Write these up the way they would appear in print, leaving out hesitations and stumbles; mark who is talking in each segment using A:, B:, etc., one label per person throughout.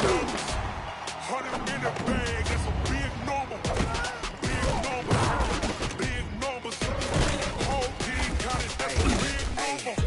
A: numbers. 100-minute bag, that's a big number. Big numbers. Big numbers. Whole team counted, that's a big number.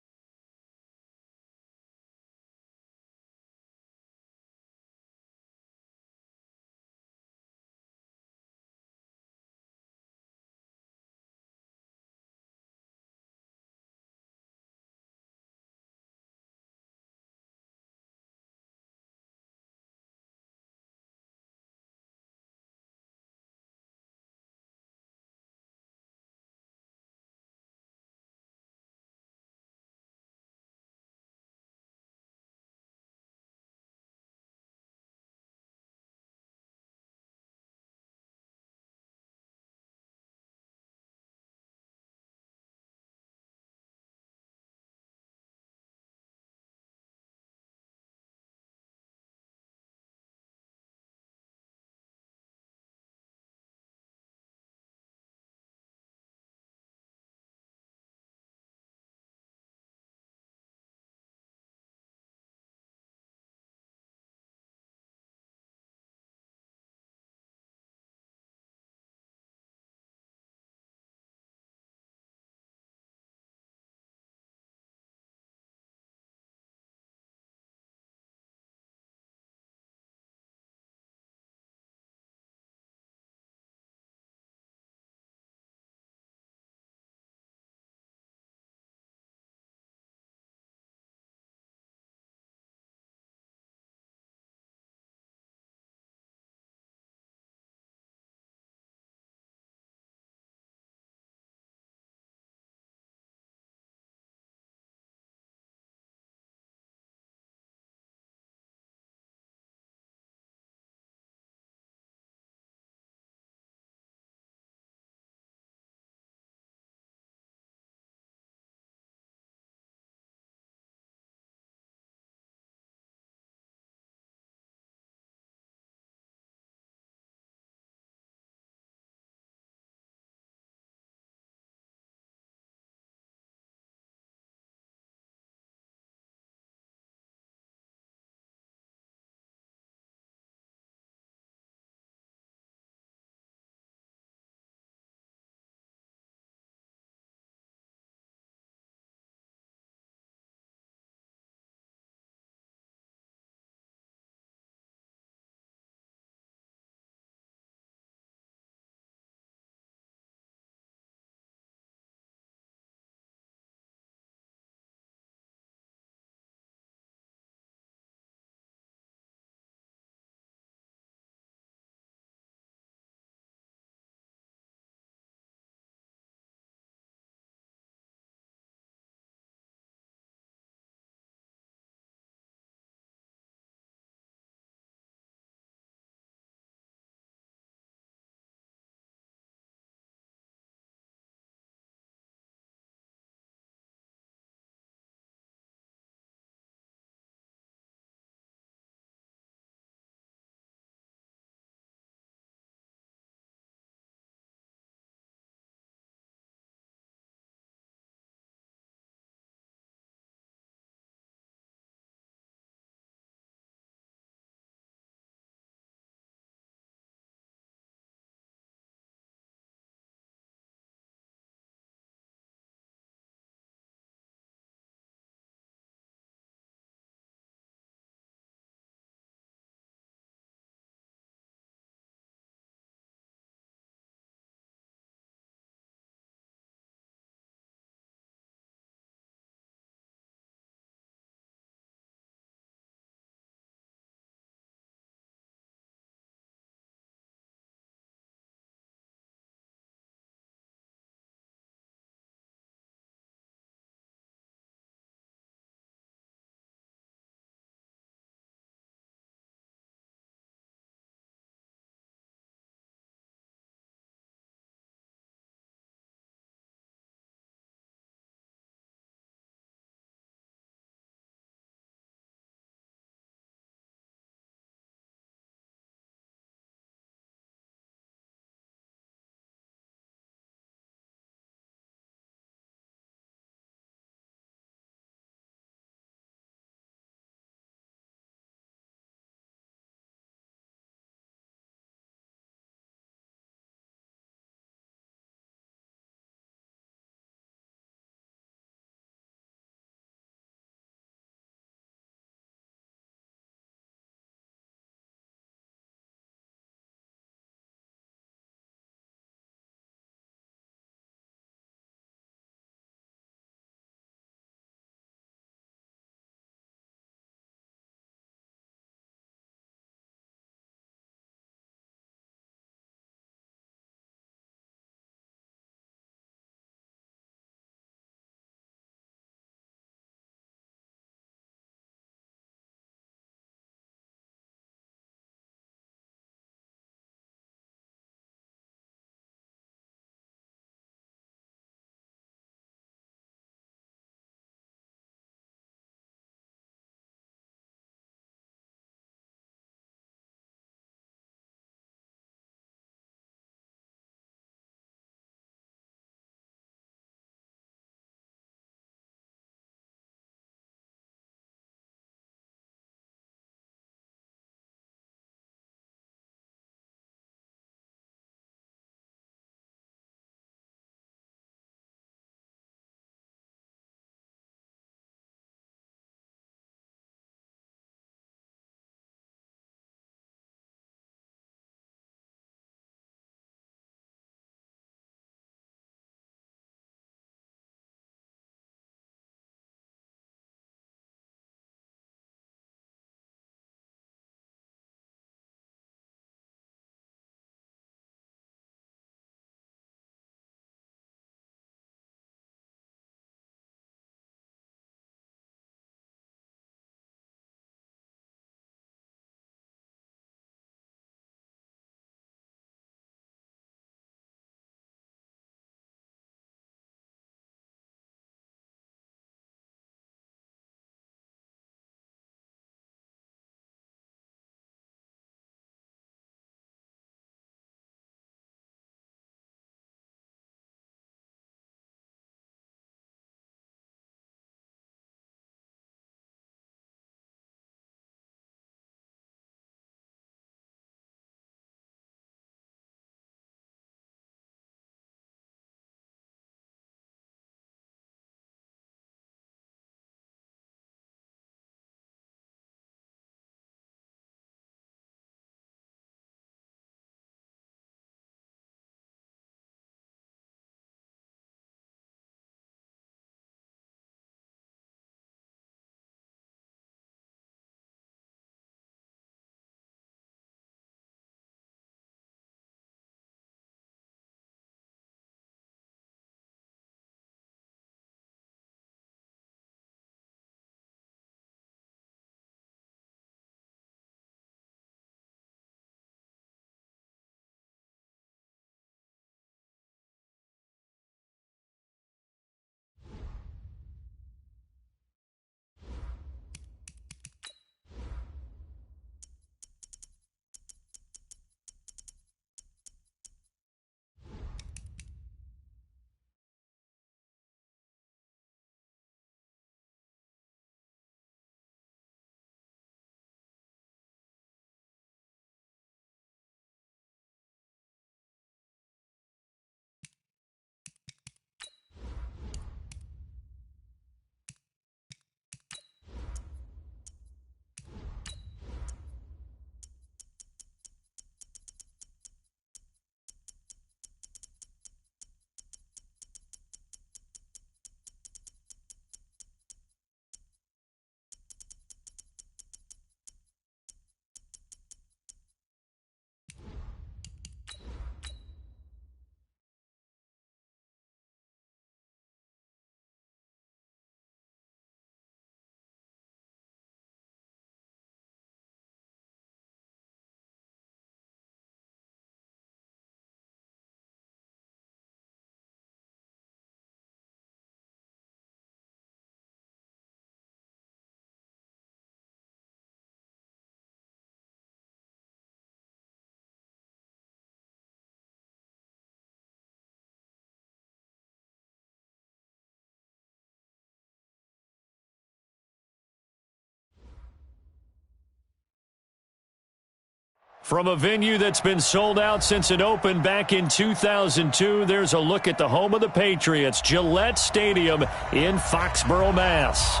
B: From a venue that's been sold out since it opened back in 2002, there's a look at the home of the Patriots, Gillette Stadium in Foxborough, Mass.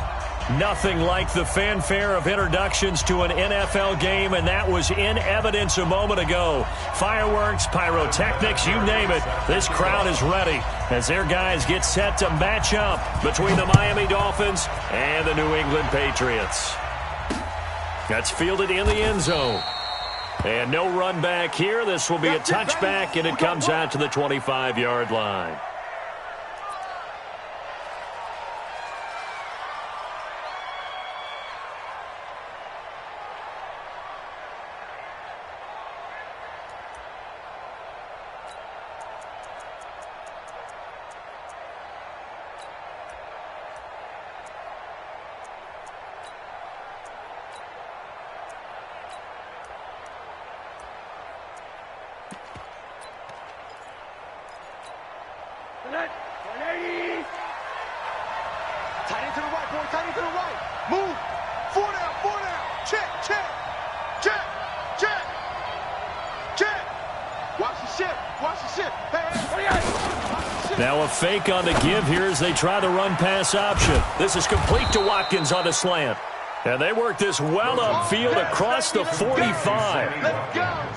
B: Nothing like the fanfare of introductions to an NFL game, and that was in evidence a moment ago. Fireworks, pyrotechnics, you name it, this crowd is ready as their guys get set to match up between the Miami Dolphins and the New England Patriots. That's fielded in the end zone. And no run back here. This will be a touchback, and it comes out to the 25-yard line.
C: Tight end to the right, boy. Tight end to the right. Move. Four down. Check. Watch the ship. Hey.
B: Now a fake on the give here as they try the run-pass option. This is complete to Watkins on a slant. And they work this well upfield across the 45.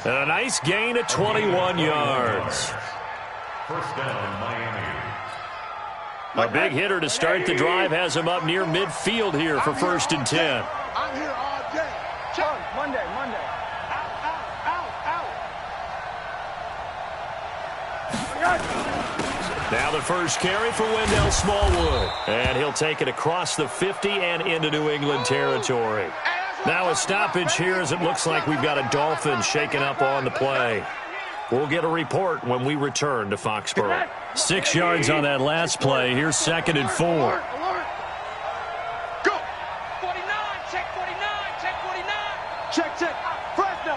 B: And a nice gain of 21 yards.
A: First down, Miami.
B: A big hitter to start the drive has him up near midfield here for 1st and 10.
C: I'm here all day. Monday. Out.
B: Now the first carry for Wendell Smallwood. And he'll take it across the 50 and into New England territory. Now a stoppage here as it looks like we've got a Dolphin shaking up on the play. We'll get a report when we return to Foxborough. 6 yards on that last play. Here's 2nd and 4.
C: Alert. Go.
D: 49. Check 49.
C: Check. Fresno.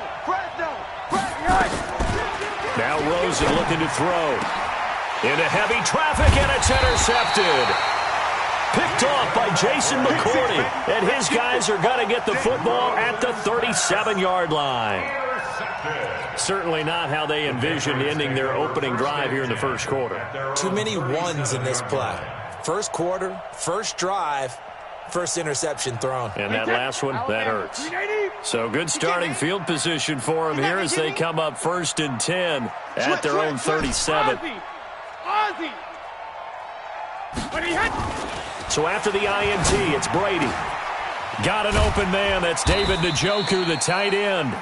B: Now Rosen looking to throw. Into heavy traffic, and it's intercepted. Picked off by Jason McCourty. And his guys are going to get the football at the 37-yard line. Certainly not how they envisioned ending their opening drive here in the first quarter.
E: Too many ones in this play. First quarter, first drive, first interception thrown.
B: And that last one, that hurts. So good starting field position for them here as they come up 1st and 10 at their own 37.
C: Ozzy.
B: So after the INT, it's Brady. Got an open man. That's David Njoku, the tight end.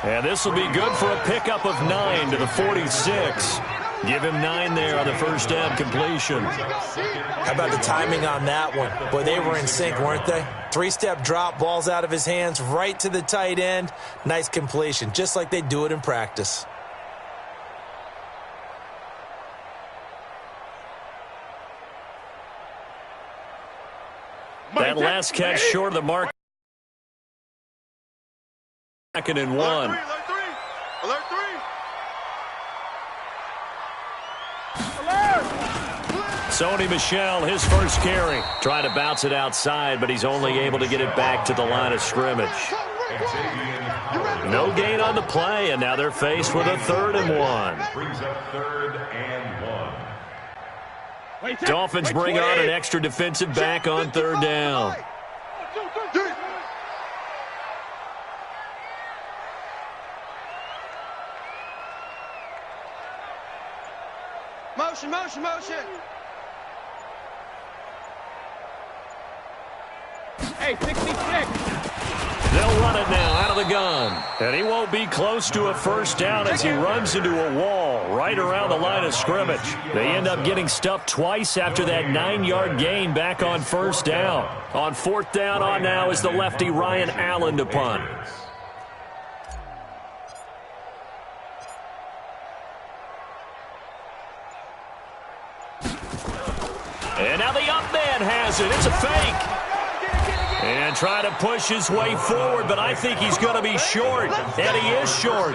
B: And this will be good for a pickup of 9 to the 46. Give him 9 there on the first down completion.
E: How about the timing on that one? Boy, they were in sync, weren't they? 3-step drop, balls out of his hands, right to the tight end. Nice completion, just like they do it in practice.
B: That last catch short of the mark. 2nd and 1.
C: Alert 3.
B: Sony Michel, his first carry. Trying to bounce it outside, but he's only able to get it back to the line of scrimmage. No gain on the play, and now they're faced with a 3rd and 1.
A: Brings up 3rd and 1.
B: Dolphins bring on an extra defensive back on 3rd down.
C: Motion. Hey, 66.
B: They'll run it now out of the gun. And he won't be close to a first down as he runs into a wall right around the line of scrimmage. They end up getting stuffed twice after that 9-yard gain back on 1st down. On 4th down on now is the lefty Ryan Allen to punt. And now the up man has it. It's a fake. And trying to push his way forward, but I think he's going to be short. And he is short.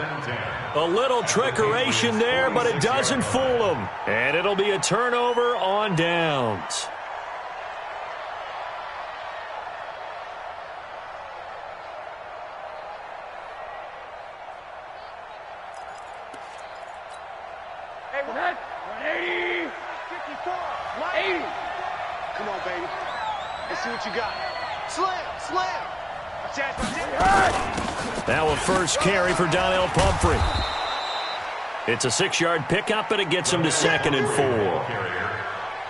B: A little trickeration there, but it doesn't fool him. And it'll be a turnover on downs.
C: Come on, baby. Let's see what you got. Slam, slam.
B: Now a first carry for Donnell Pumphrey. It's a 6-yard pickup, and it gets him to 2nd and 4.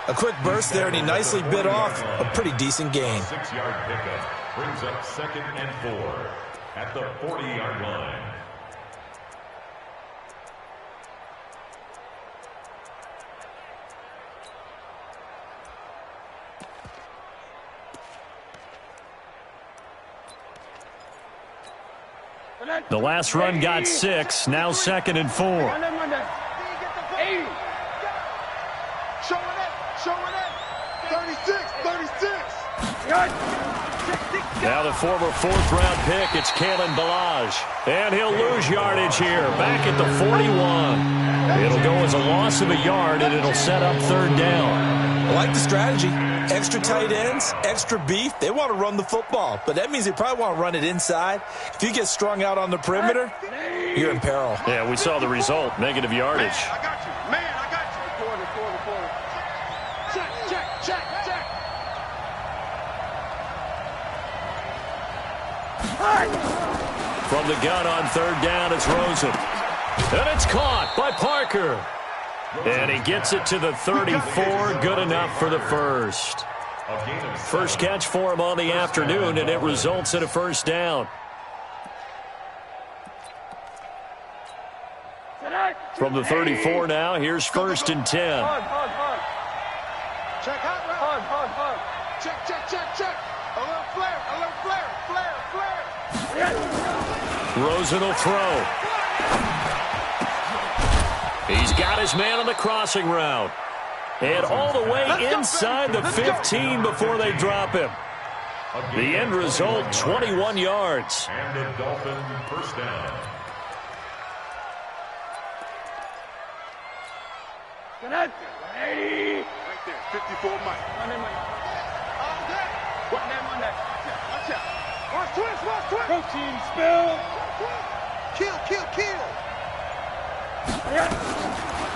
E: A quick burst there, and he nicely bit off a pretty decent gain.
F: 6-yard pickup brings up 2nd and 4 at the 40-yard line.
B: The last run got 6, now 2nd and 4.
C: Showing it, showing it. 36, 36.
B: Now the former 4th-round pick, it's Kalen Ballage. And he'll lose yardage here, back at the 41. It'll go as a loss of a yard, and it'll set up 3rd down.
E: I like the strategy. Extra tight ends, extra beef. They want to run the football, but that means they probably want to run it inside. If you get strung out on the perimeter, you're in peril.
B: Yeah, we saw the result, negative yardage.
C: Man, I got you. Man, I got you. Quarter. Check.
B: From the gun on 3rd down, it's Rosen. And it's caught by Parker. And he gets it to the 34, good enough for the first. First catch for him on the afternoon, and it results in a 1st down. From the 34 now, here's 1st and 10.
C: Check out, hard. Check. A little flare.
B: Rosen will throw. He's got his man on the crossing route. And all the way inside the 15 before they drop him. The end result, 21 yards.
F: And the Dolphin 1st down.
C: Right there, 54 Mike. Watch out. Watch twist. Protein spill. Kill.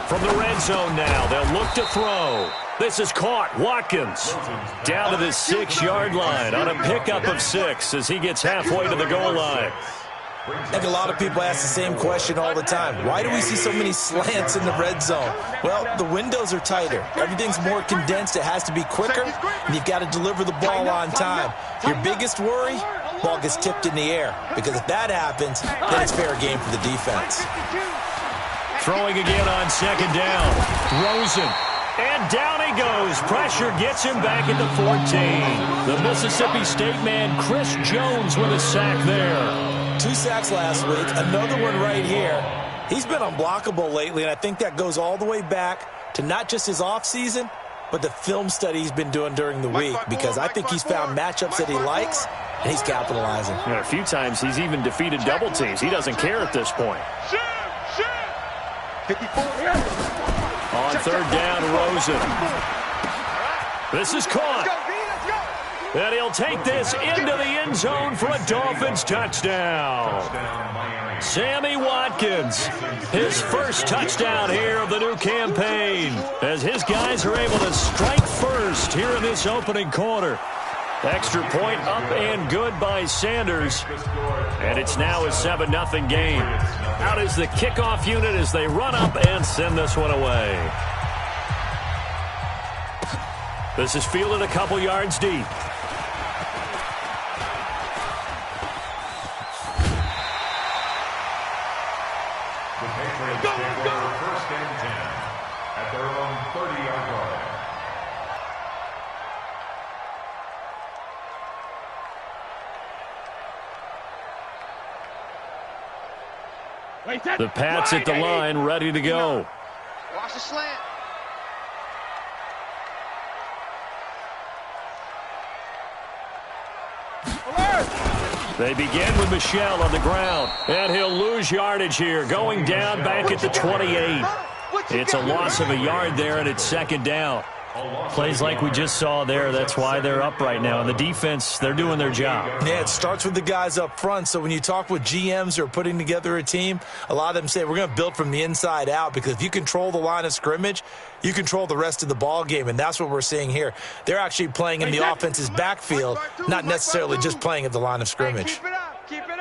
B: From the red zone now, they'll look to throw. This is caught. Watkins down to the 6-yard line on a pickup of 6 as he gets halfway to the goal line.
E: I think a lot of people ask the same question all the time. Why do we see so many slants in the red zone? Well, the windows are tighter. Everything's more condensed. It has to be quicker, and you've got to deliver the ball on time. Your biggest worry, ball gets tipped in the air, because if that happens, then it's fair game for the defense.
B: Throwing again on 2nd down. Rosen. And down he goes. Pressure gets him back at the 14. The Mississippi State man, Chris Jones, with a sack there.
E: 2 sacks last week, another one right here. He's been unblockable lately, and I think that goes all the way back to not just his offseason, but the film study he's been doing during the week, because I think he's found matchups that he likes, and he's capitalizing.
B: A few times he's even defeated double teams. He doesn't care at this point.
C: 54.
B: On 3rd down, Rosen. This is caught. And he'll take this into the end zone for a Dolphins touchdown. Sammy Watkins, his first touchdown here of the new campaign, as his guys are able to strike first here in this opening quarter. Extra point up and good by Sanders. And it's now a 7-0 game. Out is the kickoff unit as they run up and send this one away. This is fielded a couple yards deep.
F: The Patriots take over 1st and 10 at their own 30-yard line.
B: The Pats at the line, ready to go.
C: Watch the slant.
B: They begin with Michel on the ground, and he'll lose yardage here, going down back at the 28. It's a loss of a yard there, and it's 2nd down. Plays like we just saw there, that's why they're up right now. And the defense, they're doing their job.
E: Yeah, it starts with the guys up front. So when you talk with GMs who are putting together a team, a lot of them say we're going to build from the inside out, because if you control the line of scrimmage, you control the rest of the ball game, and that's what we're seeing here. They're actually playing in the offense's backfield, not necessarily just playing at the line of scrimmage.
C: Keep it up. Keep it up.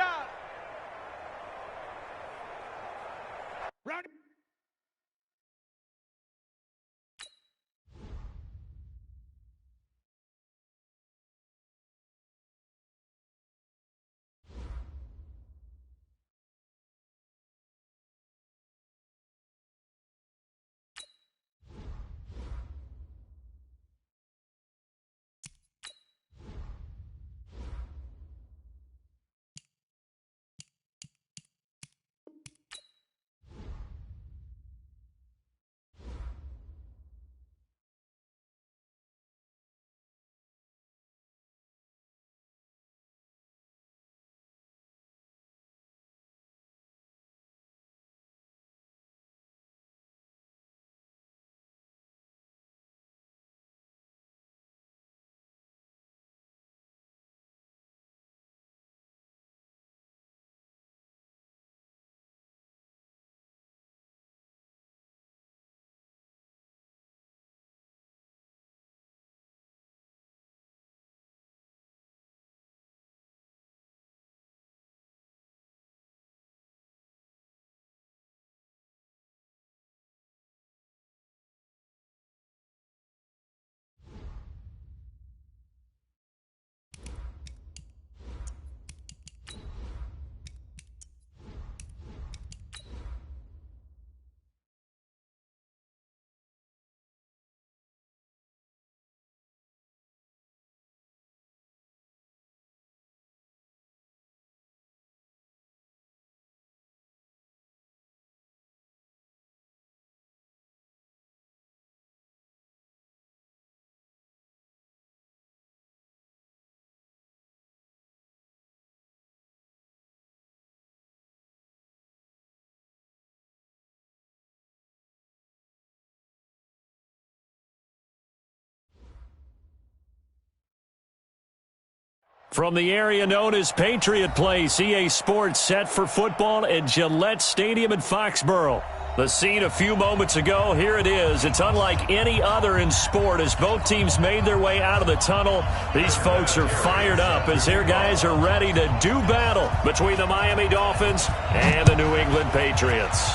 B: From the area known as Patriot Place, EA Sports set for football at Gillette Stadium in Foxborough. The scene a few moments ago, here it is. It's unlike any other in sport as both teams made their way out of the tunnel. These folks are fired up as their guys are ready to do battle between the Miami Dolphins and the New England Patriots.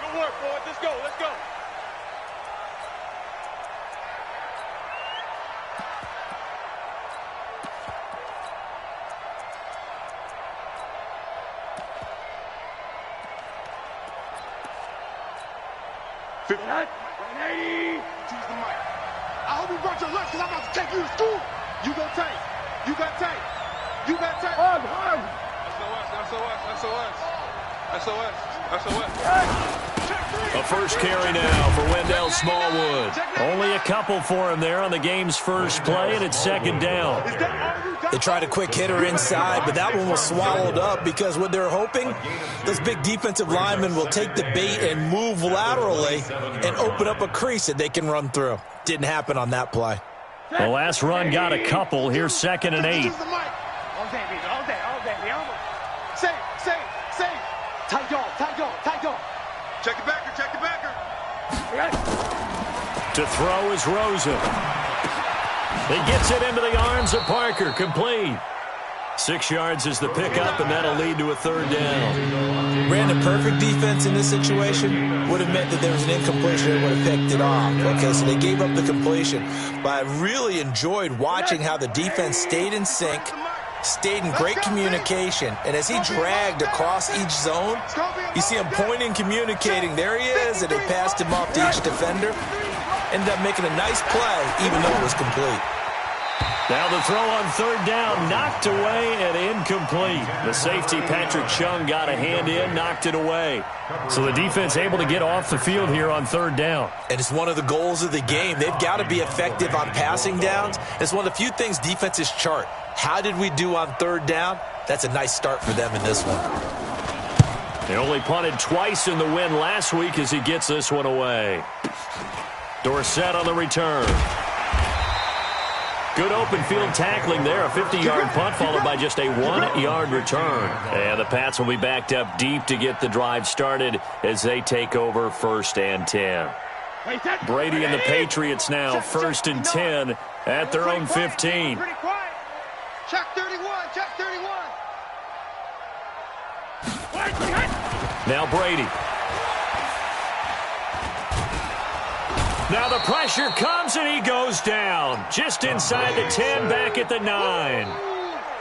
C: Good work, boys. Let's go. Let's go. Choose the mic. I hope you brought your lunch, because I'm about to take you to school. You got tape. You got tape. You got tape. SOS.
B: A first carry now for Wendell Smallwood. Only a couple for him there on the game's first play, and it's second down.
E: They tried a quick hitter inside, but that one was swallowed up because what they're hoping, those big defensive linemen will take the bait and move laterally and open up a crease that they can run through. Didn't happen on that play.
B: The last run got a couple. Here's 2nd and 8.
C: Check the backer, check the backer.
B: To throw is Rosen. He gets it into the arms of Parker. Complete. 6 yards is the pickup, and that'll lead to a third down.
E: Ran a perfect defense in this situation. Would have meant that there was an incompletion and would have picked it off. Okay, so they gave up the completion. But I really enjoyed watching how the defense stayed in sync, stayed in great communication, and as he dragged across each zone, you see him pointing, communicating. There he is, and they passed him off to each defender. Ended up making a nice play, even though it was complete.
B: Now the throw on third down, knocked away and incomplete. The safety, Patrick Chung, got a hand in, knocked it away. So the defense able to get off the field here on third down.
E: And it's one of the goals of the game. They've got to be effective on passing downs. It's one of the few things defenses chart. How did we do on third down? That's a nice start for them in this one.
B: He only punted twice in the win last week as he gets this one away. Dorsett on the return. Good open field tackling there. A 50-yard punt followed by just a 1-yard return. And the Pats will be backed up deep to get the drive started as they take over 1st and 10. Brady and the Patriots now 1st and 10 at their own 15.
C: Check 31, check 31.
B: Now Brady. Now the pressure comes and he goes down. Just inside the 10, back at the 9.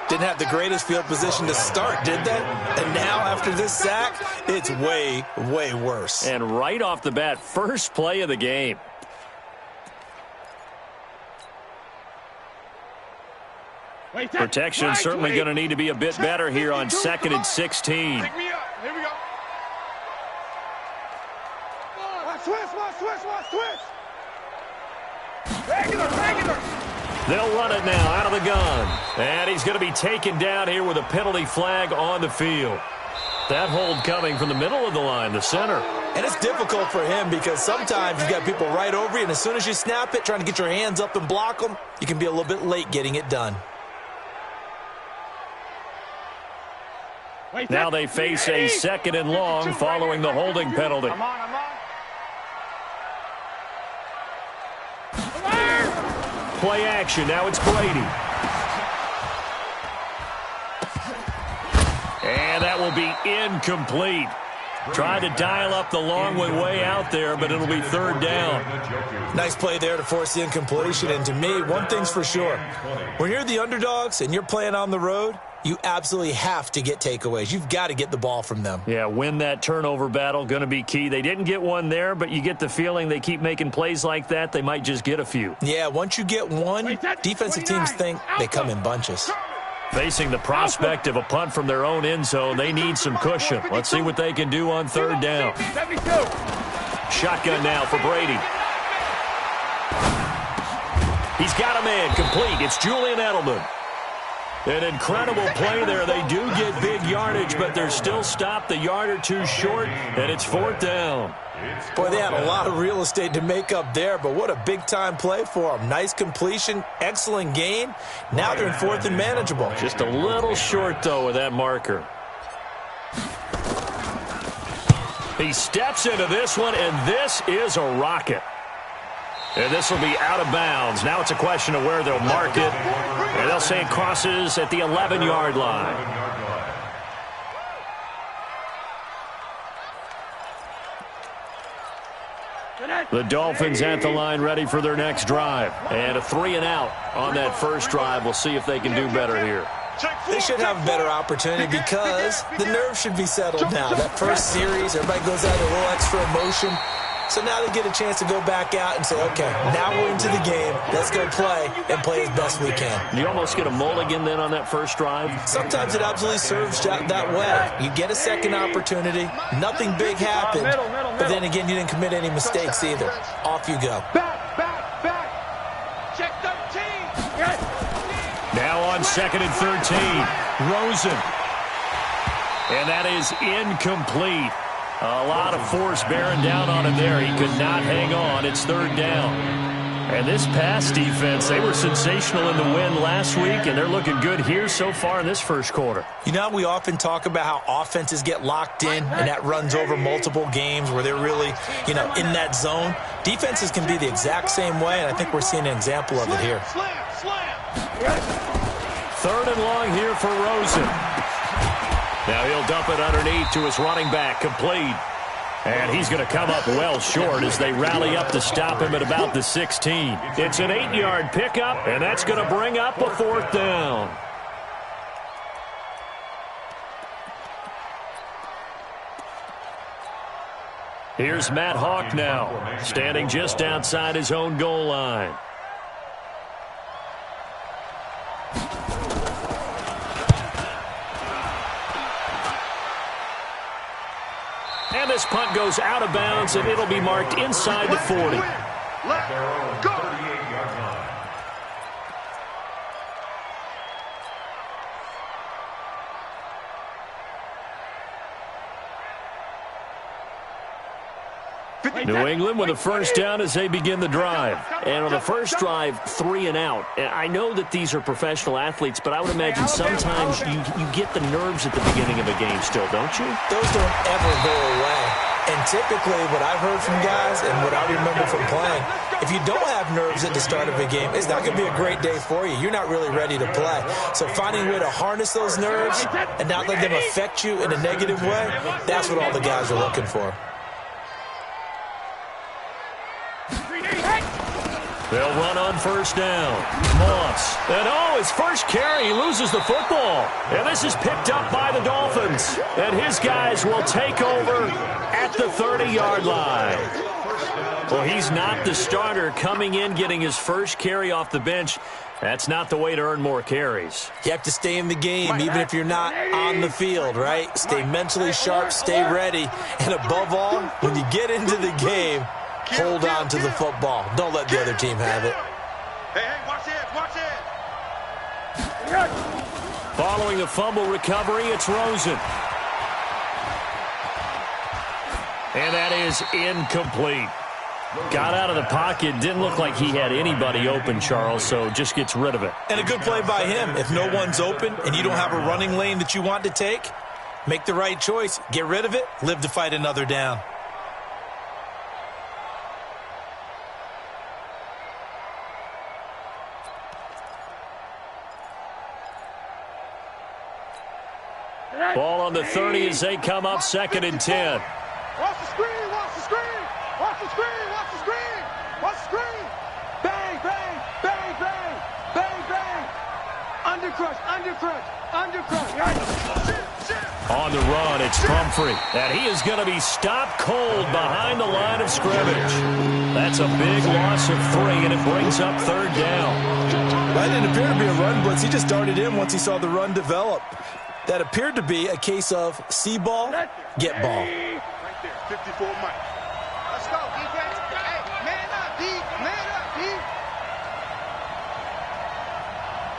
E: Didn't have the greatest field position to start, did they? And now after this sack, it's way, way worse.
B: And right off the bat, first play of the game. Protection certainly going to need to be a bit better here on 2nd and 16.
C: Pick me up. Here we go. Switch. Regular.
B: They'll run it now out of the gun. And he's going to be taken down here with a penalty flag on the field. That hold coming from the middle of the line, the center.
E: And it's difficult for him because sometimes you got people right over you, and as soon as you snap it, trying to get your hands up and block them, you can be a little bit late getting it done.
B: Now they face a 2nd and long following the holding penalty.
C: I'm on.
B: Play action. Now it's Brady. And that will be incomplete. Tried to dial up the long one way out there, but it'll be 3rd down.
E: Nice play there to force the incompletion. And to me, one thing's for sure. When you're the underdogs and you're playing on the road, you absolutely have to get takeaways. You've got to get the ball from them.
B: Yeah, win that turnover battle, going to be key. They didn't get one there, but you get the feeling they keep making plays like that, they might just get a few.
E: Yeah, once you get one, defensive teams think they come in bunches.
B: Facing the prospect of a punt from their own end zone, they need some cushion. Let's see what they can do on 3rd down. Shotgun now for Brady. He's got a man complete. It's Julian Edelman. An incredible play there. They do get big yardage, but they're still stopped a yard or two short, and it's 4th down.
E: Boy, they had a lot of real estate to make up there, but what a big-time play for them. Nice completion, excellent gain. Now they're in 4th and manageable.
B: Just a little short, though, with that marker. He steps into this one, and this is a rocket. And this will be out of bounds. Now it's a question of where they'll mark it. And they'll say it crosses at the 11-yard line. The Dolphins at the line ready for their next drive. And a 3-and-out on that first drive. We'll see if they can do better here.
E: They should have a better opportunity because the nerves should be settled now. That first series, everybody goes out with a little extra emotion. So now they get a chance to go back out and say, okay, now we're into the game. Let's go play and play as best we can.
B: You almost get a mulligan then on that first drive?
E: Sometimes it absolutely serves that way. You get a second opportunity. Nothing big happened. But then again, you didn't commit any mistakes either. Off you go.
C: Back. Check 13.
B: Now on 2nd and 13. Rosen. And that is incomplete. A lot of force bearing down on him there. He could not hang on. It's 3rd down. And this pass defense, they were sensational in the win last week, and they're looking good here so far in this first quarter.
E: You know, we often talk about how offenses get locked in, and that runs over multiple games where they're really, in that zone. Defenses can be the exact same way, and I think we're seeing an example of it here.
C: Slam.
B: 3rd and long here for Rosen. Now he'll dump it underneath to his running back, complete. And he's going to come up well short as they rally up to stop him at about the 16. It's an 8-yard pickup, and that's going to bring up a 4th down. Here's Matt Hawk now, standing just outside his own goal line. And this punt goes out of bounds, and it'll be marked inside the 40.
C: Let's go.
B: New England with a first down as they begin the drive.
G: And on the first drive, 3 and out. And I know that these are professional athletes, but I would imagine sometimes you get the nerves at the beginning of a game still, don't you?
E: Those don't ever go away. And typically what I've heard from guys and what I remember from playing, if you don't have nerves at the start of a game, it's not going to be a great day for you. You're not really ready to play. So finding a way to harness those nerves and not let them affect you in a negative way, that's what all the guys are looking for.
B: They'll run on first down. Moss. And his first carry, he loses the football. And this is picked up by the Dolphins. And his guys will take over at the 30-yard line. Well, he's not the starter coming in, getting his first carry off the bench. That's not the way to earn more carries.
E: You have to stay in the game, even if you're not on the field, right? Stay mentally sharp, stay ready. And above all, when you get into the game, hold on to the football. Don't let the other team have it.
C: Hey, watch it, watch it.
B: Following the fumble recovery, it's Rosen. And that is incomplete. Got out of the pocket. Didn't look like he had anybody open, Charles, so just gets rid of it.
E: And a good play by him. If no one's open and you don't have a running lane that you want to take, make the right choice. Get rid of it. Live to fight another down.
B: Ball on the 30 as they come up 2nd and 10.
C: Watch the screen, watch the screen. Watch the screen, watch the screen. Watch the screen. Bang, bang, bang, bang, bang, bang. Undercrush, undercrush, undercrush. Shit.
B: On the run, it's Pumphrey. And he is going to be stopped cold behind the line of scrimmage. That's a big loss of 3, and it brings up 3rd down.
E: That didn't appear to be a run blitz. He just darted in once he saw the run develop. That appeared to be a case of see ball, get ball.
C: Right there, 54 Mike. Let's go, defense. Hey, man up, D. Man up, D.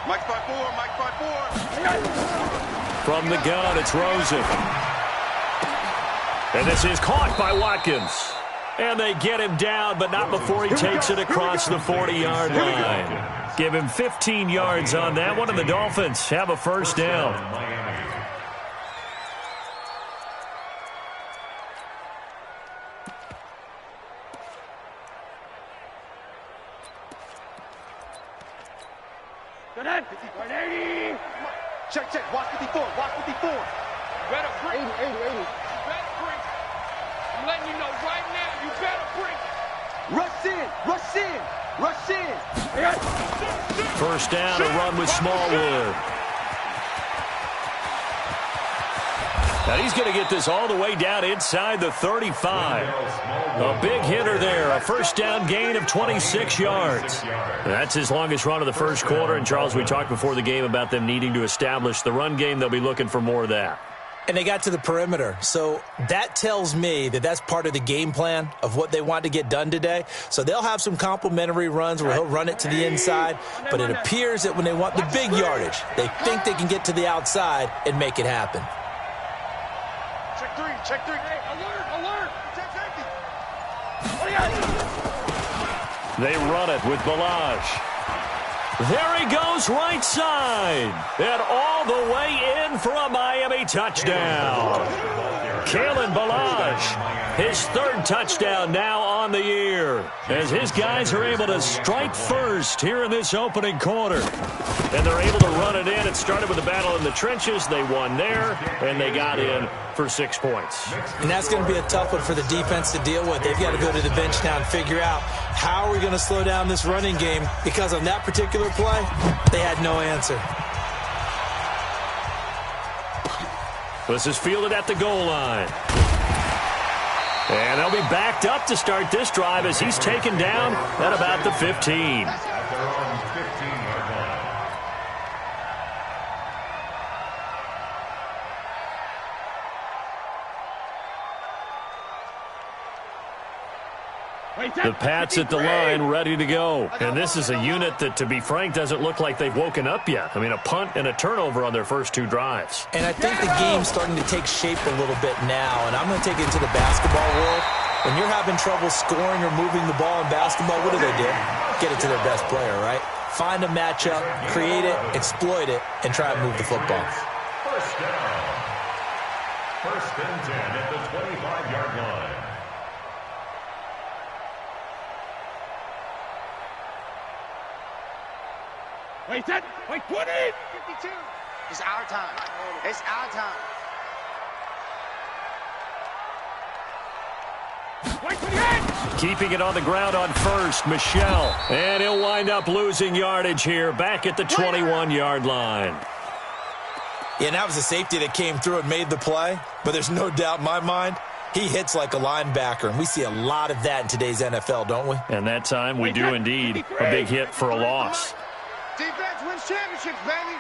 C: Mike 5-4, Mike 5-4.
B: From the gun, it's Rosen. And this is caught by Watkins. And they get him down, but not before he takes it across the 40-yard line. Give him 15 yards on that one, and the Dolphins have a first down.
C: Check, check. Watch 54. Watch 54.
D: You better bring
C: 80, 80, 80.
D: You better bring I'm letting you know right now, you better bring
C: Rush in, rush in, rush in.
B: First down, a run with Smallwood. Now he's going to get this all the way down inside the 35. A big hitter there, a first down gain of 26 yards. That's his longest run of the first quarter. And, Charles, we talked before the game about them needing to establish the run game. They'll be looking for more of that.
E: And they got to the perimeter. So that tells me that that's part of the game plan of what they want to get done today. So they'll have some complimentary runs where he'll run it to the inside. But it appears that when they want the big yardage, they think they can get to the outside and make it happen.
C: Check 3, check 3. Hey, alert, alert. Check safety.
B: They run it with Balaj. There he goes right side. And all the way in for a Miami touchdown. Kalen Balaj, his 3rd touchdown now on the year, as his guys are able to strike first here in this opening quarter. And they're able to run it in. It started with a battle in the trenches. They won there, and they got in for 6 points.
E: And that's going to be a tough one for the defense to deal with. They've got to go to the bench now and figure out how are we going to slow down this running game, because on that particular play, they had no answer.
B: This is fielded at the goal line. And they'll be backed up to start this drive as he's taken down at about the 15. The Pats at the line, ready to go. And this is a unit that, to be frank, doesn't look like they've woken up yet. I mean, a punt and a turnover on their first 2 drives.
E: And I think the game's starting to take shape a little bit now. And I'm going to take it into the basketball world. When you're having trouble scoring or moving the ball in basketball, what do? Get it to their best player, right? Find a matchup, create it, exploit it, and try and move the football.
F: First down. First and 10 at the 25-yard line.
D: Wait, set. Wait, 20.
C: 52. It's our time. It's our time.
D: Wait for the edge.
B: Keeping it on the ground on first, Michelle. And he'll wind up losing yardage here back at the 21-yard line.
E: Yeah, and that was a safety that came through and made the play. But there's no doubt in my mind, he hits like a linebacker. And we see a lot of that in today's NFL, don't we?
B: And that time we do indeed. A big hit for a loss.
C: Defense wins championships, baby.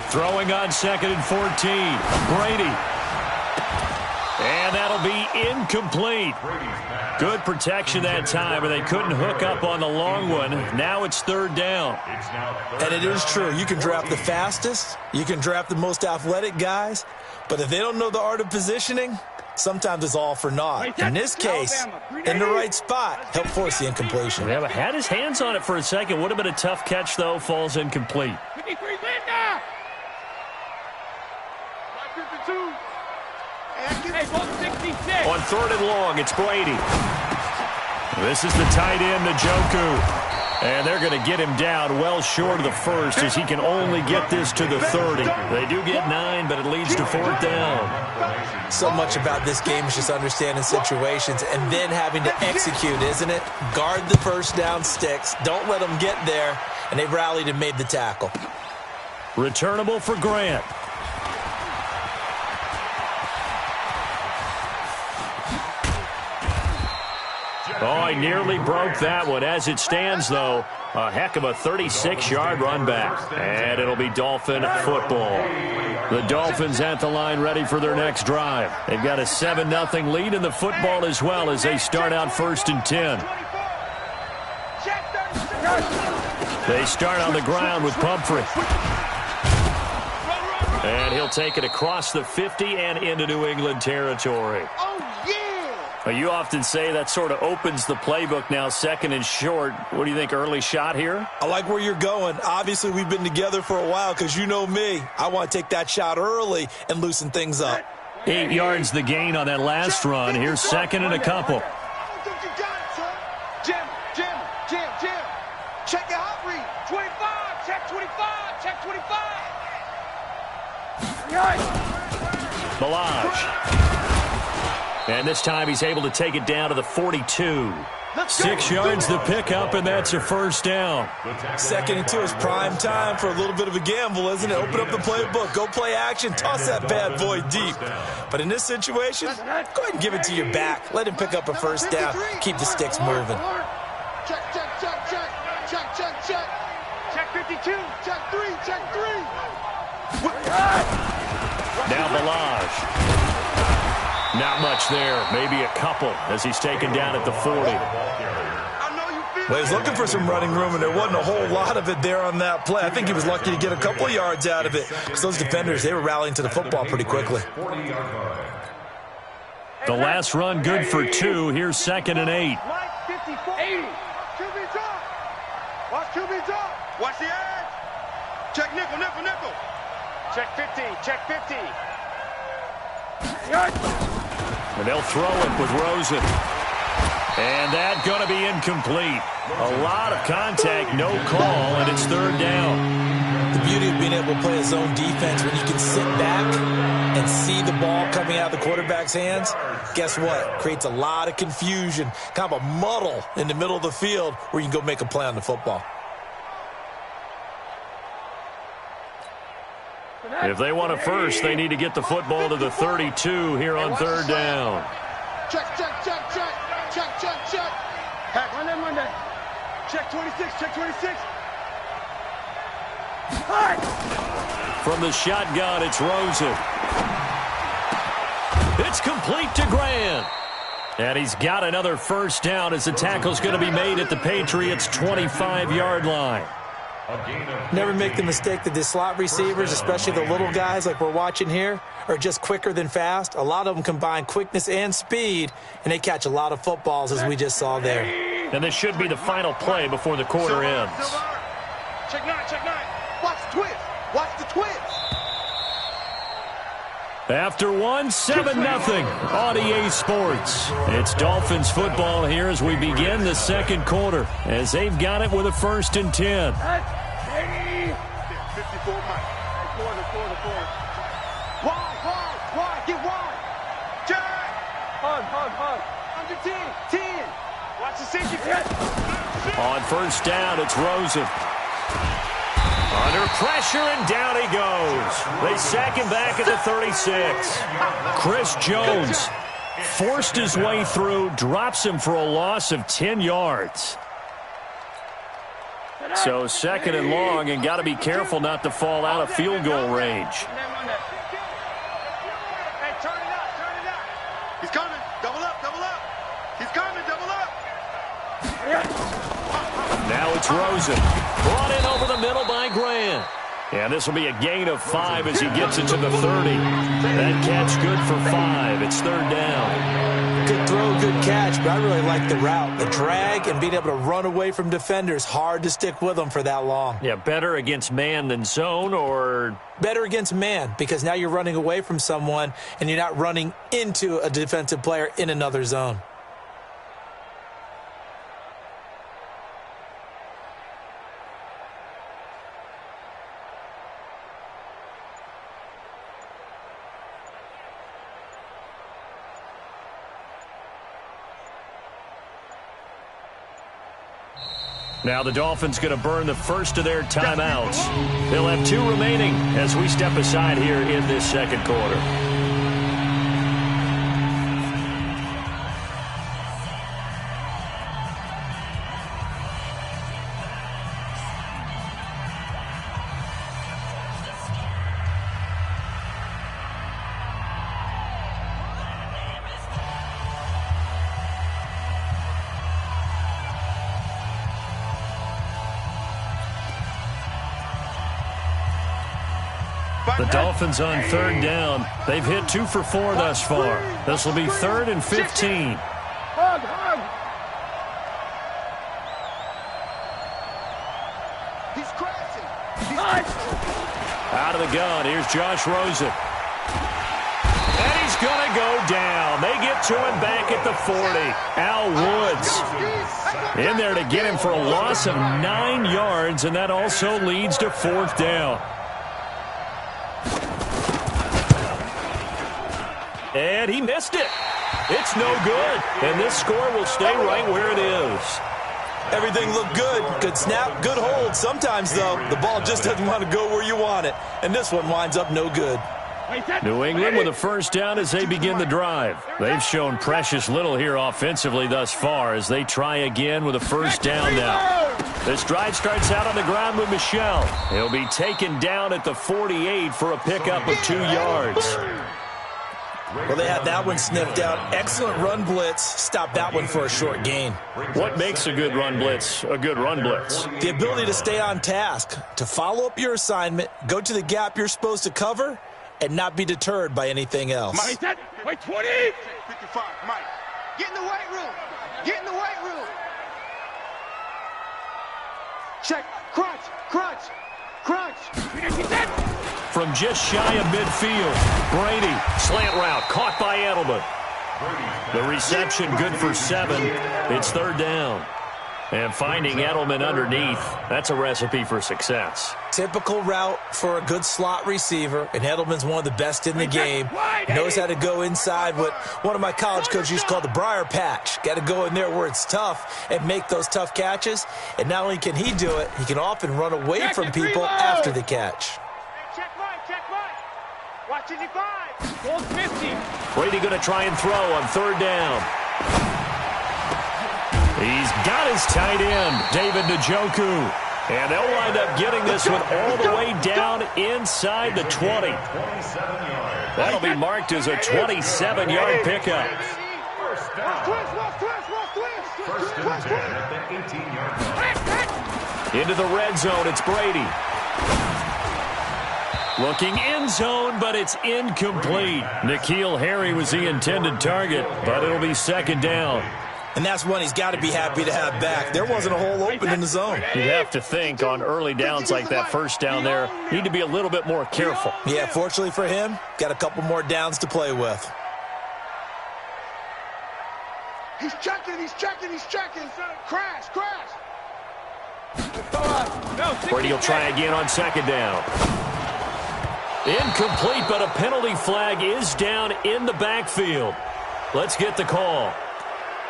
B: Throwing on 2nd and 14. Brady. And that'll be incomplete. Good protection that time, but they couldn't hook up on the long one. Now it's 3rd down.
E: And it is true. You can draft the fastest. You can draft the most athletic guys. But if they don't know the art of positioning, sometimes it's all for naught. In this case, in the right spot, help force the incompletion.
B: Yeah, but had his hands on it for a second. Would have been a tough catch, though. Falls incomplete.
D: 53, Linda.
C: 52.
D: Hey, ball 66.
B: On 3rd and long, it's Brady. This is the tight end, Njoku. And they're going to get him down well short of the first as he can only get this to the 30. They do get 9, but it leads to 4th down.
E: So much about this game is just understanding situations and then having to execute, isn't it? Guard the first down sticks. Don't let them get there. And they rallied and made the tackle.
B: Returnable for Grant. Oh, he nearly broke that one. As it stands, though, a heck of a 36-yard run back. And it'll be Dolphin football. The Dolphins at the line ready for their next drive. They've got a 7-0 lead in the football as well as they start out 1st and 10. They start on the ground with Pumphrey. And he'll take it across the 50 and into New England territory. Well, you often say that sort of opens the playbook now, 2nd and short. What do you think, early shot here?
E: I like where you're going. Obviously, we've been together for a while because you know me. I want to take that shot early and loosen things up.
B: 8 yards the gain on that last run. Here's 2nd and a couple.
C: Jim. Check your hot read.
D: 25. Check 25. Check 25.
B: Balaj. And this time he's able to take it down to the 42. 6 yards the pickup, and that's a 1st down.
E: 2nd and 2 is prime time for a little bit of a gamble, isn't it? Open up the playbook, go play action, toss that bad boy deep. But in this situation, go ahead and give it to your back. Let him pick up a 1st down. Keep the sticks moving.
C: Check. Check 52. Check 3.
B: Now Balaj. Not much there. Maybe a couple as he's taken down at the 40.
E: Well, he was looking for some running room, and there wasn't a whole lot of it there on that play. I think he was lucky to get a couple of yards out of it because those defenders, they were rallying to the football pretty quickly.
B: The last run good for 2. Here's 2nd and 8.
C: 80. QB drop. Watch QB drop. Watch the edge. Check nickel. Check 50. Check 50.
B: And they'll throw it with Rosen. And that's going to be incomplete. A lot of contact, no call, and it's 3rd down.
E: The beauty of being able to play a zone defense when you can sit back and see the ball coming out of the quarterback's hands, guess what? Creates a lot of confusion, kind of a muddle in the middle of the field where you can go make a play on the football.
B: If they want a first, they need to get the football to the 32 here on 3rd down.
C: Check. Hack. Monday. Check 26.
B: From the shotgun, it's Rosen. It's complete to Grant. And he's got another first down as the tackle's going to be made at the Patriots' 25-yard line.
E: Never make the mistake that the slot receivers, especially the little guys like we're watching here, are just quicker than fast. A lot of them combine quickness and speed, and they catch a lot of footballs, as we just saw there.
B: And this should be the final play before the quarter ends.
C: Check nine. Watch the twist. Watch the twist.
B: After 7-0 on EA Sports. It's Dolphins football here as we begin the second quarter, as they've got it with a 1st and 10.
C: 54 Mike. Corner. Wide. Get wide. Jack. Hard. Under 10. Watch the safety.
B: On first down, it's Rosen. Under pressure, and down he goes. They sack him back at the 36. Chris Jones forced his way through, drops him for a loss of 10 yards. So 2nd and long, and got to be careful not to fall out of field goal range.
C: Hey, turn it up. He's coming. Double up. He's coming. Double up.
B: Now it's Rosen. Brought in over the middle by Grant. And this will be a gain of 5 as he gets it to the 30. That catch good for 5. It's 3rd down.
E: Good throw, good catch, but I really like the route. The drag and being able to run away from defenders, hard to stick with them for that long.
B: Yeah, better against man than zone, or?
E: Better against man, because now you're running away from someone and you're not running into a defensive player in another zone.
B: Now the Dolphins going to burn the first of their timeouts. They'll have 2 remaining as we step aside here in this second quarter. The Dolphins on 3rd down. They've hit 2 for 4 thus far. This will be 3rd and 15.
C: Hug. He's crashing.
B: Out of the gun, here's Josh Rosen. And he's going to go down. They get to him back at the 40. Al Woods in there to get him for a loss of 9 yards, and that also leads to 4th down. And he missed it. It's no good. And this score will stay right where it is.
E: Everything looked good. Good snap, good hold. Sometimes, though, the ball just doesn't want to go where you want it. And this one winds up no good.
B: New England with a first down as they begin the drive. They've shown precious little here offensively thus far as they try again with a first down now. This drive starts out on the ground with Michel. He'll be taken down at the 48 for a pickup of 2 yards.
E: Well, they had that one sniffed out. Excellent run blitz. Stopped that one for a short gain.
B: What makes a good run blitz a good run blitz?
E: The ability to stay on task, to follow up your assignment, go to the gap you're supposed to cover, and not be deterred by anything else.
C: Mike, wait, 20. 55, Mike. Get in the weight room. Get in the weight room. Check. Crunch.
B: From just shy of midfield, Brady, slant route, caught by Edelman. The reception good for 7. It's 3rd down. And finding Edelman underneath, that's a recipe for success.
E: Typical route for a good slot receiver, and Edelman's one of the best in the game. Knows how to go inside what one of my college coaches used to call the Briar Patch. Got to go in there where it's tough and make those tough catches. And not only can he do it, he can often run away from people after the catch.
C: Check right. Watch it, 5. Goal 50.
B: Brady going to try and throw on 3rd down. He's got his tight end, David Njoku. And they'll wind up getting this one all the way down inside the 20. That'll be marked as a 27-yard pickup.
F: First and 10 at the 18-yard line.
B: Into the red zone, it's Brady. Looking end zone, but it's incomplete. N'Keal Harry was the intended target, but it'll be second down.
E: And that's one he's got to be happy to have back. There wasn't a hole open in the zone.
B: You'd have to think on early downs like that first down there, need to be a little bit more careful.
E: Yeah, fortunately for him, got a couple more downs to play with.
C: He's checking. Crash.
B: Brady will try again on second down. Incomplete, but a penalty flag is down in the backfield. Let's get the call.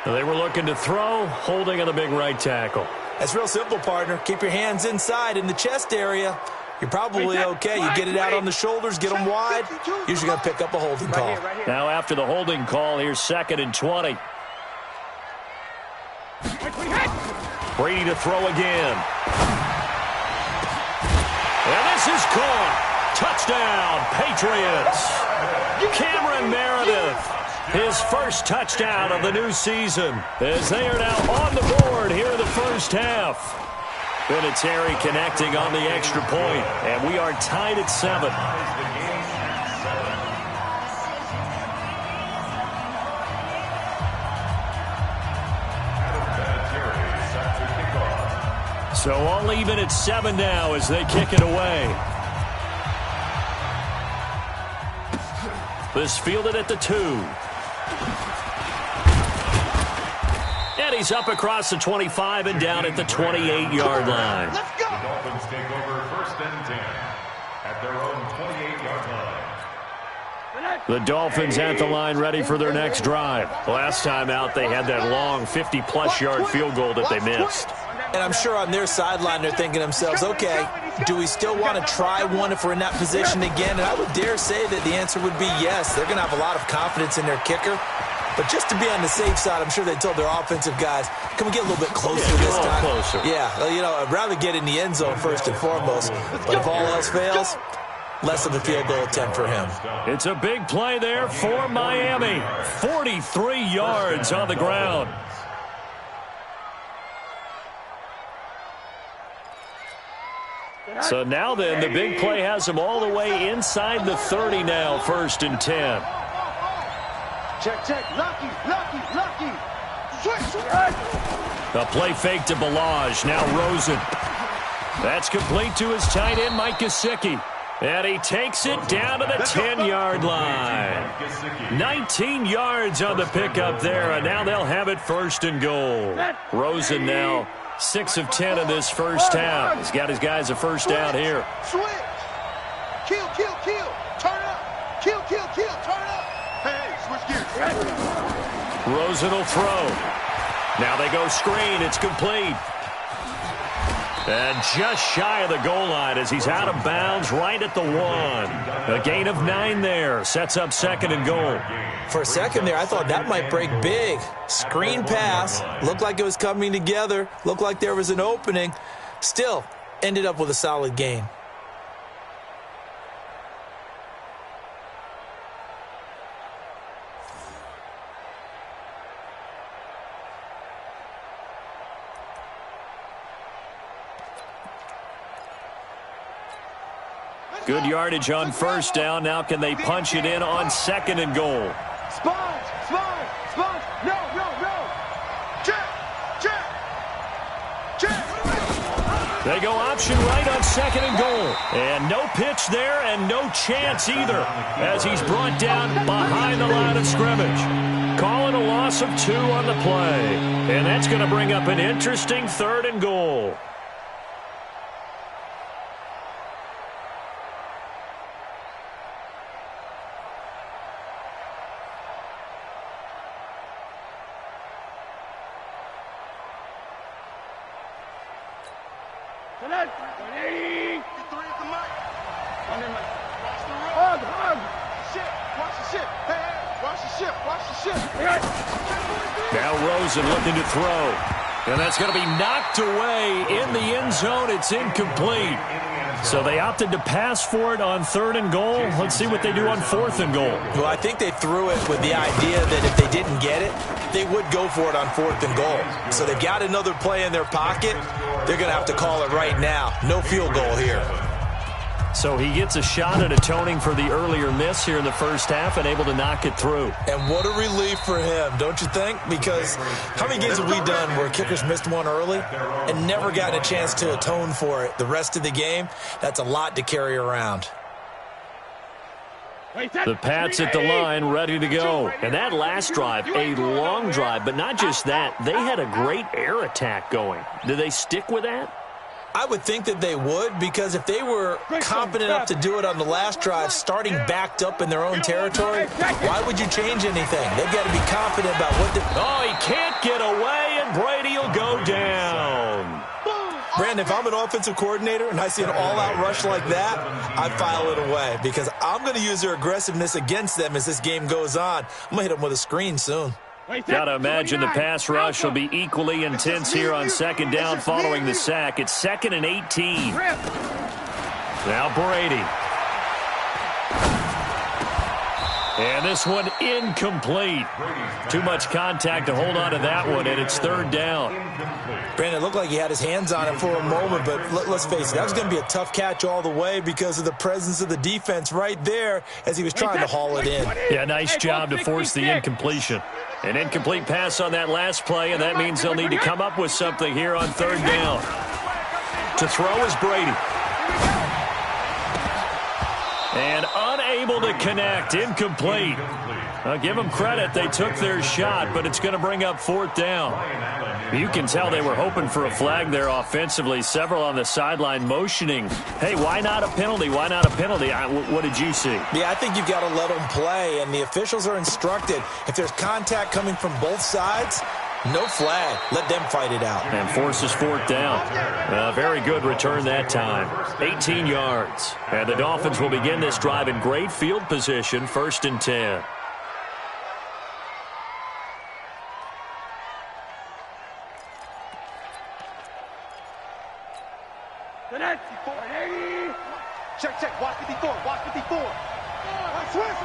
B: They were looking to throw, holding on the big right tackle.
E: That's real simple, partner. Keep your hands inside in the chest area. You're probably okay. You get it out on the shoulders, get them wide. Usually going to pick up a holding call.
B: Now after the holding call, here's second and 20. Brady to throw again. And this is caught. Touchdown, Patriots. Cameron Meredith, his first touchdown of the new season, as they are now on the board here in the first half. Vinatieri connecting on the extra point, and we are tied at 7. So all even at 7 now as they kick it away. This fielded at the 2. And he's up across the 25 and down at the 28-yard line.
F: The Dolphins take over first and 10 at their own 28-yard line.
B: The Dolphins at the line ready for their next drive. Last time out, they had that long 50-plus yard field goal that they missed.
E: And I'm sure on their sideline they're thinking to themselves, okay, do we still want to try one if we're in that position again? And I would dare say that the answer would be yes. They're going to have a lot of confidence in their kicker. But just to be on the safe side, I'm sure they told their offensive guys, can we get a little bit closer this time?
B: Closer.
E: Yeah, you know, I'd rather get in the end zone first and foremost. But if all else fails, less of a field goal attempt for him.
B: It's a big play there for Miami. 43 yards on the ground. So now then, the big play has them all the way inside the 30 now, first and 10.
C: Check. Lucky. Switch.
B: The play fake to Balaj. Now Rosen. That's complete to his tight end, Mike Gesicki. And he takes it down to the 10-yard line. 19 yards on the pickup there, and now they'll have it first and goal. Rosen now 6 of 10 in this first half. He's got his guys a first down here.
C: Switch. Kill. Turn up. Kill. Turn up. Hey, switch gears.
B: Rosen will throw. Now they go screen. It's complete. And just shy of the goal line as he's out of bounds right at the 1. A gain of 9 there. Sets up second and goal.
E: For a second there, I thought that might break big. Screen pass. Looked like it was coming together. Looked like there was an opening. Still, ended up with a solid gain.
B: Good yardage on first down. Now can they punch it in on second and goal?
C: Sponge. No. Check.
B: They go option right on second and goal. And no pitch there and no chance either as he's brought down behind the line of scrimmage. Calling a loss of 2 on the play. And that's going to bring up an interesting third and goal. Now Rosen looking to throw. And that's going to be knocked away in the end zone. It's incomplete. So they opted to pass for it on 3rd and goal. Let's see what they do on 4th and goal.
E: Well, I think they threw it with the idea that if they didn't get it, they would go for it on 4th and goal. So they've got another play in their pocket. They're going to have to call it right now. No field goal here.
B: So he gets a shot at atoning for the earlier miss here in the first half and able to knock it through.
E: And what a relief for him, don't you think? Because how many games have we done where kickers missed one early and never gotten a chance to atone for it the rest of the game? That's a lot to carry around.
B: The Pats at the line, ready to go. And that last drive, a long drive, but not just that. They had a great air attack going. Do they stick with that?
E: I would think that they would, because if they were confident enough to do it on the last drive, starting backed up in their own territory, why would you change anything? They've got to be confident about what they...
B: Oh, he can't get away, and Brady will go down.
E: Brandon, if I'm an offensive coordinator and I see an all-out rush like that, I file it away, because I'm going to use their aggressiveness against them as this game goes on. I'm going to hit them with a screen soon.
B: Got to imagine the pass rush will be equally intense here on 2nd down following the sack. It's 2nd and 18. Now Brady. And this one incomplete. Too much contact to hold on to that one, and it's 3rd down.
E: Brandon, it looked like he had his hands on it for a moment, but let's face it, that was going to be a tough catch all the way because of the presence of the defense right there as he was trying to haul it in.
B: Yeah, nice job to force the incompletion. An incomplete pass on that last play, and that means they'll need to come up with something here on 3rd down. To throw is Brady. And unable to connect, incomplete. I'll give them credit, they took their shot, but it's going to bring up 4th down. You can tell they were hoping for a flag there offensively. Several on the sideline motioning, hey, why not a penalty? Why not a penalty? What did you see?
E: Yeah, I think you've got to let them play, and the officials are instructed. If there's contact coming from both sides, no flag. Let them fight it out.
B: And forces 4th down. Very good return that time. 18 yards. And the Dolphins will begin this drive in great field position, 1st and 10.
C: Check. Watch 54. Watch 54. Switch.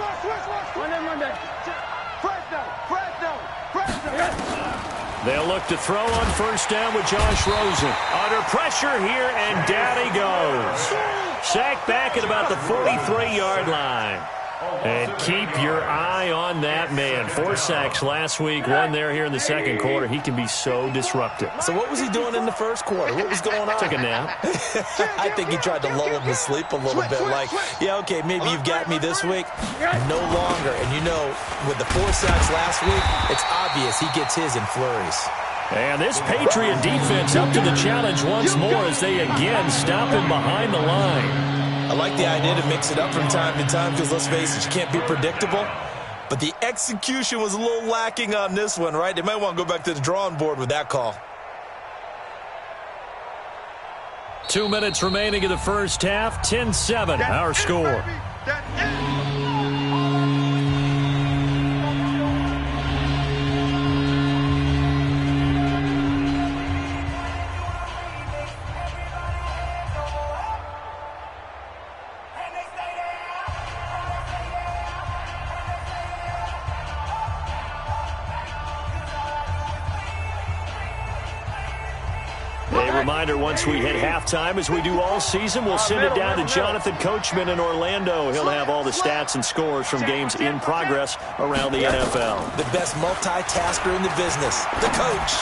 C: Run that. Press down.
B: They'll look to throw on 1st down with Josh Rosen. Under pressure here, and down he goes. Sacked back at about the 43-yard line. And keep your eye on that man. 4 sacks last week, 1 there here in the 2nd quarter. He can be so disruptive.
E: So what was he doing in the 1st quarter? What was going on?
B: Took a nap.
E: I think he tried to lull him to sleep a little bit. Like, yeah, okay, maybe you've got me this week. No longer. And you know, with the 4 sacks last week, it's obvious he gets his in flurries.
B: And this Patriot defense up to the challenge once more as they again stop him behind the line.
E: I like the idea to mix it up from time to time because, let's face it, you can't be predictable. But the execution was a little lacking on this one, right? They might want to go back to the drawing board with that call.
B: 2 minutes remaining in the first half. 10-7, our score. Reminder, once we hit halftime, as we do all season, we'll send it down to Jonathan Coachman in Orlando. He'll have all the stats and scores from games in progress around the NFL.
E: The best multitasker in the business, the coach.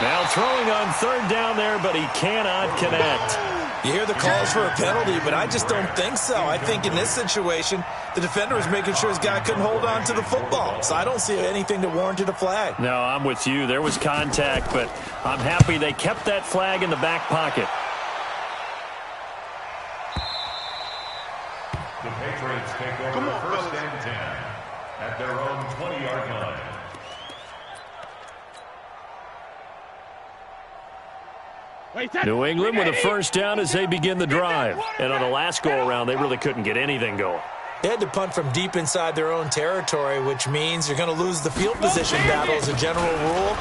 B: Now throwing on 3rd down there, but he cannot connect.
E: You hear the calls for a penalty, but I just don't think so. I think in this situation, the defender was making sure his guy couldn't hold on to the football. So I don't see anything that warranted a flag.
B: No, I'm with you. There was contact, but I'm happy they kept that flag in the back pocket.
F: The Patriots take over 1st and 10 at their own 20-yard line.
B: New England with a 1st down as they begin the drive. And on the last go-around, they really couldn't get anything going.
E: They had to punt from deep inside their own territory, which means you're going to lose the field position battle as a general rule.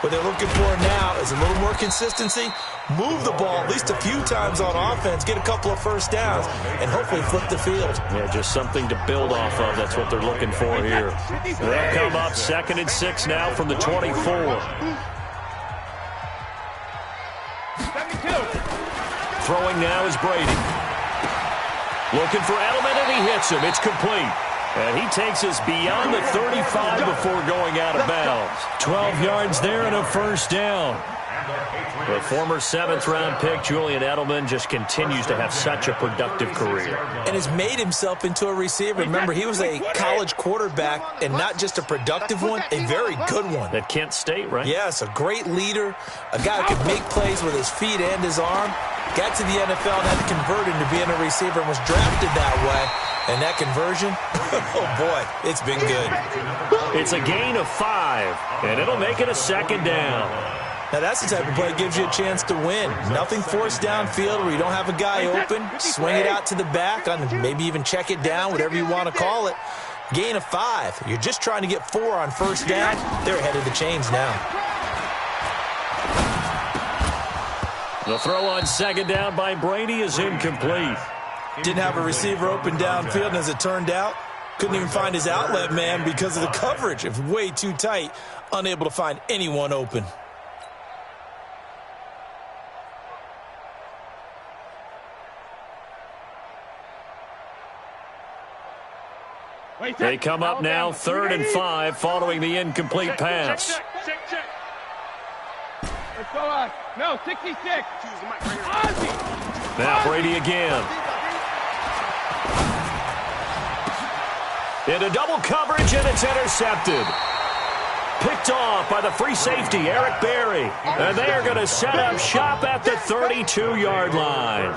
E: What they're looking for now is a little more consistency, move the ball at least a few times on offense, get a couple of first downs, and hopefully flip the field.
B: Yeah, just something to build off of. That's what they're looking for here. They'll come up 2nd and 6 now from the 24. Throwing now is Brady. Looking for Edelman, and he hits him. It's complete. And he takes us beyond the 35 before going out of bounds. 12 yards there and a first down. The former 7th-round pick, Julian Edelman, just continues to have such a productive career.
E: And has made himself into a receiver. Remember, he was a college quarterback, and not just a productive one, a very good one.
B: At Kent State, right?
E: Yes, a great leader, a guy who could make plays with his feet and his arm. Got to the NFL and had to convert into being a receiver and was drafted that way. And that conversion, oh boy, it's been good.
B: It's a gain of 5, and it'll make it a 2nd down.
E: Now, that's the type of play that gives you a chance to win. Nothing forced downfield where you don't have a guy open. Swing it out to the back, maybe even check it down, whatever you want to call it. Gain of 5. You're just trying to get 4 on first down. They're ahead of the chains now.
B: The throw on 2nd down by Brady is incomplete.
E: Didn't have a receiver open downfield, and as it turned out, couldn't even find his outlet man because of the coverage. It was way too tight, unable to find anyone open.
B: They come up now 3rd and 5 following the incomplete pass.
D: Check. Let's go, no, 66.
B: Now Brady again. Into double coverage, and it's intercepted. Picked off by the free safety, Eric Berry. And they are going to set up shop at the 32-yard line.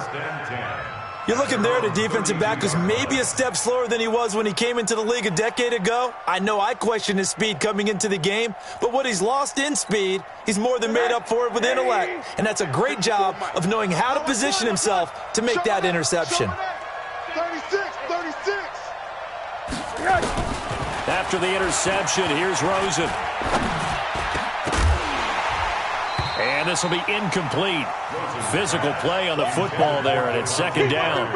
E: You're looking there at a defensive back who's maybe a step slower than he was when he came into the league a decade ago. I know I questioned his speed coming into the game, but what he's lost in speed, he's more than made up for it with intellect. And that's a great job of knowing how to position himself to make that interception.
C: 36.
B: After the interception, here's Rosen. And this will be incomplete. Physical play on the football there, and it's 2nd down.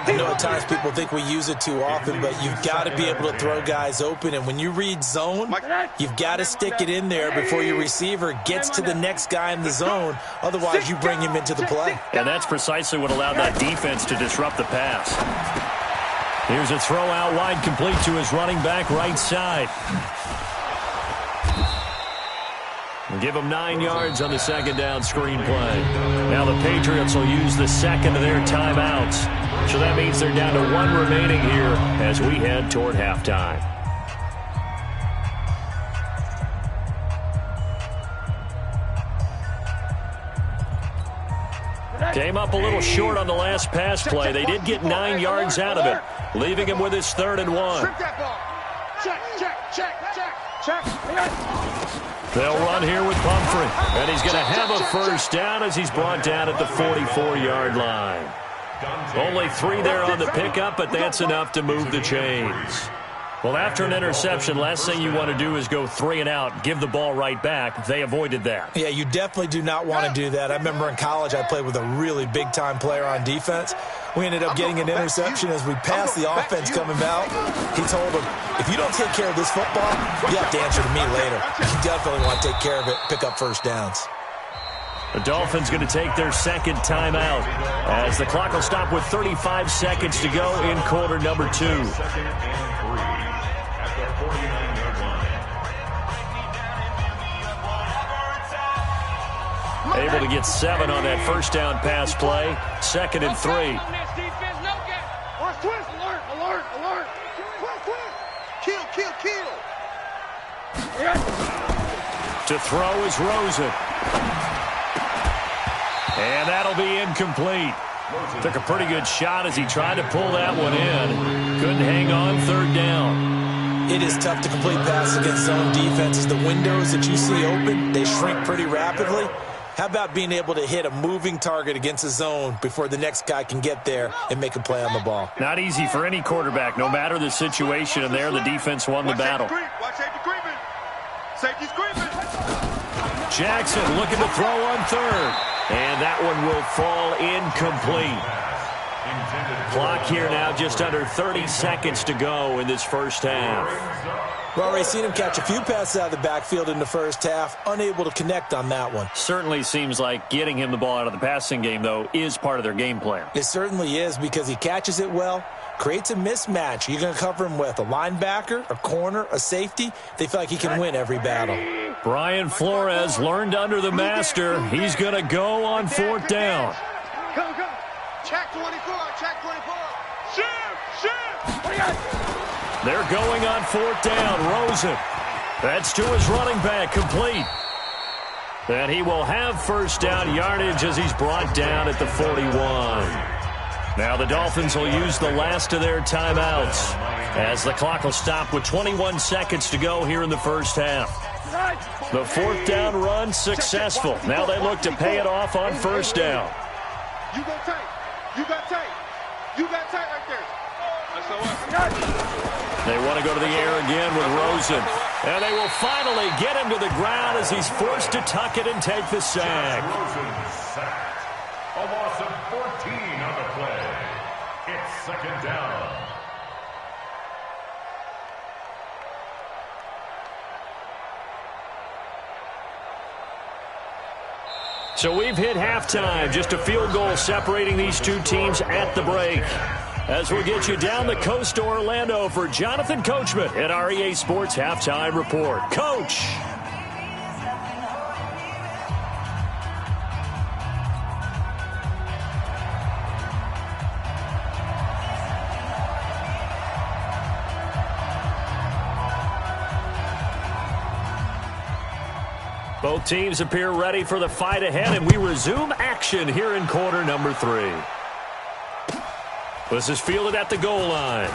E: I know at times people think we use it too often, but you've got to be able to throw guys open. And when you read zone, you've got to stick it in there before your receiver gets to the next guy in the zone. Otherwise, you bring him into the play.
B: And that's precisely what allowed that defense to disrupt the pass. Here's a throw out wide, complete to his running back right side. Give him 9 yards on the 2nd down screen play. Now the Patriots will use the 2nd of their timeouts. So that means they're down to 1 remaining here as we head toward halftime. Came up a little short on the last pass play. They did get 9 yards out of it, leaving him with his 3rd and 1.
C: Check.
B: They'll run here with Pumphrey, and he's going to have a first down as he's brought down at the 44-yard line. Only 3 there on the pickup, but that's enough to move the chains. Well, after an interception, last thing you want to do is go 3 and out, give the ball right back. They avoided that.
E: Yeah, you definitely do not want to do that. I remember in college I played with a really big-time player on defense. We ended up getting an interception as we passed the offense coming out. He told him, if you don't take care of this football, you have to answer to me later. You definitely want to take care of it, pick up first downs.
B: The Dolphins going to take their 2nd timeout as the clock will stop with 35 seconds to go in quarter number 2. Able to get 7 on that first down pass play. 2nd and 3.
C: Watch twist. Alert. Kill.
B: To throw is Rosen. And that'll be incomplete. Took a pretty good shot as he tried to pull that one in. Couldn't hang on 3rd down.
E: It is tough to complete passes against zone defenses. The windows that you see open, they shrink pretty rapidly. How about being able to hit a moving target against a zone before the next guy can get there and make a play on the ball?
B: Not easy for any quarterback, no matter the situation, and there the defense won the battle.
C: Watch safety creeping. Safety's creeping.
B: Jackson looking to throw on third. And that one will fall incomplete. Clock here now just under 30 seconds to go in this first half.
E: We've already seen him catch a few passes out of the backfield in the first half, unable to connect on that one.
B: Certainly seems like getting him the ball out of the passing game, though, is part of their game plan.
E: It certainly is, because he catches it well, creates a mismatch. You're going to cover him with a linebacker, a corner, a safety. They feel like he can win every battle.
B: Brian Flores learned under the master. He's going to go on fourth down.
C: Come. Check 24. Check 24. Shoot.
B: They're going on fourth down. Rosen. That's to his running back. Complete. And he will have first down yardage as he's brought down at the 41. Now the Dolphins will use the last of their timeouts as the clock will stop with 21 seconds to go here in the first half. The fourth down run successful. Now they look to pay it off on first down.
C: You got tight. You got tight. You got tight right there.
B: They want to go to the air again with Rosen. And they will finally get him to the ground as he's forced to tuck it and take the sack.
F: A loss of 14 on the play. It's second down.
B: So we've hit halftime. Just a field goal separating these two teams at the break. As we'll get you down the coast to Orlando for Jonathan Coachman at our EA Sports Halftime Report. Coach! Both teams appear ready for the fight ahead, and we resume action here in quarter number 3. This is fielded at the goal line.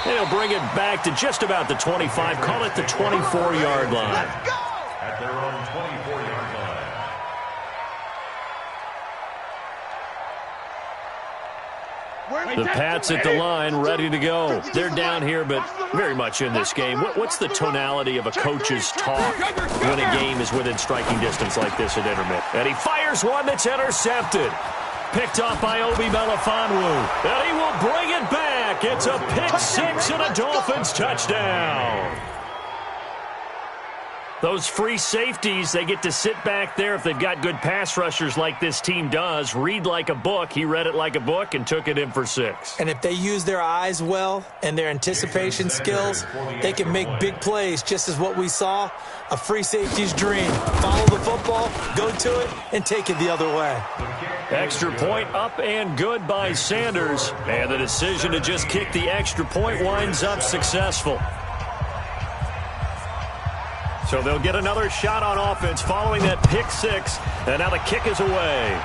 B: They'll bring it back to just about the 25, call it the 24-yard line.
F: At their own 24-yard line.
B: The Pats at the line, ready to go. They're down here, but very much in this game. What's the tonality of a coach's talk when a game is within striking distance like this at intermittent? And he fires one that's intercepted. Picked off by Obi Melifonwu. And he will bring it back. It's a pick six and a Dolphins touchdown. Those free safeties, they get to sit back there if they've got good pass rushers like this team does. Read like a book. He read it like a book and took it in for 6.
E: And if they use their eyes well and their anticipation skills, they can make big plays, just as what we saw, a free safety's dream. Follow the football, go to it, and take it the other way.
B: Extra point up and good by Sanders. And the decision to just kick the extra point winds up successful. So they'll get another shot on offense following that pick six. And now the kick is away.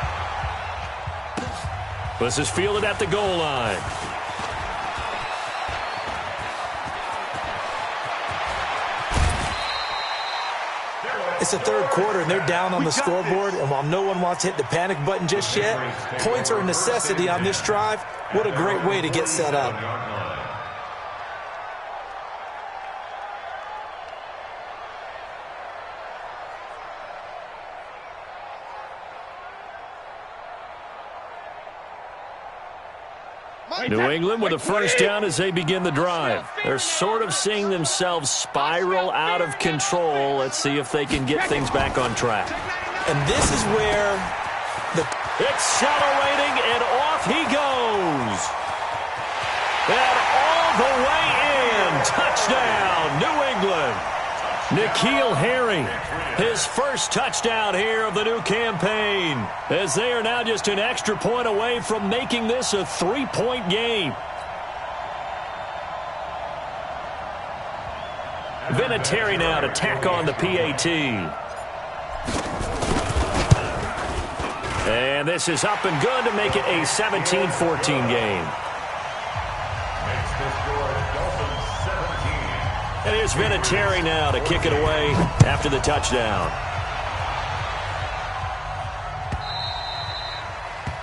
B: This is fielded at the goal line.
E: It's the third quarter, and they're down on the scoreboard. And while no one wants to hit the panic button just yet, points are a necessity on this drive. What a great way to get set up.
B: New England with a first down as they begin the drive. They're sort of seeing themselves spiral out of control. Let's see if they can get things back on track.
E: And this is where the
B: accelerating, and off he goes. And all the way in. Touchdown, New England. N'Keal Harry, his first touchdown here of the new campaign, as they are now just an extra point away from making this a 3-point game. Vinatieri now to tack on the PAT. And this is up and good to make it a 17-14 game.
F: Makes the score Dolphins 17.
B: And here's Vinatieri now to kick it away after the touchdown.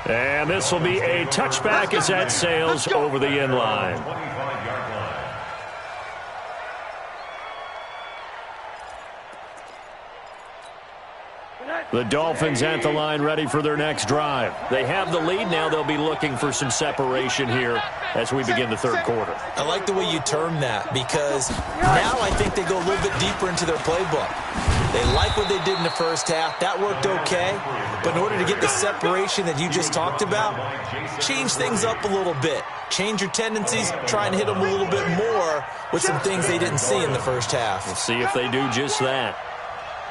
B: And this will be a touchback as that sails over the end line. The Dolphins at the line ready for their next drive.
G: They have the lead now. They'll be looking for some separation here as we begin the third quarter.
E: I like the way you term that because now I think they go a little bit deeper into their playbook. They like what they did in the first half. That worked okay. But in order to get the separation that you just talked about, change things up a little bit. Change your tendencies, try and hit them a little bit more with some things they didn't see in the first half.
G: We'll see if they do just that.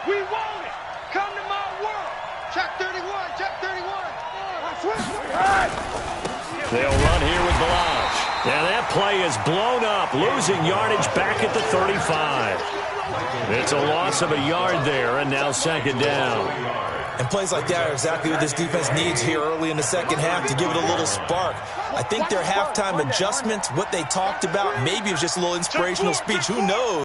C: We want it. Come to my world. Check 31. Check 31.
B: They'll run here with Balazs. And that play is blown up, losing yardage back at the 35. It's a loss of a yard there, and now second down.
E: And plays like that are exactly what this defense needs here early in the second half to give it a little spark. I think their halftime adjustments, what they talked about, maybe it was just a little inspirational speech. Who knows?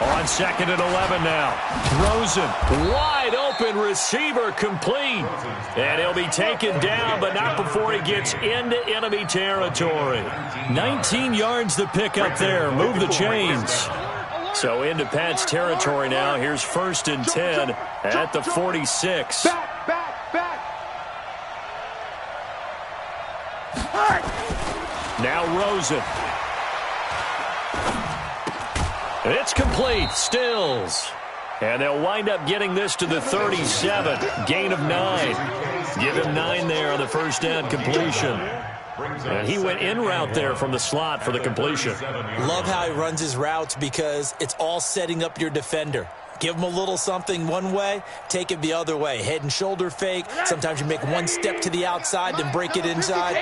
B: On second and 11 now. Rosen, wide open receiver, complete. And he'll be taken down, but not before he gets into enemy territory. 19 yards to pick up there. Move the chains. So into Pat's territory now. Here's first and 10 at the 46. Now Rosen. It's complete. Stills. And they'll wind up getting this to the 37. Gain of 9. Give him 9 there on the first down completion. And he went in route there from the slot for the completion.
E: Love how he runs his routes because it's all setting up your defender. Give him a little something one way, take it the other way. Head and shoulder fake. Sometimes you make one step to the outside, then break it inside.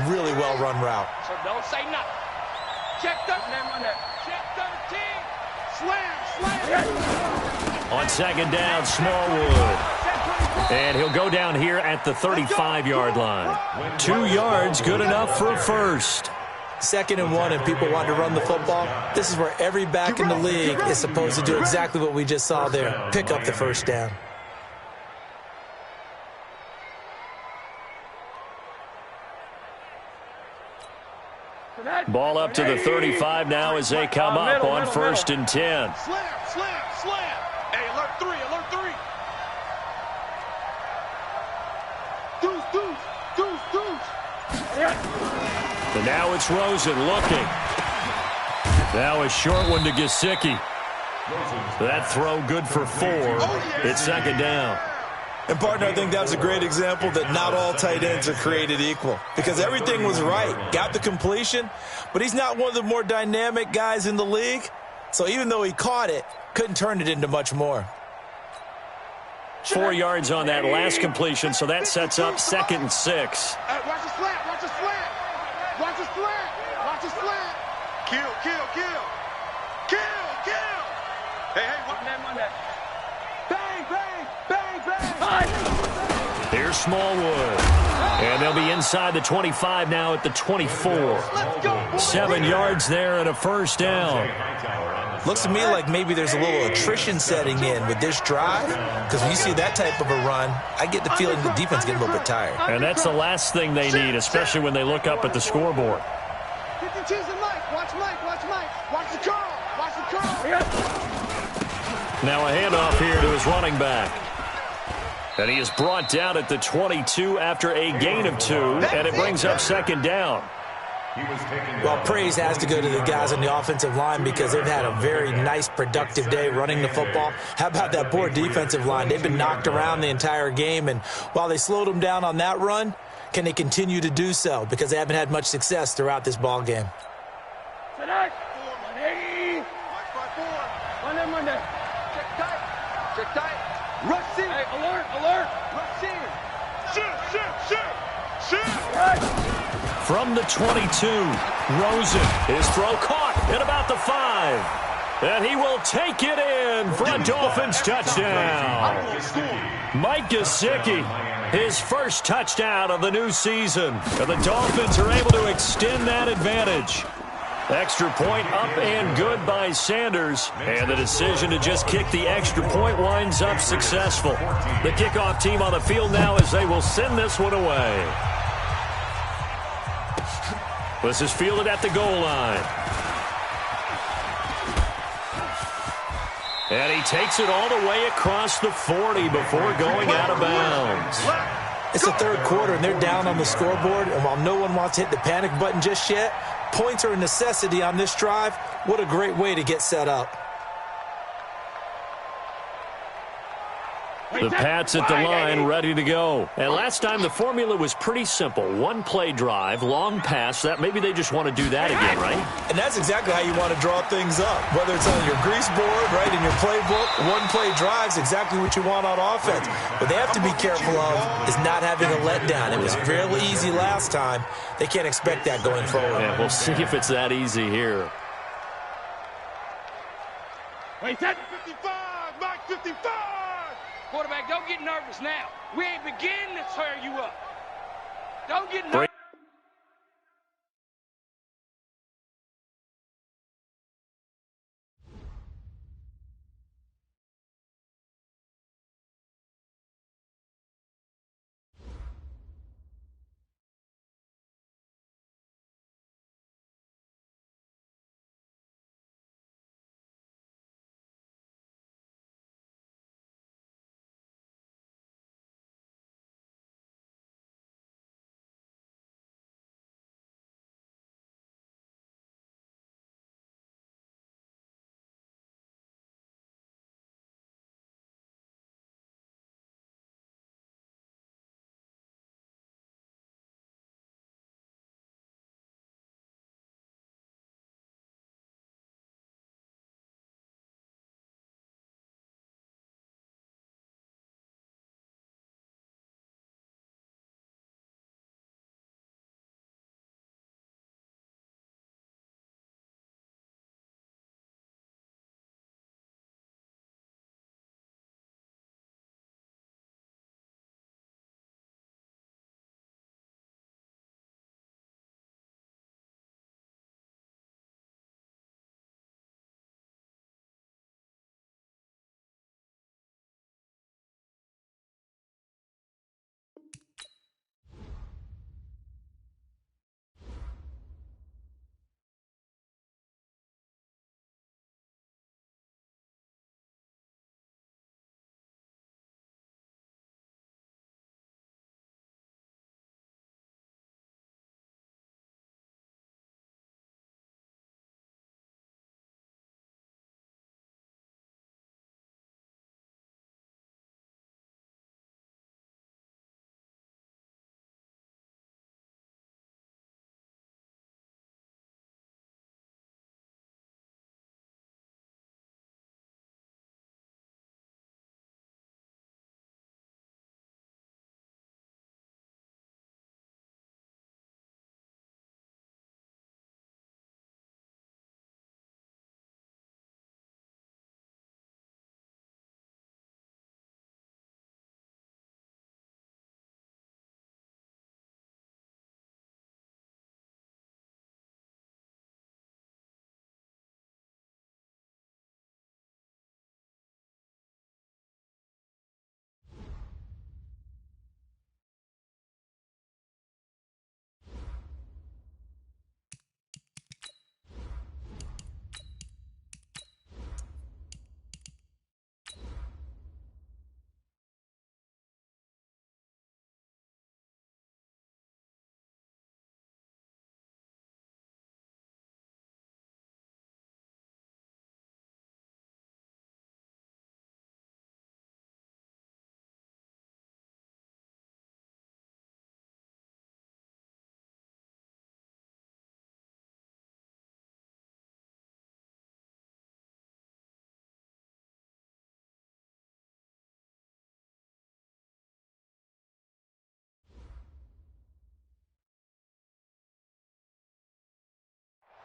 E: Really well-run route.
D: So don't say nothing. Check 13. Check 13. Slam.
B: On second down, Smallwood. And he'll go down here at the 35-yard line. 2 yards, good enough for a first.
E: Second and 1, and people want to run the football. This is where every back in the league is supposed to do exactly what we just saw there. Pick up the first down.
B: Ball up to the 35 now as they come up on first and 10.
C: Slam. Hey, alert 3. Deuce.
B: And now it's Rosen looking. Now a short one to Gesicki. That throw good for 4. It's second down.
E: And, partner, I think that's a great example that not all tight ends are created equal because everything was right. Got the completion, but he's not one of the more dynamic guys in the league. So even though he caught it, couldn't turn it into much more.
B: 4 yards on that last completion, so that sets up second and 6.
C: Watch the slant. Kill. Hey, what that? Bang.
B: Here's Smallwood. And they'll be inside the 25 now at the 24. 7 yards there and a first down.
E: Looks to me like maybe there's a little attrition setting in with this drive because when you see that type of a run, I get the feeling the defense getting a little bit tired.
B: And that's the last thing they need, especially when they look up at the scoreboard.
C: Watch the call.
B: Now a handoff here to his running back. And he is brought down at the 22 after a gain of 2, and it brings up second down.
E: Well, praise has to go to the guys on the offensive line because they've had a very nice, productive day running the football. How about that poor defensive line? They've been knocked around the entire game, and while they slowed them down on that run, can they continue to do so? Because they haven't had much success throughout this ball game.
C: Monday. Check tight. Rush in. Hey, alert. Rush in. Shoot.
B: From the 22, Rosen. His throw caught at about the 5. And he will take it in for a Dolphins touchdown. Mike Gesicki, his first touchdown of the new season. And the Dolphins are able to extend that advantage. Extra point up and good by Sanders. And the decision to just kick the extra point winds up successful. The kickoff team on the field now as they will send this one away. This is fielded at the goal line. And he takes it all the way across the 40 before going out of bounds.
E: It's the third quarter, and they're down on the scoreboard. And while no one wants to hit the panic button just yet, points are a necessity on this drive. What a great way to get set up.
B: The Pats at the line, ready to go. And last time, the formula was pretty simple. One-play drive, long pass. That maybe they just want to do that again, right?
E: And that's exactly how you want to draw things up. Whether it's on your grease board, right, in your playbook, one-play drive's exactly what you want on offense. What they have to be careful of is not having a letdown. It was fairly easy last time. They can't expect that going forward.
B: Yeah, we'll see if it's that easy here.
C: Wait, 55, Mike 55.
D: Quarterback, don't get nervous now. We ain't beginning to tear you up. Don't get nervous.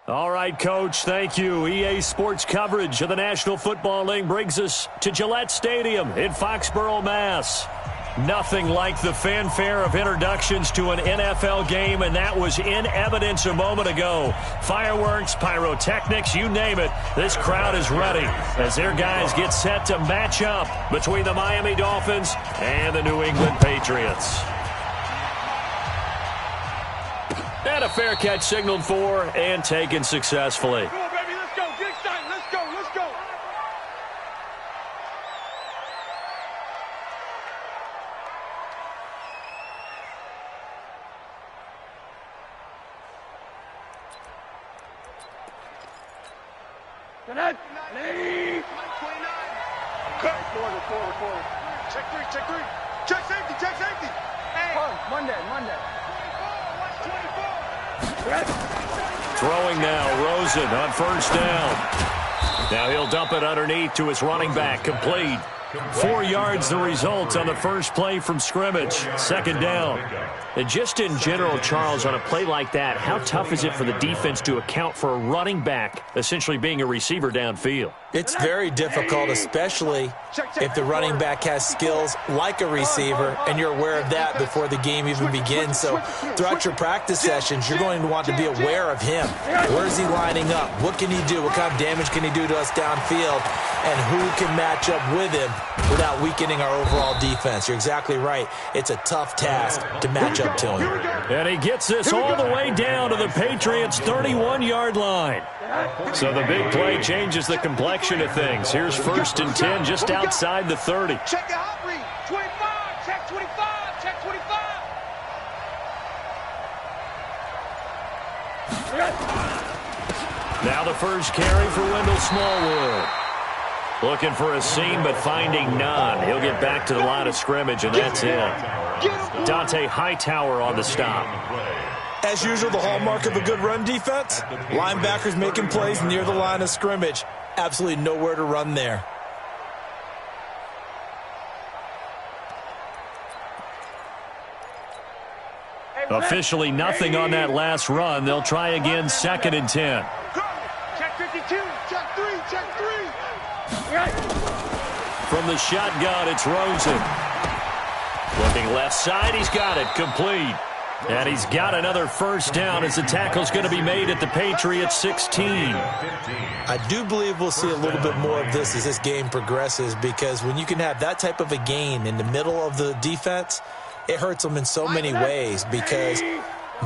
B: All right, Coach, thank you. EA Sports coverage of the National Football League brings us to Gillette Stadium in Foxborough, Mass. Nothing like the fanfare of introductions to an NFL game, and that was in evidence a moment ago. Fireworks, pyrotechnics, you name it. This crowd is ready as their guys get set to match up between the Miami Dolphins and the New England Patriots. And a fair catch signaled for and taken successfully.
C: Come on, baby, let's go. Get excited. Let's go. Let's go. Quarter. Check three. Check safety. Hey. Monday.
B: Throwing now, Rosen on first down. Now he'll dump it underneath to his running back, complete. 4 yards the result on the first play from scrimmage. Second down.
G: And just in general, Charles, on a play like that, how tough is it for the defense to account for a running back essentially being a receiver downfield?
E: It's very difficult, especially if the running back has skills like a receiver, and you're aware of that before the game even begins. So throughout your practice sessions, you're going to want to be aware of him. Where is he lining up? What can he do? What kind of damage can he do to us downfield? And who can match up with him without weakening our overall defense? You're exactly right. It's a tough task to match up to him.
B: And he gets this all the way down to the Patriots' 31-yard line. So the big play changes the complexion of things. Here's first and 10 just outside the 30.
C: Check the hot read. 25. Check 25. Check 25.
B: Now the first carry for Wendell Smallwood. Looking for a seam, but finding none. He'll get back to the line of scrimmage, and that's it. Dante Hightower on the stop.
E: As usual, the hallmark of a good run defense, linebackers making plays near the line of scrimmage. Absolutely nowhere to run there.
B: Officially nothing on that last run. They'll try again, second and 10.
C: Check 52. Check 3.
B: From the shotgun, it's Rosen. Looking left side, he's got it, complete. And he's got another first down as the tackle's going to be made at the Patriots 16.
E: I do believe we'll see a little bit more of this as this game progresses, because when you can have that type of a gain in the middle of the defense, it hurts them in so many ways, because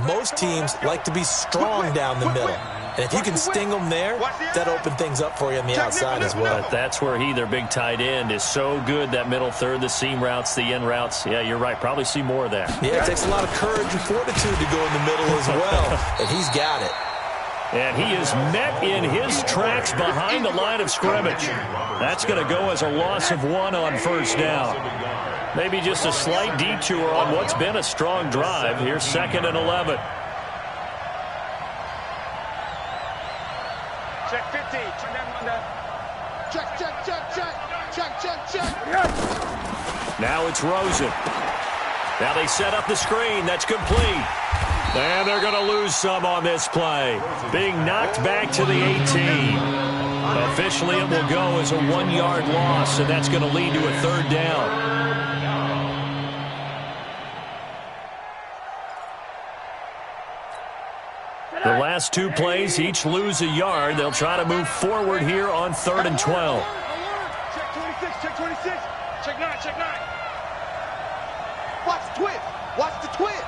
E: most teams like to be strong down the middle. And if you can sting them there, that opens things up for you on the outside as well.
B: But that's where their big tight end, is so good, that middle third, the seam routes, the end routes. Yeah, you're right. Probably see more of that.
E: Yeah, it takes a lot of courage and fortitude to go in the middle as well. And he's got it.
B: And he is met in his tracks behind the line of scrimmage. That's going to go as a loss of 1 on first down. Maybe just a slight detour on what's been a strong drive. Here's second and 11.
C: Check 50. Check that one down. Check.
B: Now it's Rosen. Now they set up the screen. That's complete. And they're going to lose some on this play. Being knocked back to the 18. Officially, it will go as a 1-yard loss, and that's going to lead to a third down. The last 2 plays, each lose a yard. They'll try to move forward here on 3rd and 12.
C: Check 26. Check 9. Watch the twist.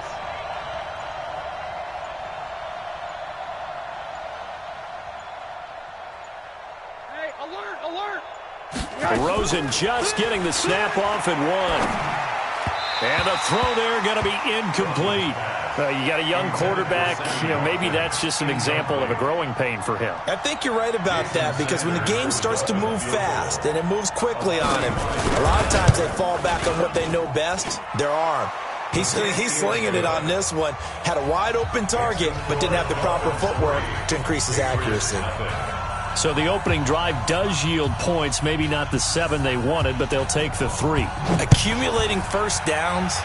C: Hey, alert.
B: Rosen just getting the snap off and 1. And the throw there going to be incomplete. You got a young quarterback. Maybe that's just an example of a growing pain for him.
E: I think you're right about that, because when the game starts to move fast and it moves quickly on him, a lot of times they fall back on what they know best, their arm. He's slinging it on this one. Had a wide open target, but didn't have the proper footwork to increase his accuracy.
B: So the opening drive does yield points, maybe not the 7 they wanted, but they'll take the 3.
E: Accumulating first downs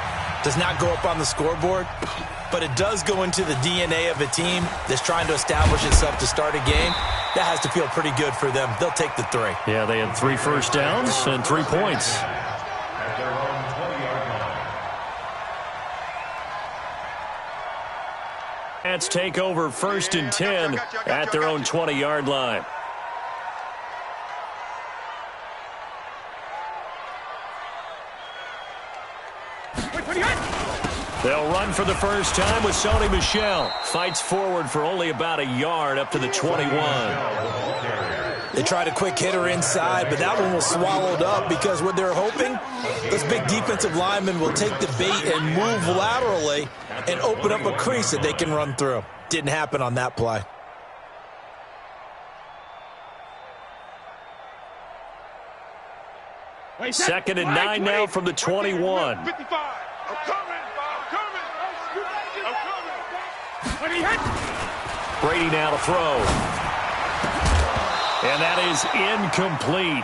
E: does not go up on the scoreboard, but it does go into the DNA of a team that's trying to establish itself to start a game. That has to feel pretty good for them. They'll take the 3.
B: Yeah, they had 3 first downs and 3 points.
F: At their own 20-yard line.
B: Let's take over first and 10 at their own 20-yard line. They'll run for the first time with Sony Michel. Fights forward for only about a yard up to the 21.
E: They tried a quick hitter inside, but that one was swallowed up, because what they're hoping, this big defensive lineman will take the bait and move laterally and open up a crease that they can run through. Didn't happen on that play.
B: 2nd and 9 now from the 21.
A: 55. I'm coming. When he hit.
B: Brady now to throw. And that is incomplete.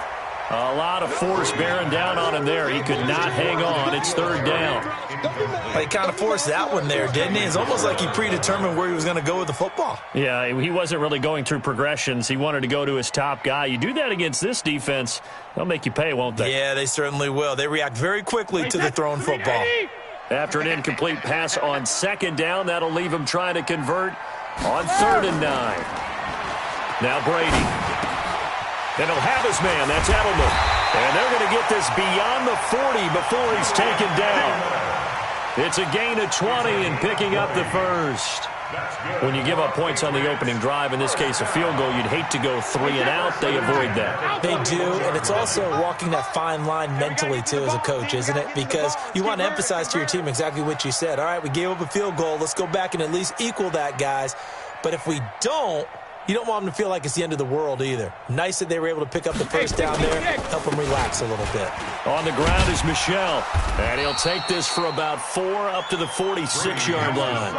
B: A lot of force bearing down on him there. He could not hang on. It's 3rd down.
E: Well, he kind of forced that one there, didn't he? It's almost like he predetermined where he was going to go with the football.
B: Yeah, he wasn't really going through progressions. He wanted to go to his top guy. You do that against this defense, they'll make you pay, won't they?
E: Yeah, they certainly will. They react very quickly to the thrown football.
B: After an incomplete pass on 2nd down, that'll leave him trying to convert on 3rd and 9. Now Brady. And he'll have his man. That's Edelman. And they're going to get this beyond the 40 before he's taken down. It's a gain of 20 and picking up the first. When you give up points on the opening drive, in this case a field goal, you'd hate to go 3 and out. They avoid that.
E: They do, and it's also walking that fine line mentally, too, as a coach, isn't it? Because you want to emphasize to your team exactly what you said. All right, we gave up a field goal. Let's go back and at least equal that, guys. But if we don't, you don't want them to feel like it's the end of the world either. Nice that they were able to pick up the first down there, help them relax a little bit.
B: On the ground is Michel, and he'll take this for about 4 up to the 46-yard line.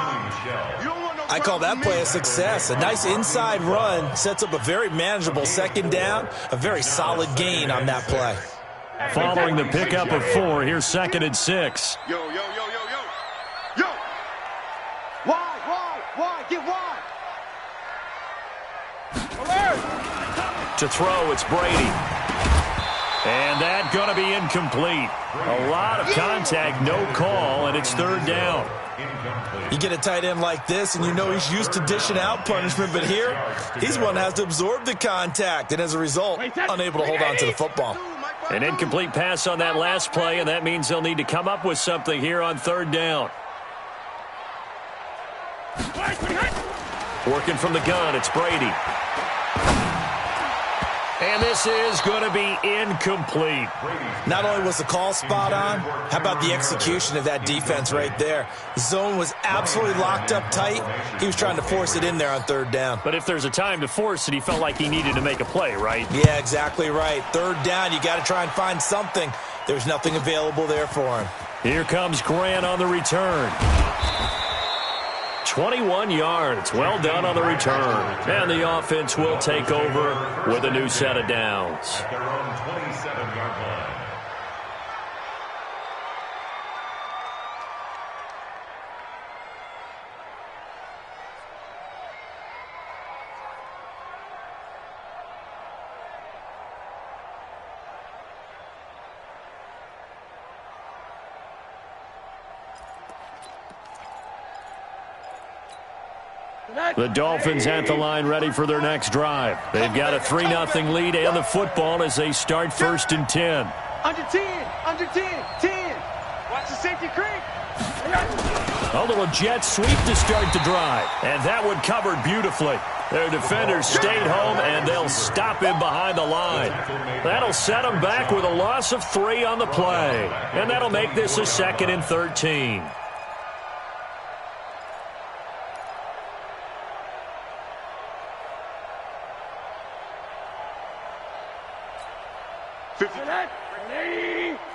E: I call that play a success. A nice inside run sets up a very manageable 2nd down, a very solid gain on that play.
B: Following the pickup of 4, here's 2nd and 6.
C: Yo. Wide, get wide.
B: To throw, it's Brady. And that's going to be incomplete. A lot of contact, no call, and it's 3rd down.
E: You get a tight end like this, and you know he's used to dishing out punishment, but here, he's one that has to absorb the contact, and as a result, unable to hold on to the football.
B: An incomplete pass on that last play, and that means they'll need to come up with something here on 3rd down. Working from the gun, it's Brady. And this is going to be incomplete.
E: Not only was the call spot on, how about the execution of that defense right there? The zone was absolutely locked up tight. He was trying to force it in there on 3rd down.
B: But if there's a time to force it, he felt like he needed to make a play, right?
E: Yeah, exactly right. 3rd down, you got to try and find something. There's nothing available there for him.
B: Here comes Grant on the return. 21 yards. Well done on the return. And the offense will take over with a new set of downs.
F: At their own 27-yard line.
B: The Dolphins at the line ready for their next drive. They've got a 3-0 lead and the football as they start 1st and 10.
C: Under 10. Watch the safety creep.
B: A little jet sweep to start the drive. And that one covered beautifully. Their defenders stayed home, and they'll stop him behind the line. That'll set him back with a loss of 3 on the play. And that'll make this a 2nd and 13.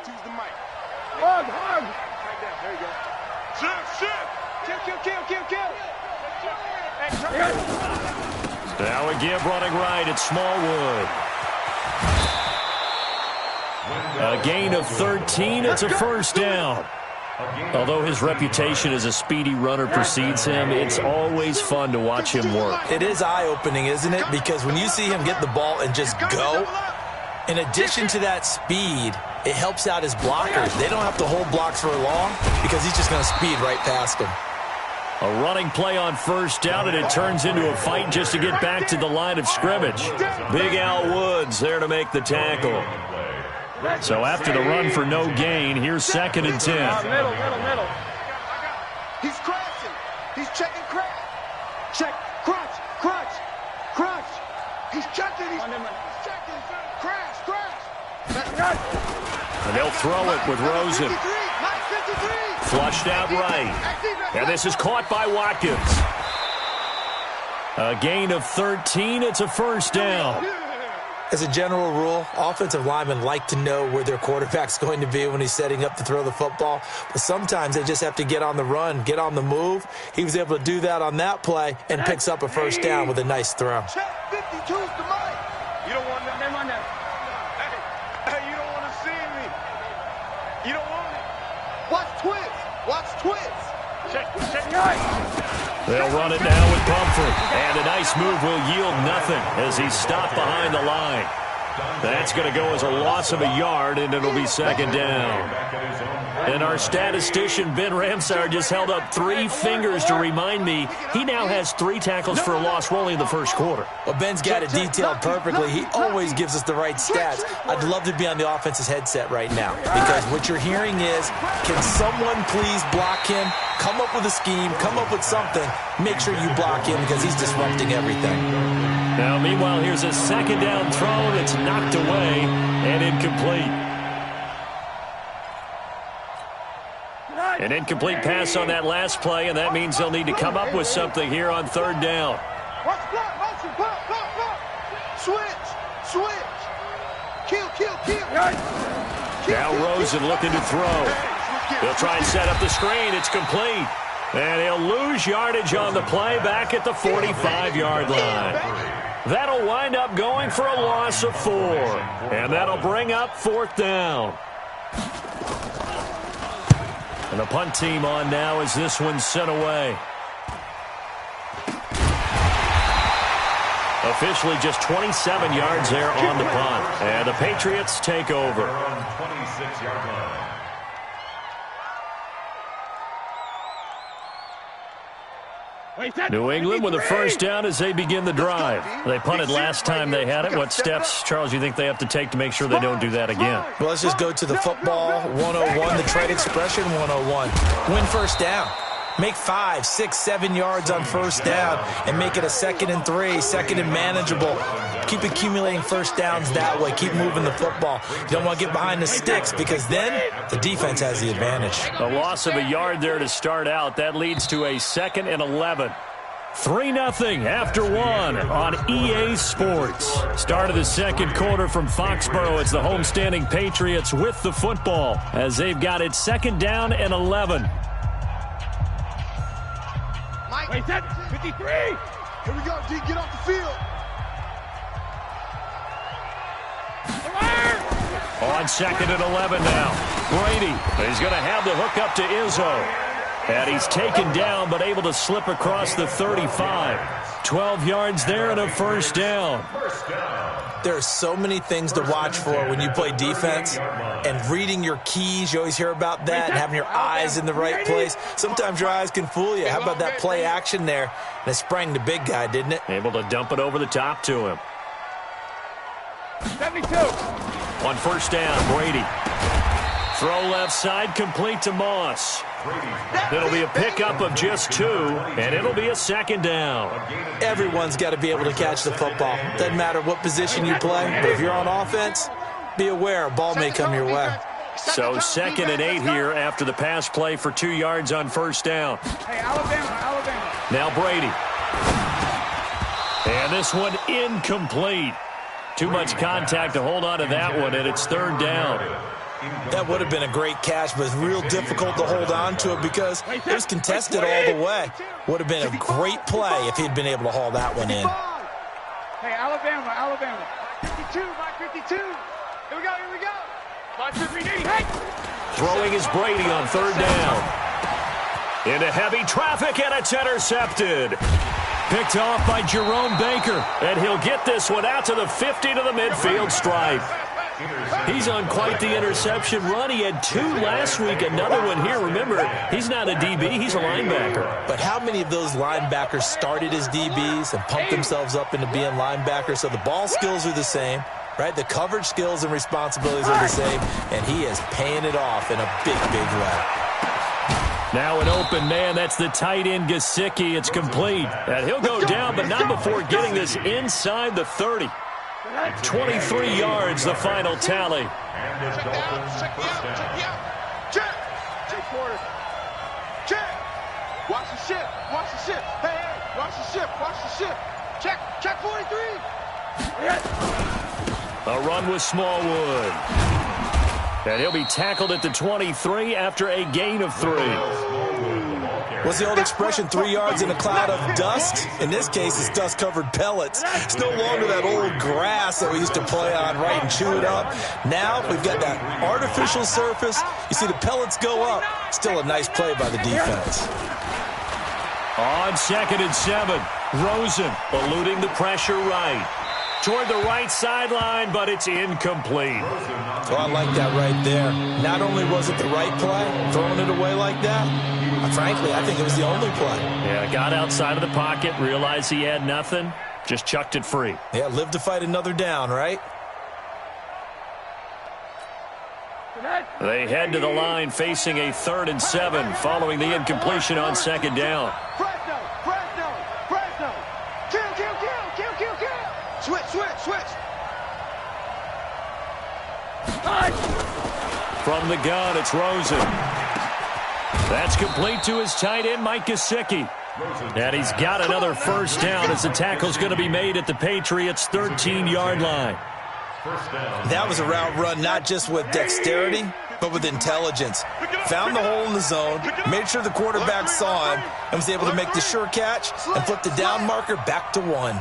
C: Choose the mic. Hug. Right down. There you go.
B: Kill. Now a give running right at Smallwood. A gain of 13. It's a 1st down. Although his reputation as a speedy runner precedes him, it's always fun to watch him work.
E: It is eye-opening, isn't it? Because when you see him get the ball and just go, in addition to that speed, it helps out his blockers. They don't have to hold blocks for long because he's just going to speed right past them.
B: A running play on 1st down, and it turns into a fight just to get back to the line of scrimmage. Big Al Woods there to make the tackle. So after the run for no gain, here's 2nd and 10.
C: Middle. He's crashing. He's checking crash. Check. Crunch. He's checking. He's checking. Crash.
B: And they'll throw it with Rosen. Flushed out right. And this is caught by Watkins. A gain of 13. It's a 1st down.
E: As a general rule, offensive linemen like to know where their quarterback's going to be when he's setting up to throw the football. But sometimes they just have to get on the run, get on the move. He was able to do that on that play and picks up a first down with a nice throw.
C: Check 52's the mic. You don't want them on that. Hey, you don't want to see me. You don't want it. Watch twist. Watch twist. Check
B: They'll run it now with Pumphrey. And a nice move will yield nothing as he's stopped behind the line. That's going to go as a loss of a yard, and it'll be second down. And our statistician, Ben Ramsar, just held up 3 fingers to remind me he now has 3 tackles for a loss only in the first quarter.
E: Well, Ben's got it detailed perfectly. He always gives us the right stats. I'd love to be on the offense's headset right now because what you're hearing is, can someone please block him? Come up with a scheme. Come up with something. Make sure you block him because he's disrupting everything.
B: Now, meanwhile, here's a second down throw that's knocked away and incomplete. An incomplete pass on that last play, and that means they'll need to come up with something here on third down.
C: Watch block, motion, block. Switch. Kill.
B: Now Rosen looking to throw. He'll try and set up the screen. It's complete. And he'll lose yardage on the play back at the 45-yard line. That'll wind up going for a loss of 4. And that'll bring up fourth down. And the punt team on now as this one's sent away. Officially just 27 yards there on the punt. And the Patriots take over.
F: 26-yard line.
B: New England with a first down as they begin the drive. They punted last time they had it. What steps, Charles, you think they have to take to make sure they don't do that again?
E: Well, let's just go to the football 101, the trade expression 101. Win first down. Make 5, 6, 7 yards on first down and make it a 2nd and 3, 2nd and manageable. Keep accumulating first downs that way. Keep moving the football. You don't want to get behind the sticks because then the defense has the advantage.
B: A loss of a yard there to start out. That leads to a 2nd and 11. 3-0 after 1 on EA Sports. Start of the second quarter from Foxborough. It's the homestanding Patriots with the football as they've got it 2nd down and 11.
C: Wait, set 53. Here we go, D. Get off the field.
B: On 2nd and 11 now. Brady. He's going to have the hook up to Izzo. And he's taken down but able to slip across the 35. 12 yards there and a first down.
E: There are so many things to watch for when you play defense. And reading your keys, you always hear about that, and having your eyes in the right place. Sometimes your eyes can fool you. How about that play action there? And it sprang the big guy, didn't it?
B: Able to dump it over the top to him.
C: 72.
B: On first down, Brady. Throw left side, complete to Moss. It'll be a pickup of just 2, and it'll be a 2nd down.
E: Everyone's got to be able to catch the football. Doesn't matter what position you play, but if you're on offense, be aware a ball may come your way.
B: So 2nd and 8 here after the pass play for 2 yards on first down.
C: Hey, Alabama.
B: Now Brady. And this one incomplete. Too much contact to hold on to that one, and it's 3rd down.
E: That would have been a great catch, but it's real difficult to hold on to it because it was contested all the way. Would have been a great play if he'd been able to haul that one in.
C: Hey, Alabama. 52, Mike 52. Here we go. 5-3-D. Hey!
B: Throwing is Brady on 3rd down. Into heavy traffic, and it's intercepted. Picked off by Jerome Baker, and he'll get this one out to the 50 to the midfield stripe. He's on quite the interception run. He had 2 last week, another one here. Remember, he's not a DB, he's a linebacker.
E: But how many of those linebackers started as DBs and pumped themselves up into being linebackers? So the ball skills are the same, right? The coverage skills and responsibilities are the same, and he is paying it off in a big, big way.
B: Now an open man, that's the tight end Gesicki. It's complete. And he'll go down, but not before getting this inside the 30. 23 yards, the final tally.
F: And the Dolphins first down.
C: Check. Watch the ship. Hey, watch the ship. Check 43.
B: A run with Smallwood. And he'll be tackled at the 23 after a gain of 3.
E: What's the old expression, 3 yards in a cloud of dust? In this case, it's dust-covered pellets. It's no longer that old grass that we used to play on, right, and chew it up. Now we've got that artificial surface. You see the pellets go up. Still a nice play by the defense.
B: On 2nd and 7, Rosen eluding the pressure right. Toward the right sideline, but it's incomplete.
E: Oh, I like that right there. Not only was it the right play, throwing it away like that, frankly, I think it was the only play.
B: Yeah, got outside of the pocket, realized he had nothing, just chucked it free.
E: Yeah, live to fight another down, right?
B: They head to the line facing a 3rd and 7 following the incompletion on 2nd down.
C: Fresno. Kill. Switch.
B: From the gun, it's Rosen. That's complete to his tight end, Mike Gesicki. And he's got another first down as the tackle's going to be made at the Patriots' 13-yard line.
E: That was a route run not just with dexterity, but with intelligence. Found the hole in the zone, made sure the quarterback saw him, and was able to make the sure catch and flip the down marker back to 1.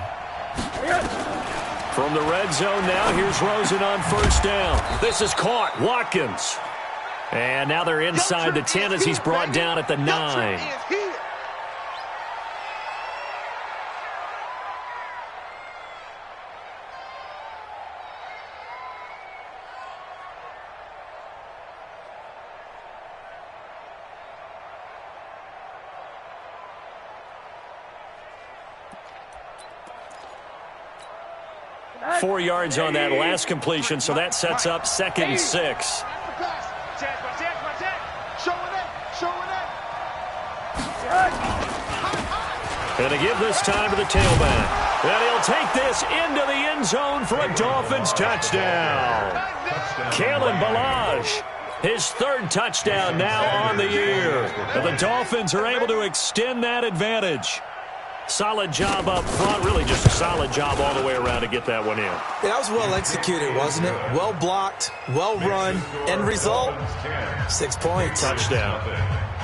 B: From the red zone now, here's Rosen on first down. This is caught. Watkins. And now they're inside the 10 as he's brought down at the 9. Four yards on that last completion, so that sets up 2nd and 6. And to give this time to the tailback. And he'll take this into the end zone for a Dolphins touchdown. Kalen Ballage, his 3rd touchdown now on the year. And the Dolphins are able to extend that advantage. Solid job up front, really just a solid job all the way around to get that one in.
E: Yeah, that was well executed, wasn't it? Well blocked, well run. End result, 6 points.
B: Touchdown.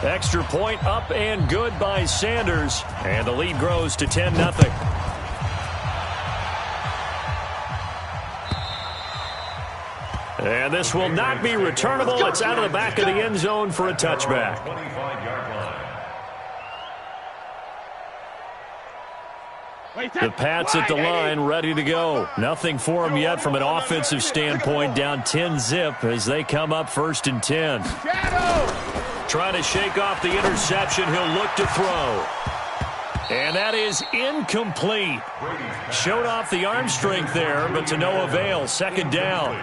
B: Extra point up and good by Sanders. And the lead grows to 10-0. And this will not be returnable. It's out of the back of the end zone for a touchback. The Pats at the line, ready to go. Nothing for them yet from an offensive standpoint, down 10-0 as they come up 1st and 10. Trying to shake off the interception. He'll look to throw. And that is incomplete. Showed off the arm strength there, but to no avail. 2nd down.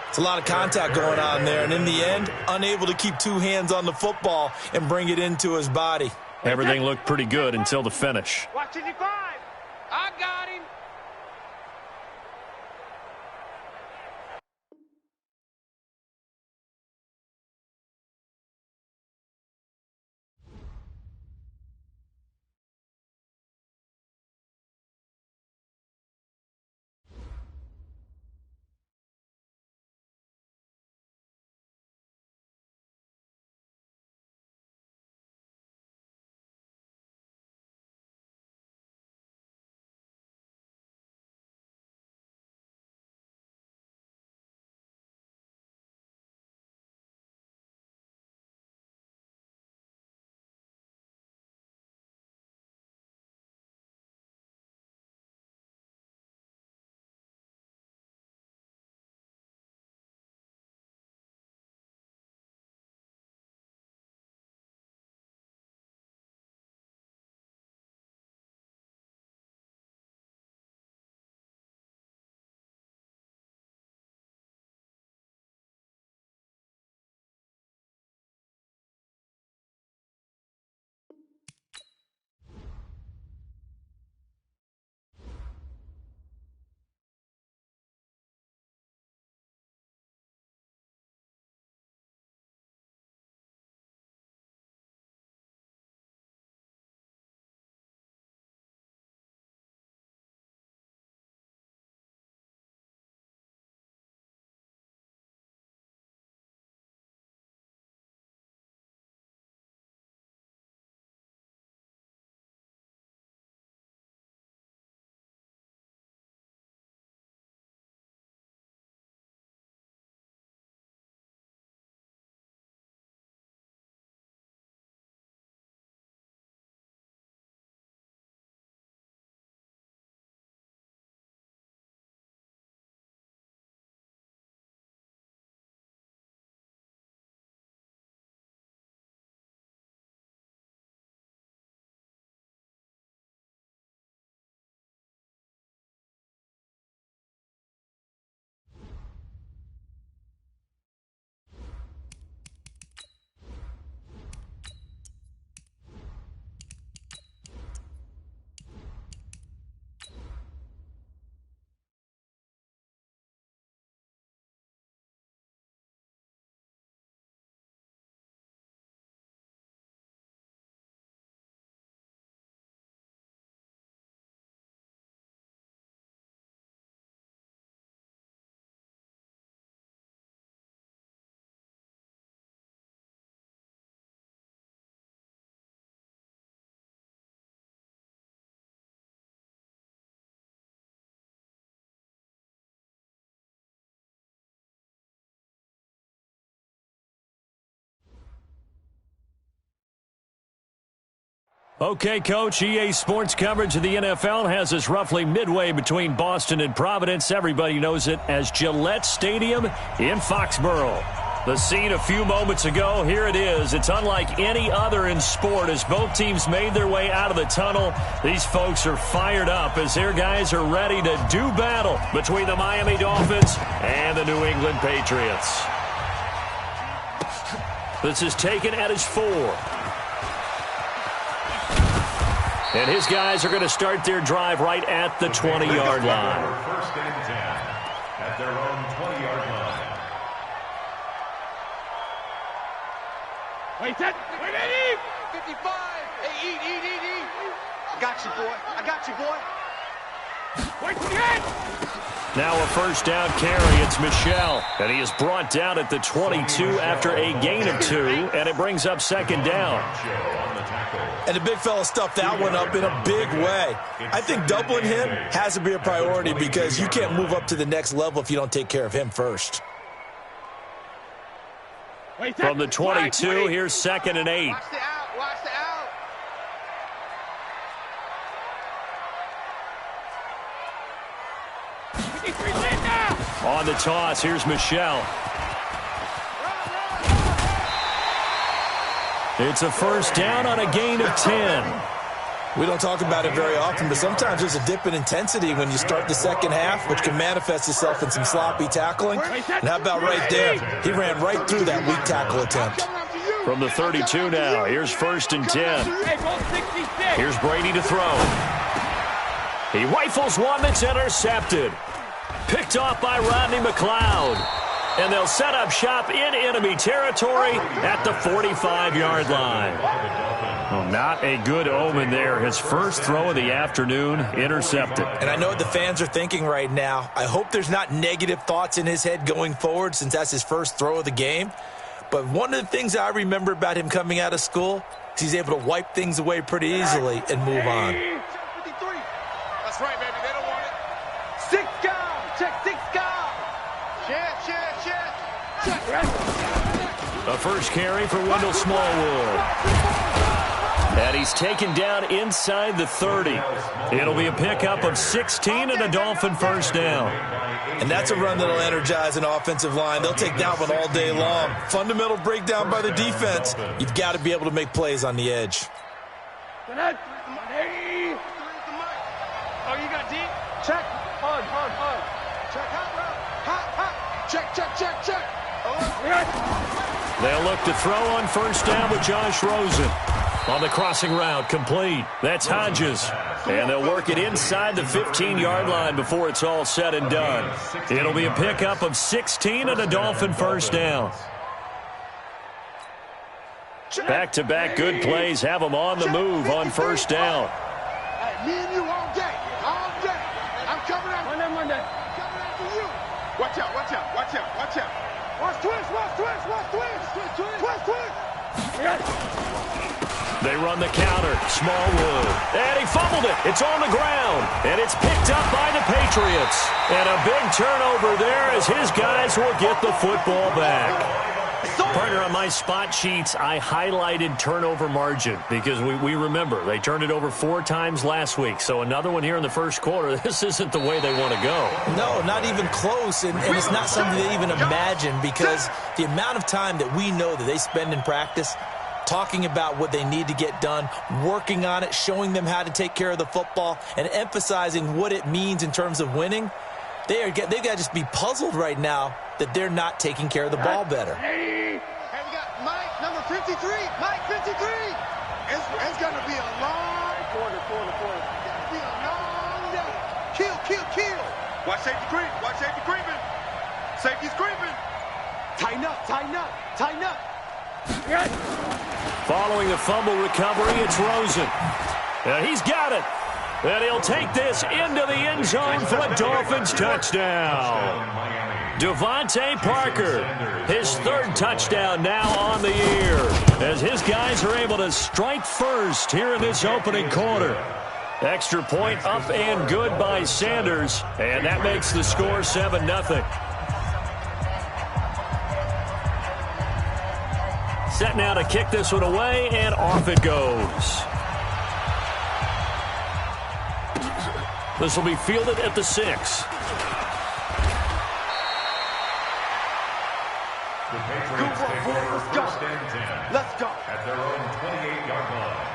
E: It's a lot of contact going on there, and in the end, unable to keep 2 hands on the football and bring it into his body.
B: Everything looked pretty good until the finish.
D: I got him.
B: Okay, Coach, EA Sports coverage of the NFL has us roughly midway between Boston and Providence. Everybody knows it as Gillette Stadium in Foxborough. The scene a few moments ago, here it is. It's unlike any other in sport as both teams made their way out of the tunnel. These folks are fired up as their guys are ready to do battle between the Miami Dolphins and the New England Patriots. This is taken at his 4. And his guys are going to start their drive right at the 20-yard line.
F: First and 10 at their own 20-yard line.
D: Wait, that. Wait, eat. 55. Hey, eat.
C: I got you, boy. I got you, boy.
D: Wait, forget.
B: Now a first down carry. It's Michel. And he is brought down at the 22 after a gain of 2. And it brings up second down.
E: And the big fella stuffed that one up in a big way. I think doubling him has to be a priority because you can't move up to the next level if you don't take care of him first.
B: From the 22, here's second and 8.
D: Watch the out. Watch the out.
B: On the toss, here's Michel. It's a first down on a gain of 10.
E: We don't talk about it very often, but sometimes there's a dip in intensity when you start the second half, which can manifest itself in some sloppy tackling. And how about right there? He ran right through that weak tackle attempt.
B: From the 32 now, here's first and 10. Here's Brady to throw. He rifles one that's intercepted. Picked off by Rodney McLeod. And they'll set up shop in enemy territory at the 45-yard line. Well, not a good omen there. His first throw of the afternoon intercepted.
E: And I know what the fans are thinking right now. I hope there's not negative thoughts in his head going forward since that's his first throw of the game. But one of the things I remember about him coming out of school is he's able to wipe things away pretty easily and move on.
D: That's right, baby. They don't want it.
C: 6 guys. Check 6 guys.
B: A first carry for Wendell Smallwood. And he's taken down inside the 30. It'll be a pickup of 16 and a Dolphin first down.
E: And that's a run that'll energize an offensive line. They'll take that one all day long. Fundamental breakdown by the defense. You've got to be able to make plays on the edge.
D: Oh, you got deep?
C: Check. Hard. Check. Hot. Check.
B: They'll look to throw on first down with Josh Rosen. On the crossing route, complete. That's Hodges. And they'll work it inside the 15-yard line before it's all said and done. It'll be a pickup of 16 and a Dolphin first down. Back-to-back good plays have them on the move on first down.
C: Hey, me and you all day. I'm coming out. Monday. Coming after you. Watch out. Watch twist.
B: They run the counter. Smallwood. And he fumbled it. It's on the ground. And it's picked up by the Patriots. And a big turnover there as his guys will get the football back. Partner, on my spot sheets, I highlighted turnover margin because we remember they turned it over 4 times last week. So another one here in the first quarter. This isn't the way they want to go.
E: No, not even close. And it's not something they even imagine because the amount of time that we know that they spend in practice talking about what they need to get done, working on it, showing them how to take care of the football, and emphasizing what it means in terms of winning, they've got to just be puzzled right now that they're not taking care of the ball better.
C: Hey, we got Mike, number 53. Mike, 53. It's going to be a long quarter. It's going to be a long day. Kill. Watch safety creeping. Safety's creeping. Tighten up.
B: Following the fumble recovery, it's Rosen. And he's got it. And he'll take this into the end zone for a Dolphins touchdown. Devontae Parker, his 3rd touchdown now on the year, as his guys are able to strike first here in this opening quarter. Extra point up and good by Sanders, and that makes the score 7-0. Set now to kick this one away, and off it goes. This will be fielded at the 6.
F: The Patriots take over first and 10.
C: Let's go.
F: At their own 28-yard line.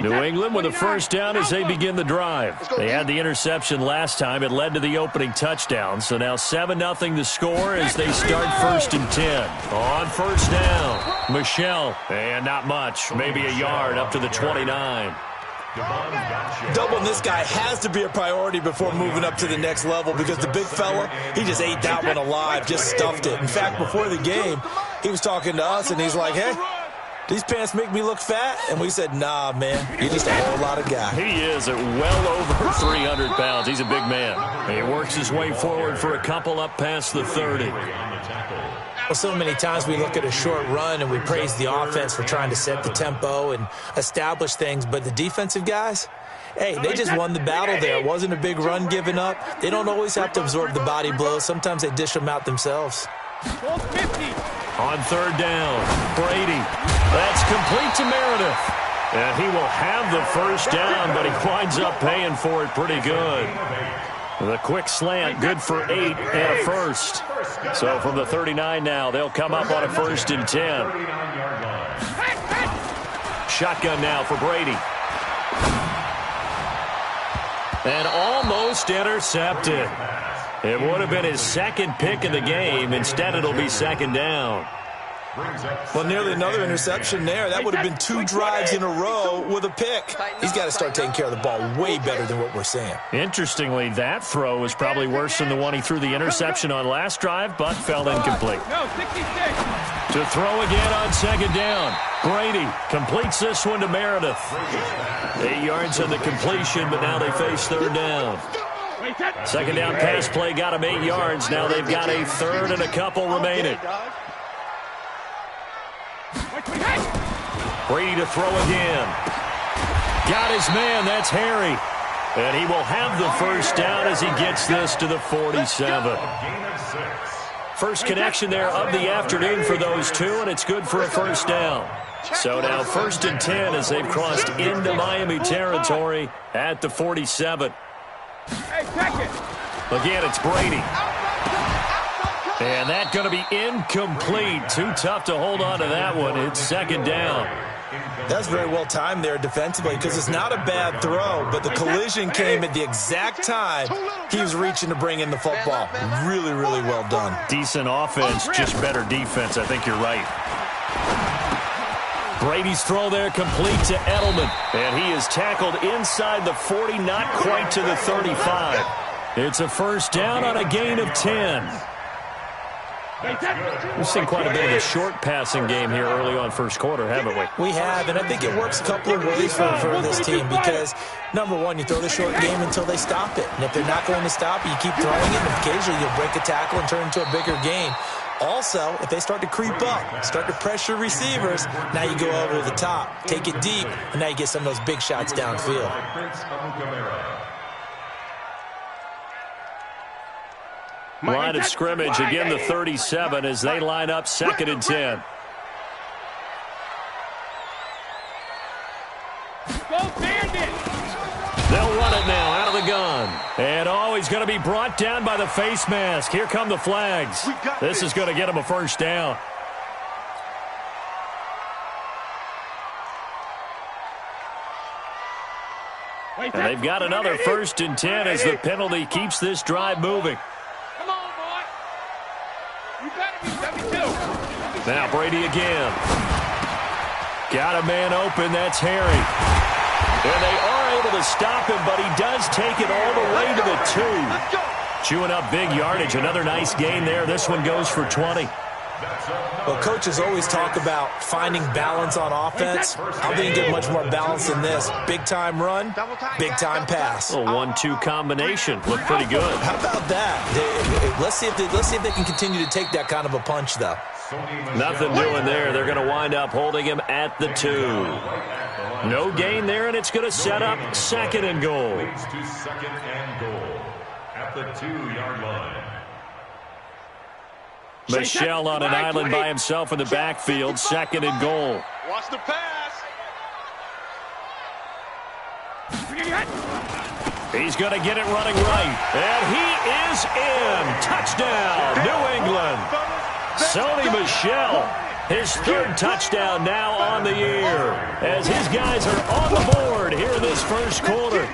B: New England with a first down as they begin the drive. They had the interception last time. It led to the opening touchdown. So now 7-0 the score as they start first and 10. On first down, Michelle. And not much, maybe a yard up to the 29.
E: Doubling this guy has to be a priority before moving up to the next level because the big fella, he just ate that one alive, just stuffed it. In fact, before the game, he was talking to us, and he's like, hey, these pants make me look fat? And we said, nah, man, you're just a whole lot of guy.
B: He is at well over 300 pounds. He's a big man. He works his way forward for a couple up past the 30.
E: Well, so many times we look at a short run and we praise the offense for trying to set the tempo and establish things, but the defensive guys, hey, they just won the battle there. It wasn't a big run given up. They don't always have to absorb the body blows. Sometimes they dish them out themselves.
B: On third down, Brady. That's complete to Meredith. And he will have the first down, but he winds up paying for it pretty good. The quick slant, good for 8 and a first. So from the 39 now, they'll come up on a first and 10. Shotgun now for Brady. And almost intercepted. It would have been his second pick of the game. Instead, it'll be second down.
E: Well, nearly another interception there. That would have been 2 drives in a row with a pick. He's got to start taking care of the ball way better than what we're seeing.
B: Interestingly, that throw was probably worse than the one he threw the interception on last drive, but fell incomplete. To throw again on second down. Brady completes this one to Meredith. 8 yards on the completion, but now they face third down. Second down pass play got him 8 yards. Now they've got a third and a couple remaining. Brady to throw again. Got his man. That's Harry. And he will have the first down as he gets this to the 47. First connection there of the afternoon for those two, and it's good for a first down. So now first and 10 as they've crossed into Miami territory at the 47. Again, it's Brady. And that's going to be incomplete. Too tough to hold on to that one. It's second down.
E: That's very well timed there defensively because it's not a bad throw, but the collision came at the exact time he was reaching to bring in the football. Really, really well done.
B: Decent offense, just better defense. I think you're right. Brady's throw there complete to Edelman. And he is tackled inside the 40, not quite to the 35. It's a first down on a gain of 10. We've seen quite a bit of a short passing game here early on first quarter, haven't we?
E: We have, and I think it works a couple of ways for this team because, number one, you throw the short game until they stop it. And if they're not going to stop it, you keep throwing it, and occasionally you'll break a tackle and turn it into a bigger gain. Also, if they start to creep up, start to pressure receivers, now you go over the top, take it deep, and now you get some of those big shots downfield.
B: Line of scrimmage, again the 37 as they line up second and 10. They'll run it now out of the gun. And he's going to be brought down by the face mask. Here come the flags. This is going to get him a first down. And they've got another first and 10 as the penalty keeps this drive moving.
D: Come on, boy. You better be 72.
B: Now Brady again. Got a man open. That's Harry. And they are able to stop him, but he does take it all the way to the 2. Chewing up big yardage. Another nice gain there. This one goes for 20.
E: Well, coaches always talk about finding balance on offense. I didn't get much more balance than this. Big-time run, big-time pass.
B: A 1-2 combination. Looked pretty good.
E: How about that? Let's see if they can continue to take that kind of a punch, though.
B: Nothing doing there. They're going to wind up holding him at the 2. No gain there, and it's going to set up second and goal.
F: Second and goal at the 2-yard line.
B: Michel on an island by himself in the backfield, 2nd and goal.
C: Watch the pass.
B: He's going to get it running right. And he is in. Touchdown, New England. Sony Michel, his 3rd touchdown now on the year, as his guys are on the board here in this first quarter.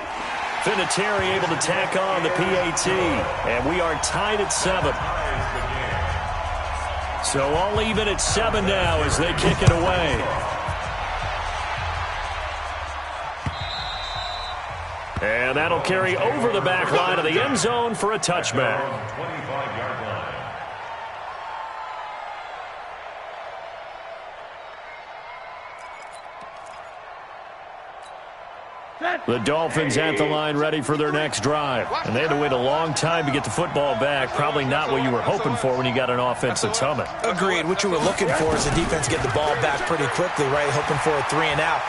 B: Vinatieri able to tack on the PAT, and we are tied at 7. So all even at 7 now as they kick it away. And that'll carry over the back line of the end zone for a touchback.
F: 25-yard line.
B: The Dolphins at the line ready for their next drive. And they had to wait a long time to get the football back. Probably not what you were hoping for when you got an offense that's humming.
E: Agreed. What you were looking for is the defense get the ball back pretty quickly, right? Hoping for a 3 and out.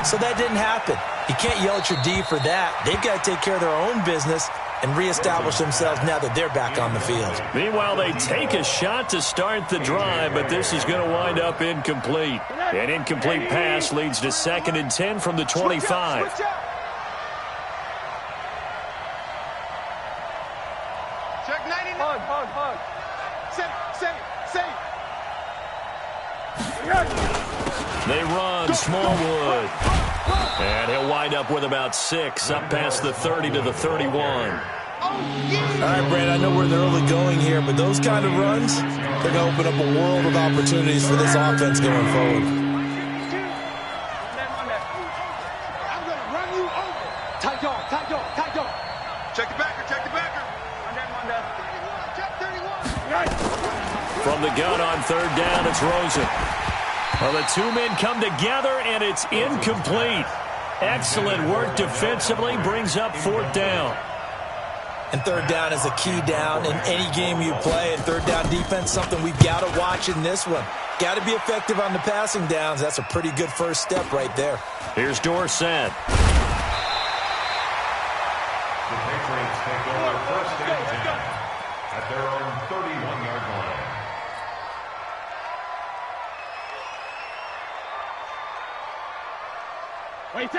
E: So that didn't happen. You can't yell at your D for that. They've got to take care of their own business and reestablish themselves now that they're back on the field.
B: Meanwhile, they take a shot to start the drive, but this is going to wind up incomplete. An incomplete pass leads to 2nd and 10 from the 25.
C: Check 99. Hug. Safe.
B: They run Smallwood. And he'll wind up with about 6, up past the 30 to the 31.
E: All right, Brad, I know we're in the early going here, but those kind of runs, they're going to open up a world of opportunities for this offense going forward.
C: I'm going to run you over. Tight dog. Check the backer. Check 31.
B: From the gun on 3rd down, it's Rosen. Well, the 2 men come together, and it's incomplete. Excellent work defensively, brings up 4th down.
E: And 3rd down is a key down in any game you play. And 3rd down defense, something we've got to watch in this one. Got to be effective on the passing downs. That's a pretty good first step right there.
B: Here's Dorsett.
F: The Patriots take over 1st and 10 at their own 31-yard line.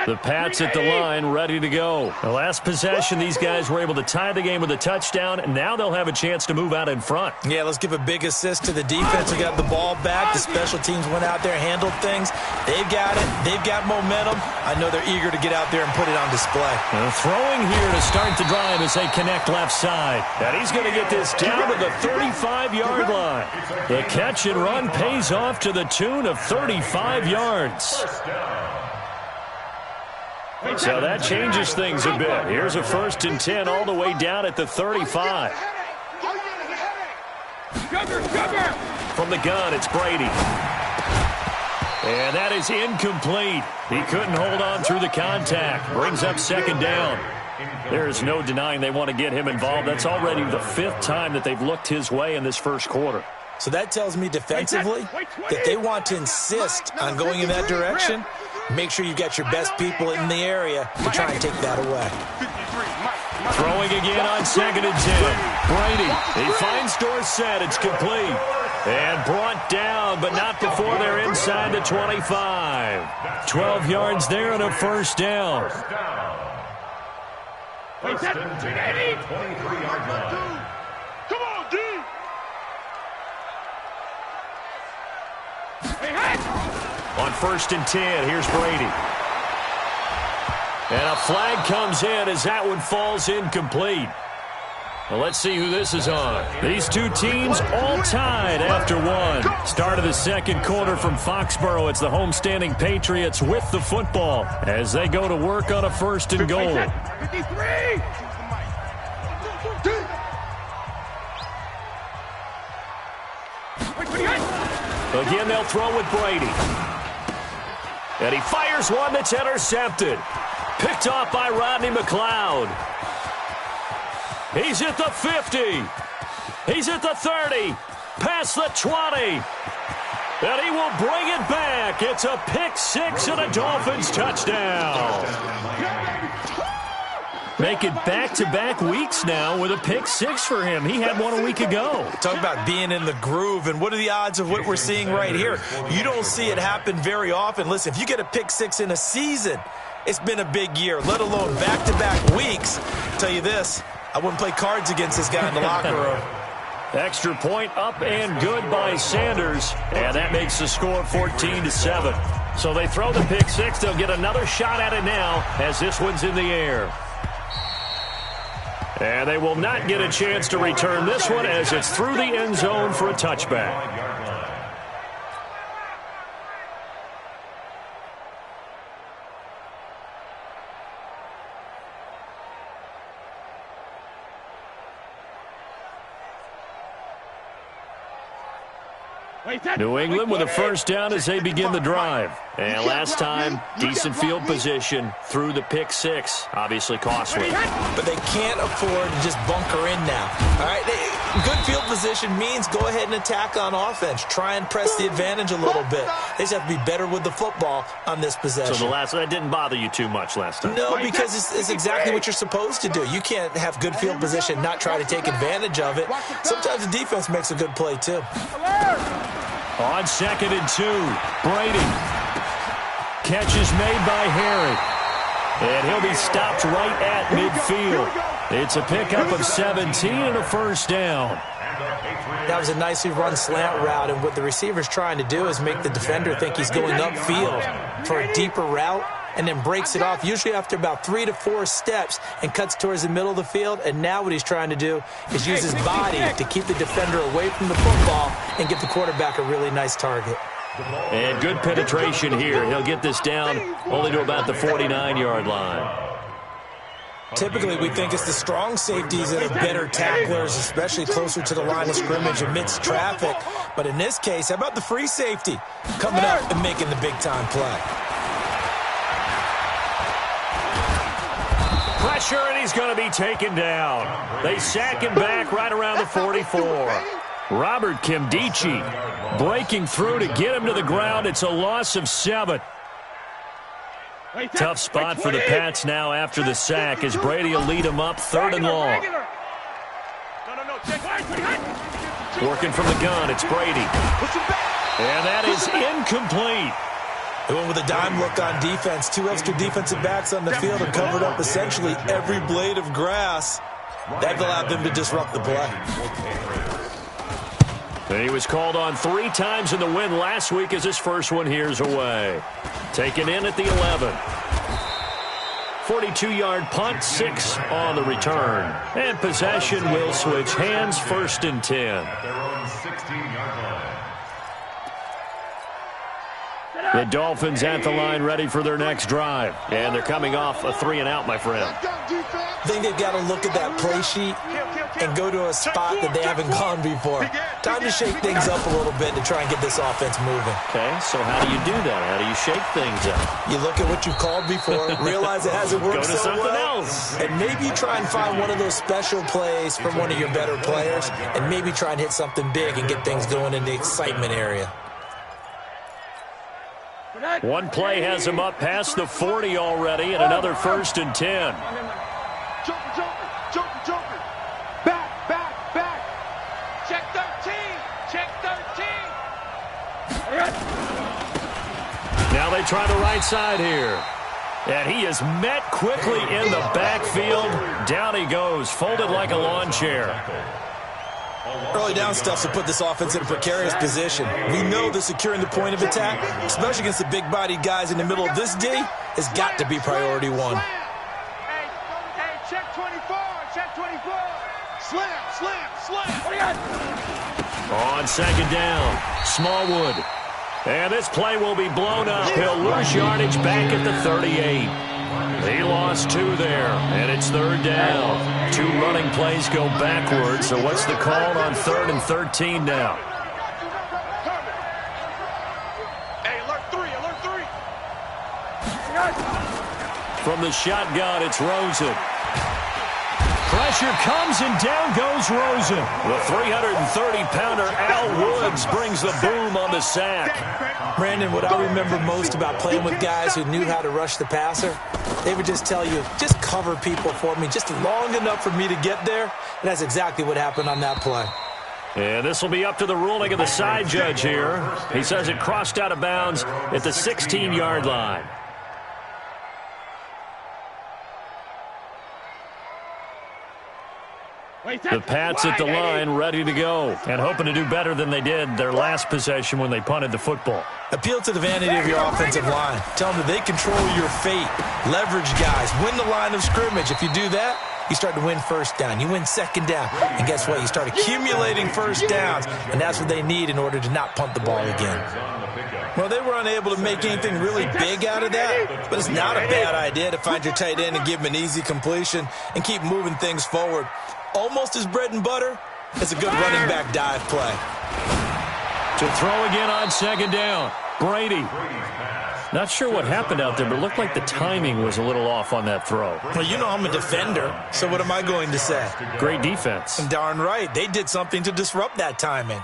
B: The Pats at the line, ready to go. The last possession, these guys were able to tie the game with a touchdown, and now they'll have a chance to move out in front.
E: Yeah, let's give a big assist to the defense who got the ball back. The special teams went out there, handled things. They've got it. They've got momentum. I know they're eager to get out there and put it on display.
B: Throwing here to start the drive as they connect left side. And he's going to get this down to the 35-yard line. The catch and run pays off to the tune of 35 yards. So that changes things a bit. Here's a 1st and 10 all the way down at the 35. From the gun, it's Brady. And that is incomplete. He couldn't hold on through the contact. Brings up 2nd down. There is no denying they want to get him involved. That's already the 5th time that they've looked his way in this first quarter.
E: So that tells me defensively that they want to insist on going in that direction. Make sure you've got your best people in the area to try and take that away.
B: Throwing again on 2nd and 10. Brady, he finds Dorsett. It's complete. And brought down, but not before they're inside the 25. 12 yards there and a 1st down.
F: 1st and 10, 23-yard line.
C: Come on, D.
B: On 1st and 10, here's Brady. And a flag comes in as that one falls incomplete. Well, let's see who this is on. These two teams all tied after one. Start of the 2nd quarter from Foxborough. It's the homestanding Patriots with the football as they go to work on a 1st and goal.
C: 53.
B: Again, they'll throw with Brady. And he fires one that's intercepted. Picked off by Rodney McLeod. He's at the 50. He's at the 30. Past the 20. And he will bring it back. It's a pick 6 and a Dolphins touchdown. Make it back-to-back weeks now with a pick six for him. He had one a week ago.
E: Talk about being in the groove, and what are the odds of what we're seeing right here? You don't see it happen very often. Listen, if you get a pick six in a season, it's been a big year, let alone back-to-back weeks. I'll tell you this, I wouldn't play cards against this guy in the locker room.
B: Extra point up and good by Sanders, and that makes the score 14-7. So they throw the pick six. They'll get another shot at it now as this one's in the air. And they will not get a chance to return this one as it's through the end zone for a touchback. New England with a first down as they begin the drive. And last time, decent field position through the pick six. Obviously costly.
E: But they can't afford to just bunker in now. All right, good field position means go ahead and attack on offense. Try and press the advantage a little bit. They just have to be better with the football on this possession.
B: So that didn't bother you too much last time?
E: No, because it's exactly what you're supposed to do. You can't have good field position, not try to take advantage of it. Sometimes the defense makes a good play, too.
B: On 2nd and 2, Brady. Catch is made by Harry. And he'll be stopped right at midfield. It's a pickup of 17 and a first down.
E: That was a nicely run slant route, and what the receiver's trying to do is make the defender think he's going upfield for a deeper route, and then breaks it off, usually after about 3 to 4 steps, and cuts towards the middle of the field. And now what he's trying to do is use his body to keep the defender away from the football and give the quarterback a really nice target.
B: And good penetration here. He'll get this down only to about the 49-yard line.
E: Typically, we think it's the strong safeties that are better tacklers, especially closer to the line of scrimmage amidst traffic. But in this case, how about the free safety coming up and making the big-time play?
B: Pressure, and he's going to be taken down. They sack him back right around the 44. Robert Kimdichie breaking through to get him to the ground. It's a loss of 7. Tough spot for the Pats now after the sack as Brady will lead him up 3rd and long. Working from the gun, it's Brady. And that is incomplete.
E: They went with a dime look on defense. 2 extra defensive backs on the field and covered up essentially every blade of grass. That allowed them to disrupt the play.
B: And he was called on 3 times in the win last week as his first one here's away. Taken in at the 11. 42-yard punt, 6 on the return. And possession will switch hands, 1st and 10.
F: Their own 16-yard line.
B: The Dolphins at the line ready for their next drive. And they're coming off a 3-and-out, my friend.
E: I think they've got to look at that play sheet and go to a spot that they haven't gone before. Time to shake things up a little bit to try and get this offense moving.
B: Okay, so how do you do that? How do you shake things up?
E: You look at what you've called before, realize it hasn't worked so well.
B: Go to something else.
E: And maybe try and find one of those special plays from one of your better players, and maybe try and hit something big and get things going in the excitement area.
B: One play has him up past the 40 already, and another 1st and 10.
C: Joker. Back.
D: Check 13. Check 13.
B: Now they try the right side here. And he is met quickly in the backfield. Down he goes, folded like a lawn chair.
E: Early down stuff to put this offense in a precarious position. We know that securing the point of attack, especially against the big-bodied guys in the middle of this D, has got to be priority 1.
C: Hey, check 24. Slam.
B: On 2nd down, Smallwood. And this play will be blown up. He'll lose yardage back at the 38. He lost 2 there, and it's 3rd down. 2 running plays go backwards, so what's the call on 3rd and 13 now?
C: Hey, alert 3.
B: From the shotgun, it's Rosen. Pressure comes, and down goes Rosen. The 330-pounder Al Woods Diggs brings the boom on the sack.
E: Brandon, what I remember most about playing with guys who knew how to rush the passer, they would just tell you, just cover people for me, just long enough for me to get there. And that's exactly what happened on that play.
B: And this will be up to the ruling of the side judge here. He says it crossed out of bounds at the 16-yard line. The Pats at the line, ready to go, and hoping to do better than they did their last possession when they punted the football.
E: Appeal to the vanity of your offensive line. Tell them that they control your fate. Leverage guys. Win the line of scrimmage. If you do that, you start to win first down. You win second down. And guess what? You start accumulating first downs, and that's what they need in order to not punt the ball again. Well, they were unable to make anything really big out of that, but it's not a bad idea to find your tight end and give him an easy completion and keep moving things forward. Almost as bread and butter as a good running back dive play.
B: To throw again on second down, Brady. Not sure what happened out there, but it looked like the timing was a little off on that throw.
E: Well, you know I'm a defender, so what am I going to say?
B: Great defense.
E: And darn right, they did something to disrupt that timing.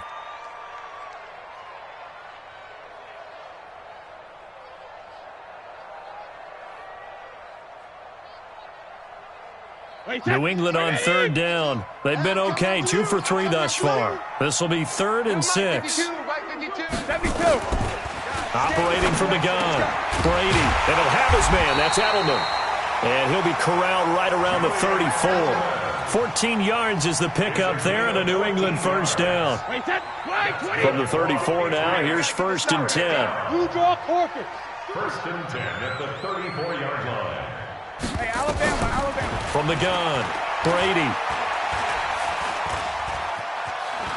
B: New England on third down. They've been okay, 2 for 3 thus far. This will be 3rd and 6. Operating from the gun, Brady, and he'll have his man. That's Edelman. And he'll be corralled right around the 34. 14 yards is the pickup there, and a New England first down. From the 34 now, here's 1st and 10.
C: You draw corpus.
F: 1st and 10 at the 34-yard line.
C: Hey, Alabama.
B: From the gun, Brady.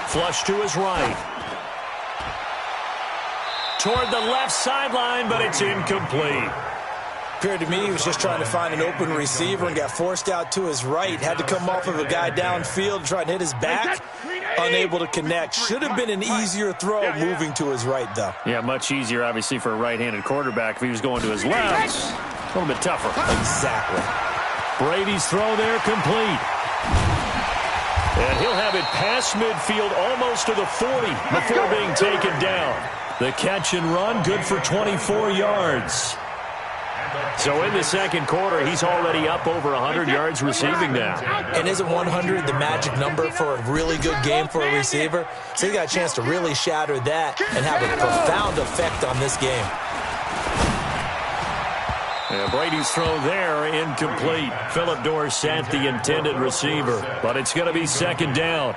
B: Flush to his right. Toward the left sideline, but it's incomplete.
E: Appeared to me he was just trying to find an open receiver and got forced out to his right. Had to come off of a guy downfield, trying to hit his back. Unable to connect. Should have been an easier throw moving to his right, though.
B: Yeah, much easier, obviously, for a right-handed quarterback. If he was going to his left, a little bit tougher.
E: Exactly.
B: Brady's throw there complete. And he'll have it past midfield almost to the 40 before being taken down. The catch and run, good for 24 yards. So in the second quarter, he's already up over 100 yards receiving now.
E: And isn't 100 the magic number for a really good game for a receiver? So he got a chance to really shatter that and have a profound effect on this game.
B: And Brady's throw there, incomplete. Phillip Dorsett, the intended receiver. But it's going to be second down.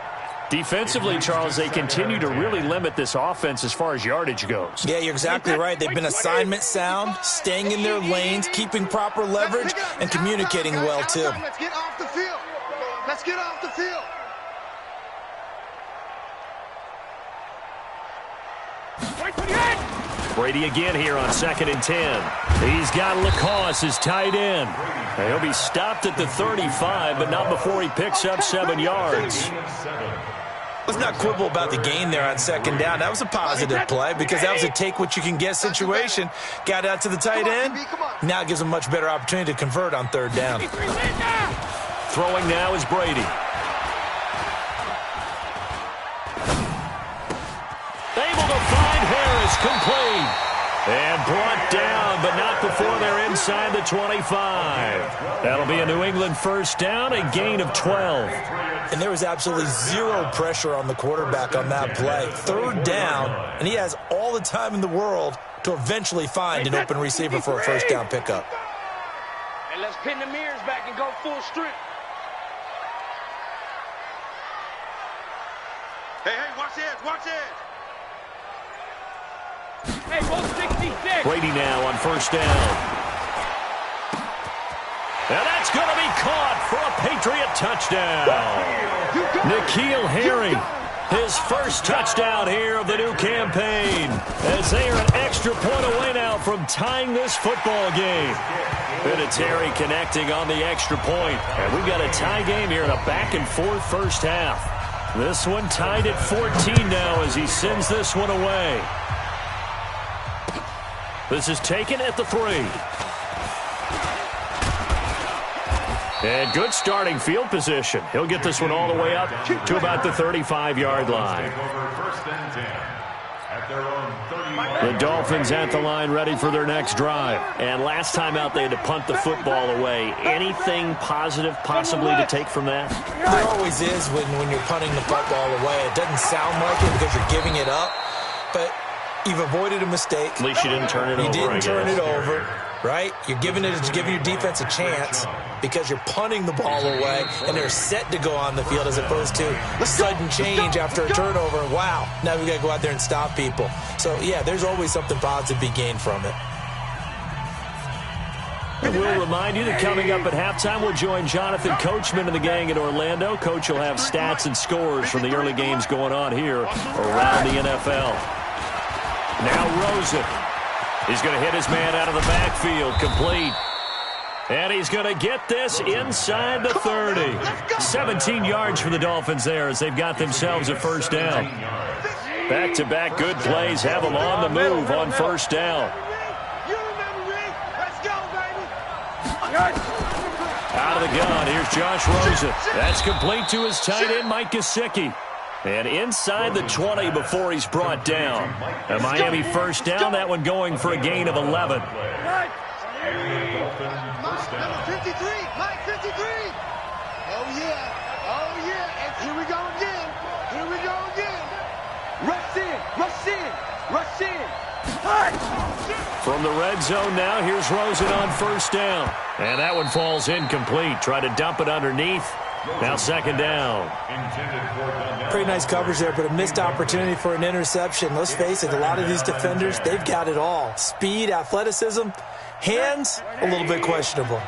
B: Defensively, Charles, they continue to really limit this offense as far as yardage goes.
E: Yeah, you're exactly right. They've been assignment sound, staying in their lanes, keeping proper leverage, and communicating well, too.
C: Let's get off the field. Let's get off the field.
B: Brady again here on 2nd and 10. He's got Lacoste, his tight end. And he'll be stopped at the 35, but not before he picks up 7 yards.
E: Let's not quibble about the gain there on second down. That was a positive play because that was a take-what-you-can-get situation. Got out to the tight end. Now it gives him a much better opportunity to convert on third down.
B: Throwing now is Brady. Able to find Harris, complete. And brought down, but not before they're inside the 25. That'll be a New England first down, a gain of 12.
E: And there was absolutely zero pressure on the quarterback on that play. Third down, and he has all the time in the world to eventually find an open receiver for a first down pickup.
D: And let's pin the mirrors back and go full strength.
C: Hey, watch this, watch this.
D: Hey, go 66.
B: Brady now on first down. And that's going to be caught for a Patriot touchdown. N'Keal Harry, his first touchdown here of the new campaign, as they are an extra point away now from tying this football game. Vinatieri connecting on the extra point. And we've got a tie game here in a back-and-forth first half. This one tied at 14 now as he sends this one away. This is taken at the 3. And good starting field position. He'll get this one all the way up to about the 35-yard line.
F: Take over 1st and 10. at their own 30.
B: The Dolphins at the line ready for their next drive.
G: And last time out, they had to punt the football away. Anything positive possibly to take from that?
E: There always is when you're punting the football away. It doesn't sound like it because you're giving it up, but you've avoided a mistake.
G: At least you didn't turn it over.
E: You didn't turn it over, right? You're giving your defense a chance because you're punting the ball away, and they're set to go on the field as opposed to a sudden change after a turnover. And wow, now we got to go out there and stop people. So, yeah, there's always something positive to be gained from it.
B: And we'll remind you that coming up at halftime, we'll join Jonathan Coachman and the gang in Orlando. Coach will have stats and scores from the early games going on here around the NFL. Now Rosen. He's going to hit his man out of the backfield, complete. And he's going to get this inside the 30. 17 yards for the Dolphins there as they've got themselves a first down. Back-to-back good plays have them on the move on first down. Out of the gun, here's Josh Rosen. That's complete to his tight end, Mike Gesicki. And inside the 20 before he's brought down. A Miami first down, that one going for a gain of 11.
C: Number 53, Mike 53. Oh, yeah. Oh, yeah. And here we go again. Here we go again. Rush in, rush in, rush in.
B: From the red zone now, here's Rosen on first down. And that one falls incomplete. Try to dump it underneath. Now second down.
E: Pretty nice coverage there, but a missed opportunity for an interception. Let's face it, a lot of these defenders, they've got it all. Speed, athleticism, hands, a little bit questionable.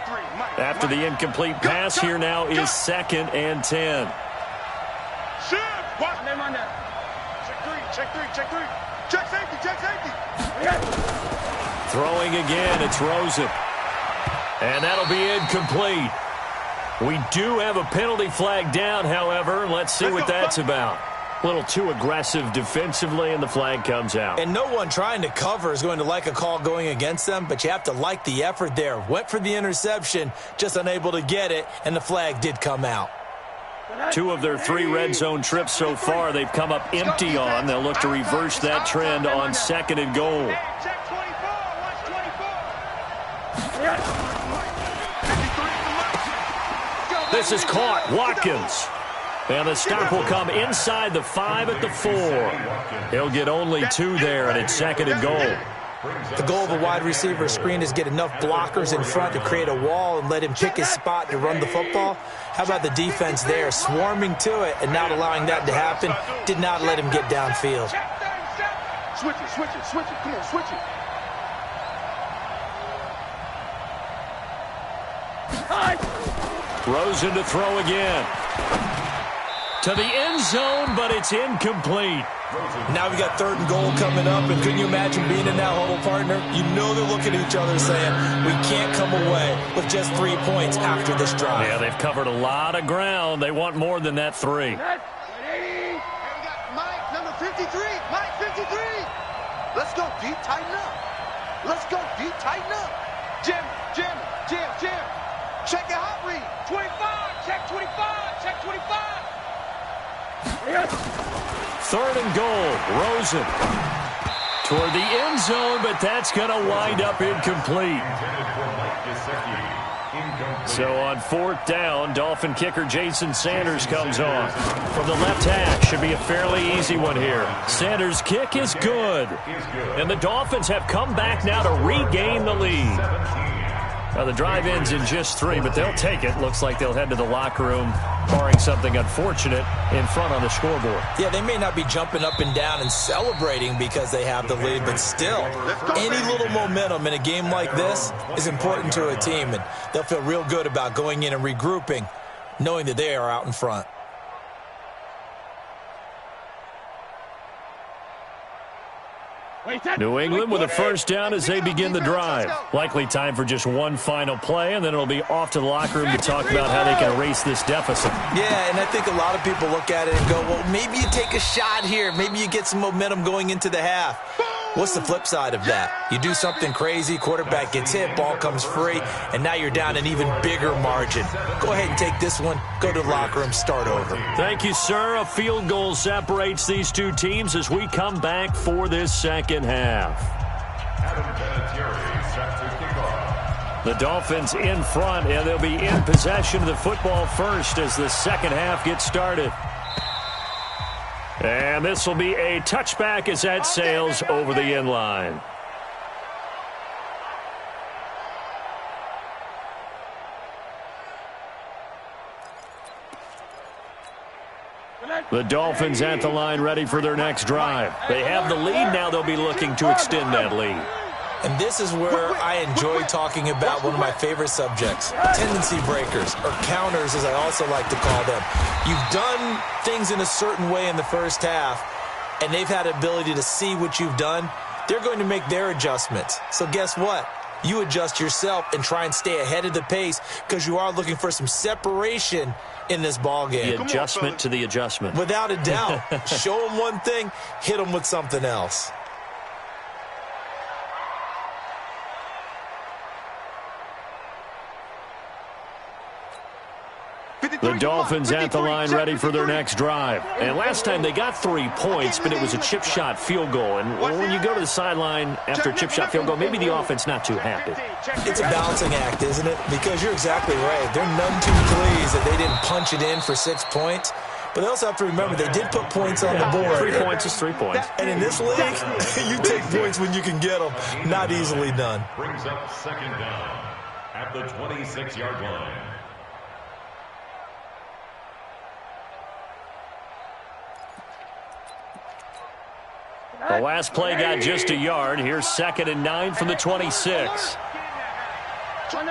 B: After the incomplete pass, here now is 2nd and 10.
C: Check safety.
B: Throwing again, it's Rosen. And that'll be incomplete. We do have a penalty flag down, however. Let's see what that's about. A little too aggressive defensively, and the flag comes out.
E: And no one trying to cover is going to like a call going against them, but you have to like the effort there. Went for the interception, just unable to get it, and the flag did come out.
B: 2 of their 3 red zone trips so far, they've come up empty on. They'll look to reverse that trend on 2nd and goal. This is caught. Watkins. And the stop will come inside the 5 at the 4. He'll get only 2 there, and it's 2nd and goal.
E: The goal of a wide receiver screen is get enough blockers in front to create a wall and let him pick his spot to run the football. How about the defense there, swarming to it and not allowing that to happen? Did not let him get downfield.
C: Switch it. Come on, switch it.
B: Rosen to throw again. To the end zone, but it's incomplete.
E: Now we got 3rd and goal coming up, and couldn't you imagine being in that huddle, partner? You know they're looking at each other saying, we can't come away with just 3 points after this drive.
B: Yeah, they've covered a lot of ground. They want more than that 3.
C: We got Mike, number 53. Mike 53. Let's go deep, tighten up. Let's go deep, tighten up. Jim. Check your hot read.
D: 25, check 25, check 25.
B: 3rd and goal. Rosen toward the end zone, but that's going to wind up incomplete. So on 4th down, Dolphin kicker Jason Sanders comes on. From the left hash, should be a fairly easy one here. Sanders' kick is good. And the Dolphins have come back now to regain the lead. Now the drive ends in just 3, but they'll take it. Looks like they'll head to the locker room, barring something unfortunate, in front on the scoreboard.
E: Yeah, they may not be jumping up and down and celebrating because they have the lead, but still, any little momentum in a game like this is important to a team, and they'll feel real good about going in and regrouping, knowing that they are out in front.
B: New England with a first down as they begin the drive. Likely time for just one final play, and then it'll be off to the locker room to talk about how they can erase this deficit.
E: Yeah, and I think a lot of people look at it and go, well, maybe you take a shot here. Maybe you get some momentum going into the half. What's the flip side of that? You do something crazy, quarterback gets hit, ball comes free, and now you're down an even bigger margin. Go ahead and take this one, go to the locker room, start over.
B: Thank you, sir. A field goal separates these two teams as we come back for this second half. The Dolphins in front, and they'll be in possession of the football first as the second half gets started. And this will be a touchback as that sails over the end line. The Dolphins at the line ready for their next drive. They have the lead. Now they'll be looking to extend that lead.
E: And this is where I enjoy talking about one of my favorite subjects, tendency breakers, or counters as I also like to call them. You've done things in a certain way in the first half, and they've had the ability to see what you've done. They're going to make their adjustments. So guess what? You adjust yourself and try and stay ahead of the pace because you are looking for some separation in this ballgame.
G: The adjustment to the adjustment.
E: Without a doubt. Show them one thing, hit them with something else.
B: The Dolphins at the line ready for their next drive. And last time they got 3 points, but it was a chip shot field goal. And when you go to the sideline after a chip shot field goal, maybe the offense not too happy.
E: It's a balancing act, isn't it? Because you're exactly right. They're none too pleased that they didn't punch it in for 6 points. But they also have to remember they did put points on the board.
G: 3 points is 3 points.
E: And in this league, you take points when you can get them. Not easily done.
F: Brings up second down at the 26-yard line.
B: The last play got just a yard. Here's 2nd and 9 from the 26.
C: Check.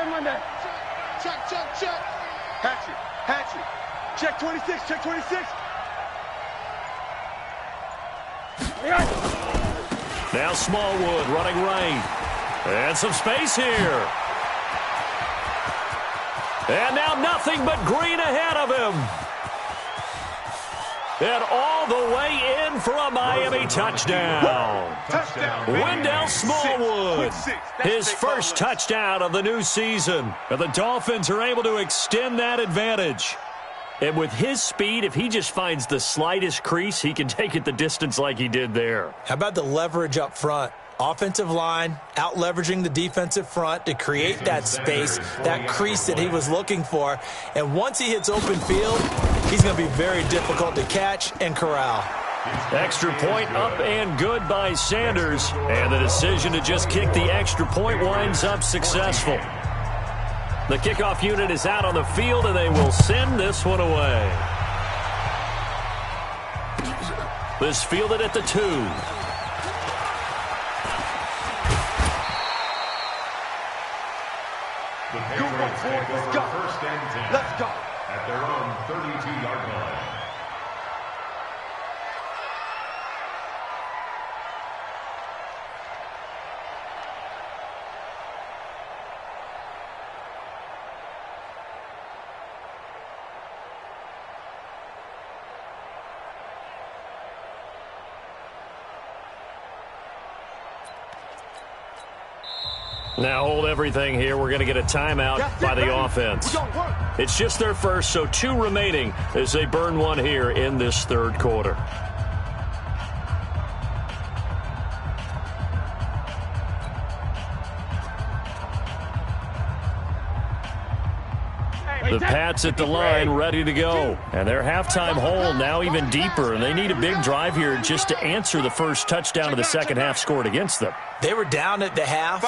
C: Hatchet. Check 26, check 26.
B: Now Smallwood running right. And some space here. And now nothing but green ahead of him. And all the way in for a Miami touchdown. Wendell Smallwood, his first touchdown of the new season. And the Dolphins are able to extend that advantage. And with his speed, if he just finds the slightest crease, he can take it the distance like he did there.
E: How about the leverage up front? Offensive line out-leveraging the defensive front to create that space, that crease that he was looking for. And once he hits open field, he's going to be very difficult to catch and corral.
B: Extra point up and good by Sanders. And the decision to just kick the extra point winds up successful. The kickoff unit is out on the field, and they will send this one away. This fielded at the 2.
F: The Patriots take over first and 10.
C: Let's go.
F: At their own 32-yard line.
B: Now hold everything here. We're going to get a timeout by the offense. It's just their first, so 2 remaining as they burn one here in this third quarter. The Pats at the line ready to go. And their halftime hole now even deeper. And they need a big drive here just to answer the first touchdown of the second half scored against them.
E: They were down at the half.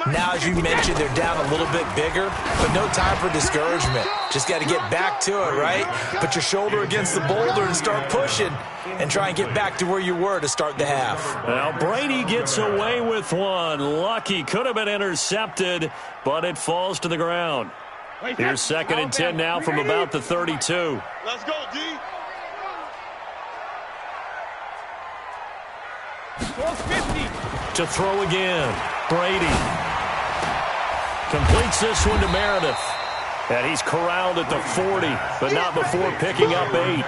E: Now, as you mentioned, they're down a little bit bigger, but no time for discouragement. Just got to get back to it, right? Put your shoulder against the boulder and start pushing and try and get back to where you were to start the half.
B: Now, Brady gets away with one. Lucky, could have been intercepted, but it falls to the ground. Here's 2nd and 10 now from about the 32.
C: Let's go, D.
B: To throw again. Brady completes this one to Meredith. And he's corralled at the 40, but not before picking up 8.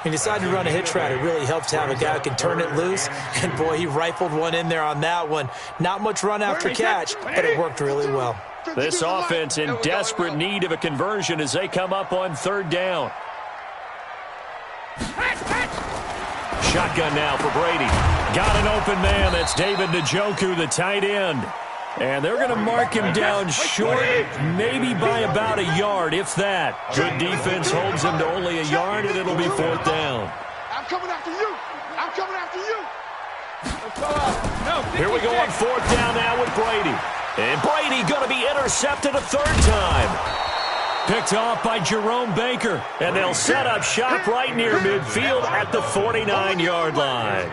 E: When you decide to run a hitch route, it really helps to have a guy who can turn it loose. And, boy, he rifled one in there on that one. Not much run after catch, but it worked really well.
B: This offense in desperate need of a conversion as they come up on third down. Shotgun now for Brady. Got an open man. That's David Njoku, the tight end. And they're going to mark him down short, maybe by about a yard, if that. Good defense holds him to only a yard, and it'll be fourth down.
C: I'm coming after you. I'm coming after you.
B: Here we go on fourth down now with Brady. And Brady going to be intercepted a third time. Picked off by Jerome Baker. And they'll set up shop right near midfield at the 49-yard line.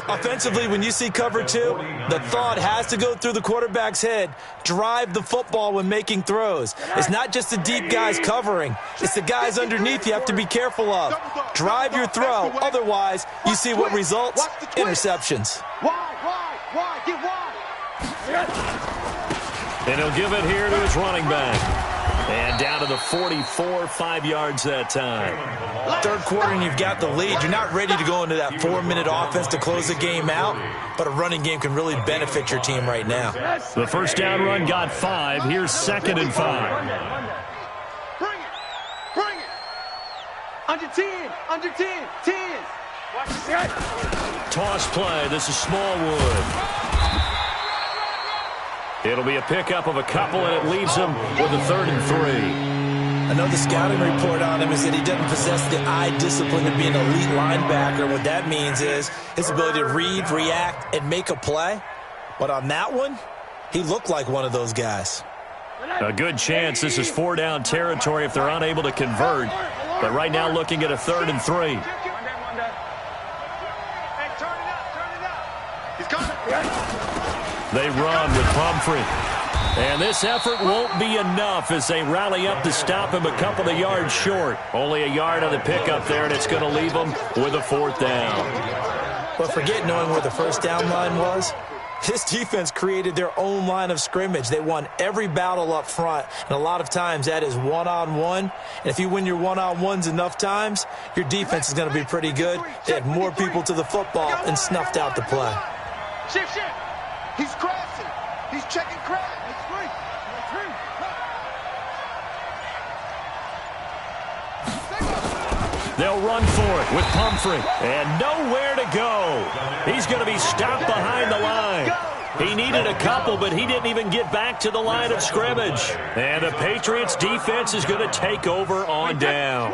E: Offensively, when you see cover two, the thought has to go through the quarterback's head. Drive the football when making throws. It's not just the deep guys covering. It's the guys underneath you have to be careful of. Drive your throw. Otherwise, you see what results? Interceptions.
C: Wide, get wide.
B: And he'll give it here to his running back. And down to the 44, 5 yards that time.
E: Third quarter and you've got the lead. You're not ready to go into that 4-minute offense to close the game out, but a running game can really benefit your team right now.
B: The first down run got 5. Here's 2nd and 5.
C: Bring it. Under 10, 10.
B: Toss play. This is Smallwood. It'll be a pickup of a couple, and it leaves him with a 3rd and 3.
E: I know the scouting report on him is that he doesn't possess the eye discipline to be an elite linebacker. What that means is his ability to read, react, and make a play. But on that one, he looked like one of those guys.
B: A good chance this is 4-down territory if they're unable to convert. But right now looking at a 3rd and 3. They run with Pumphrey. And this effort won't be enough as they rally up to stop him a couple of yards short. Only a yard on the pickup there, and it's going to leave them with a 4th down.
E: But forget knowing where the first down line was. This defense created their own line of scrimmage. They won every battle up front, and a lot of times that is one-on-one. And if you win your one-on-ones enough times, your defense is going to be pretty good. They had more people to the football and snuffed out the play.
C: Shift. He's crashing. He's checking crash.
B: They'll run for it with Pumphrey. And nowhere to go. He's going to be stopped behind the line. He needed a couple, but he didn't even get back to the line of scrimmage. And the Patriots defense is going to take over on down.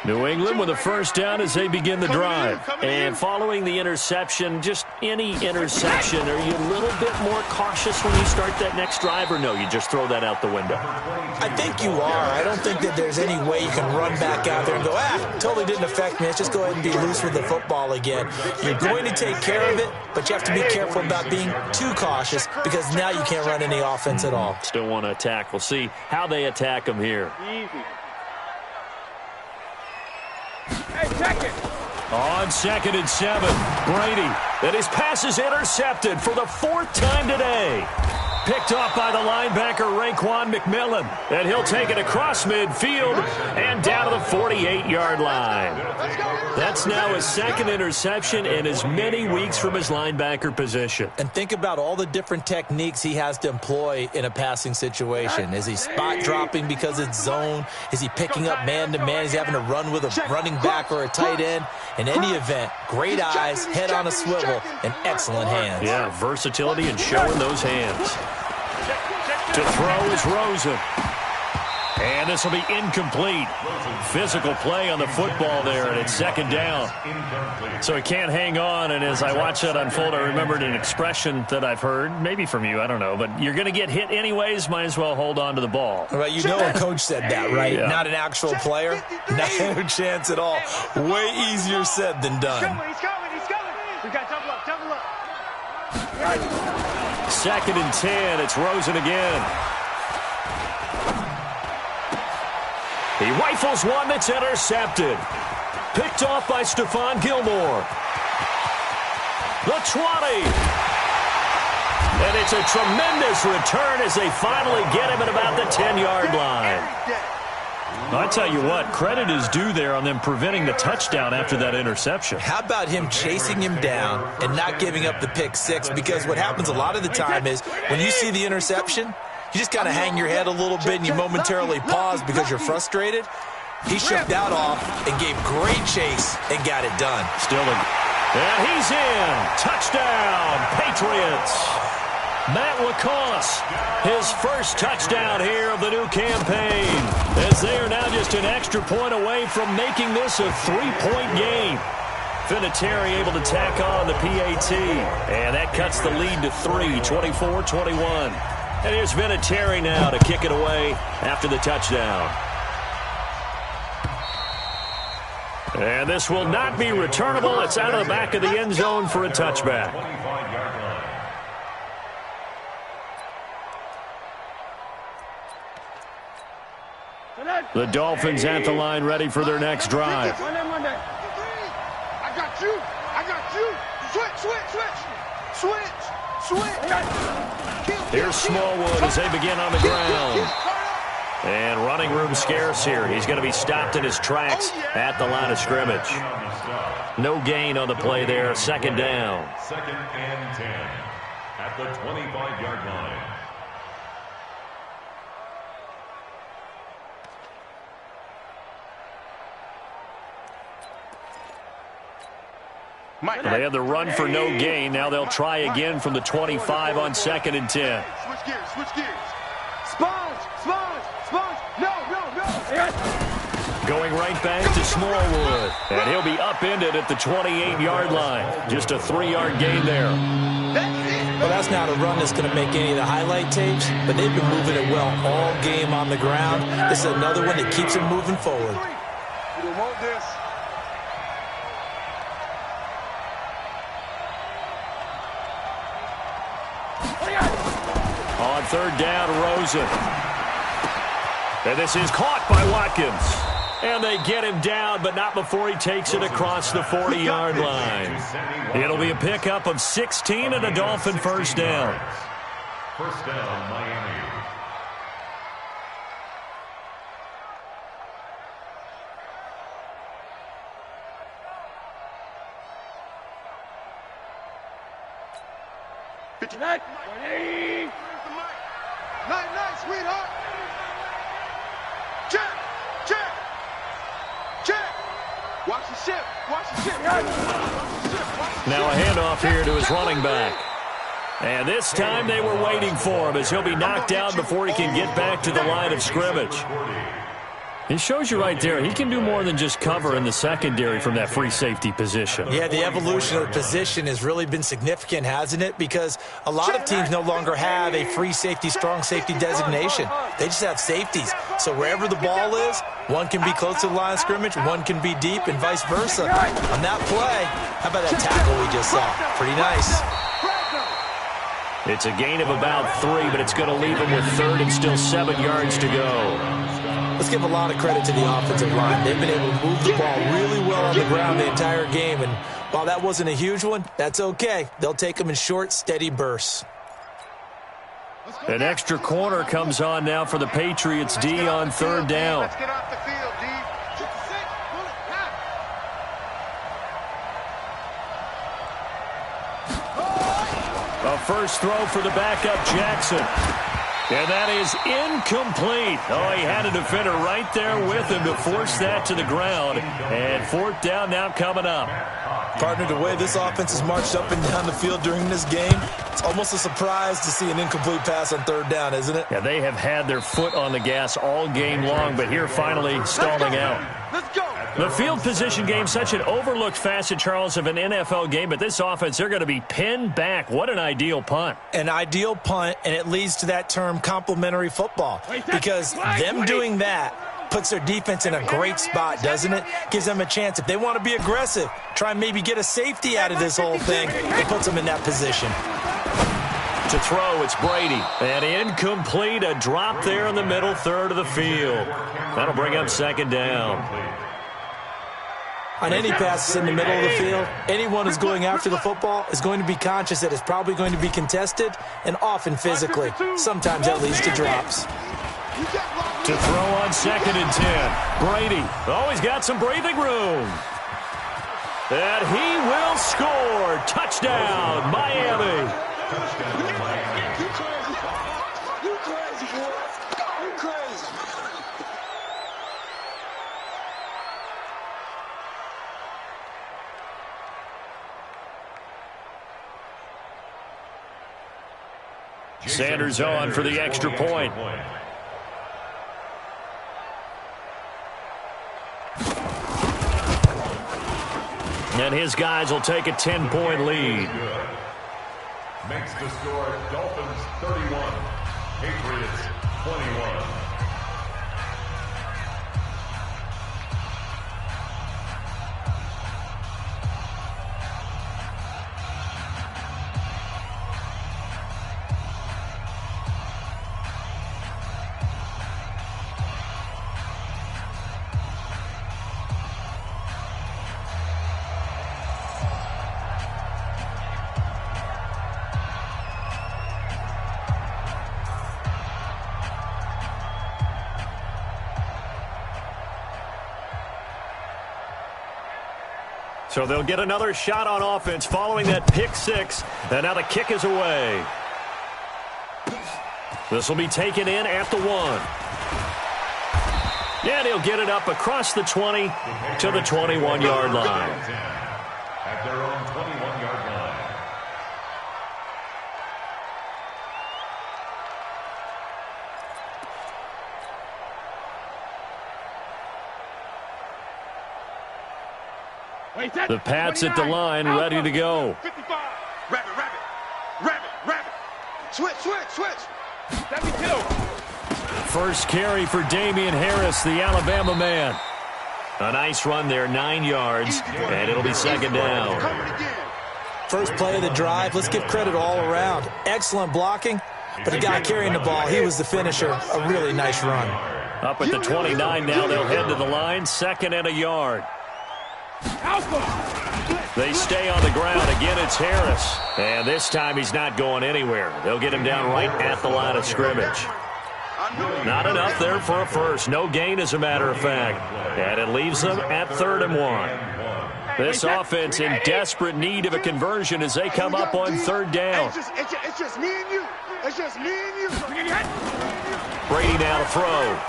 B: New England with a first down as they begin the drive.
G: And following the interception, just any interception, are you a little bit more cautious when you start that next drive, or no, you just throw that out the window?
E: I think you are. I don't think that there's any way you can run back out there and go, totally didn't affect me. Let's just go ahead and be loose with the football again. You're going to take care of it, but you have to be careful about being too cautious because now you can't run any offense at all.
G: Still want to attack. We'll see how they attack them here.
B: On 2nd and 7, Brady. And his pass is intercepted for the 4th time today. Picked off by the linebacker, Raekwon McMillan. And he'll take it across midfield and down to the 48-yard line. That's now his 2nd interception in as many weeks from his linebacker position.
E: And think about all the different techniques he has to employ in a passing situation. Is he spot dropping because it's zone? Is he picking up man-to-man? Is he having to run with a running back or a tight end? In any event, great eyes, head on a swivel, and excellent hands.
B: Yeah, versatility and showing those hands. To throw is Rosen. And this will be incomplete. Physical play on the football there, and it's 2nd down. So he can't hang on, and as I watch that unfold, I remembered an expression that I've heard, maybe from you, I don't know, but you're going to get hit anyways, might as well hold on to the ball.
E: Right, you know a coach said that, right?
B: Yeah.
E: Not an actual player. No chance at all. Way easier said than done.
C: He's coming. We got double up.
B: 2nd and 10, it's Rosen again. He rifles one that's intercepted. Picked off by Stephon Gilmore. The 20. And it's a tremendous return as they finally get him at about the 10-yard line. I tell you what, credit is due there on them preventing the touchdown after that interception.
E: How about him chasing him down and not giving up the pick six? Because what happens a lot of the time is when you see the interception, you just kind of hang your head a little bit and you momentarily pause because you're frustrated. He shook that off and gave great chase and got it done.
B: And he's in. Touchdown, Patriots. Matt LaCosse, his first touchdown here of the new campaign, as they are now just an extra point away from making this a 3-point game. Vinatieri able to tack on the PAT, and that cuts the lead to 3, 24-21. And here's Vinatieri now to kick it away after the touchdown. And this will not be returnable. It's out of the back of the end zone for a touchback. The Dolphins at the line ready for their next drive.
C: I got you. I got you. Switch.
B: Here's Smallwood as they begin on the ground. And running room scarce here. He's going to be stopped in his tracks at the line of scrimmage. No gain on the play there. Second down.
F: 2nd and 10 at the 25-yard line.
B: They had the run for no gain. Now they'll try again from the 25 on 2nd and 10.
C: Switch gears. Sponge. No.
B: Going right back to Smallwood. And he'll be upended at the 28-yard line. Just a 3-yard gain there.
E: Well, that's not a run that's going to make any of the highlight tapes, but they've been moving it well all game on the ground. This is another one that keeps them moving forward.
C: You don't want this.
B: On 3rd down, Rosen. And this is caught by Watkins. And they get him down, but not before he takes it across the 40-yard line. It'll be a pickup of 16 and a Dolphin first down.
F: First down, Miami.
C: Night, sweetheart. Check. Watch the ship.
B: Now a handoff here to his running back. And this time they were waiting for him as he'll be knocked down before he can get back to the line of scrimmage. It shows you right there, he can do more than just cover in the secondary from that free safety position.
E: Yeah, the evolution of the position has really been significant, hasn't it? Because a lot of teams no longer have a free safety, strong safety designation. They just have safeties. So wherever the ball is, one can be close to the line of scrimmage, one can be deep, and vice versa. On that play, how about that tackle we just saw? Pretty nice.
B: It's a gain of about 3, but it's going to leave him with 3rd and still 7 yards to go.
E: Let's give a lot of credit to the offensive line. They've been able to move the ball really well on the ground the entire game, and while that wasn't a huge one, that's okay. They'll take them in short, steady bursts.
B: An extra corner comes on now for the Patriots D on 3rd down.
C: Let's get off the field, D.
B: A first throw for the backup Jackson. And that is incomplete. Oh, he had a defender right there with him to force that to the ground. And 4th down now coming up.
E: Partner, the way this offense has marched up and down the field during this game, it's almost a surprise to see an incomplete pass on 3rd down, isn't it?
B: Yeah, they have had their foot on the gas all game long, but here finally stalling out.
C: Let's go.
B: The field position game, such an overlooked facet, Charles, of an NFL game, but this offense, they're going to be pinned back. What an ideal punt.
E: An ideal punt, and it leads to that term complementary football, because them doing that puts their defense in a great spot, doesn't it? Gives them a chance. If they want to be aggressive, try and maybe get a safety out of this whole thing, it puts them in that position.
B: To throw, it's Brady. And incomplete, a drop there in the middle third of the field. That'll bring up 2nd down.
E: On any passes in the middle of the field, anyone who's going after the football is going to be conscious that it's probably going to be contested and often physically. Sometimes that leads to drops.
C: You got
B: To throw on 2nd and 10. Brady. Oh, he's got some breathing room. And he will score. Touchdown, Miami.
C: You crazy. You crazy, boy. You crazy.
B: Sanders on for the extra point. And his guys will take a 10-point lead.
F: Makes the score Dolphins 31, Patriots 21.
B: So they'll get another shot on offense following that pick six. And now the kick is away. This will be taken in at the 1. And he'll get it up across the 20 to the 21-yard line.
F: At their own 21-yard line.
B: The Pats at the line, ready to go.
C: 55. Rabbit. Switch. 72.
B: First carry for Damian Harris, the Alabama man. A nice run there, 9 yards, and it'll be 2nd down.
E: First play of the drive. Let's give credit all around. Excellent blocking, but the guy carrying the ball, he was the finisher. A really nice run.
B: Up at the 29 now, they'll head to the line, 2nd and a yard. They stay on the ground. Again, it's Harris. And this time he's not going anywhere. They'll get him down right at the line of scrimmage. Not enough there for a first. No gain, as a matter of fact. And it leaves them at 3rd and 1. This offense in desperate need of a conversion as they come up on 3rd down.
C: It's just me and you. It's just me and you.
B: Brady now to throw.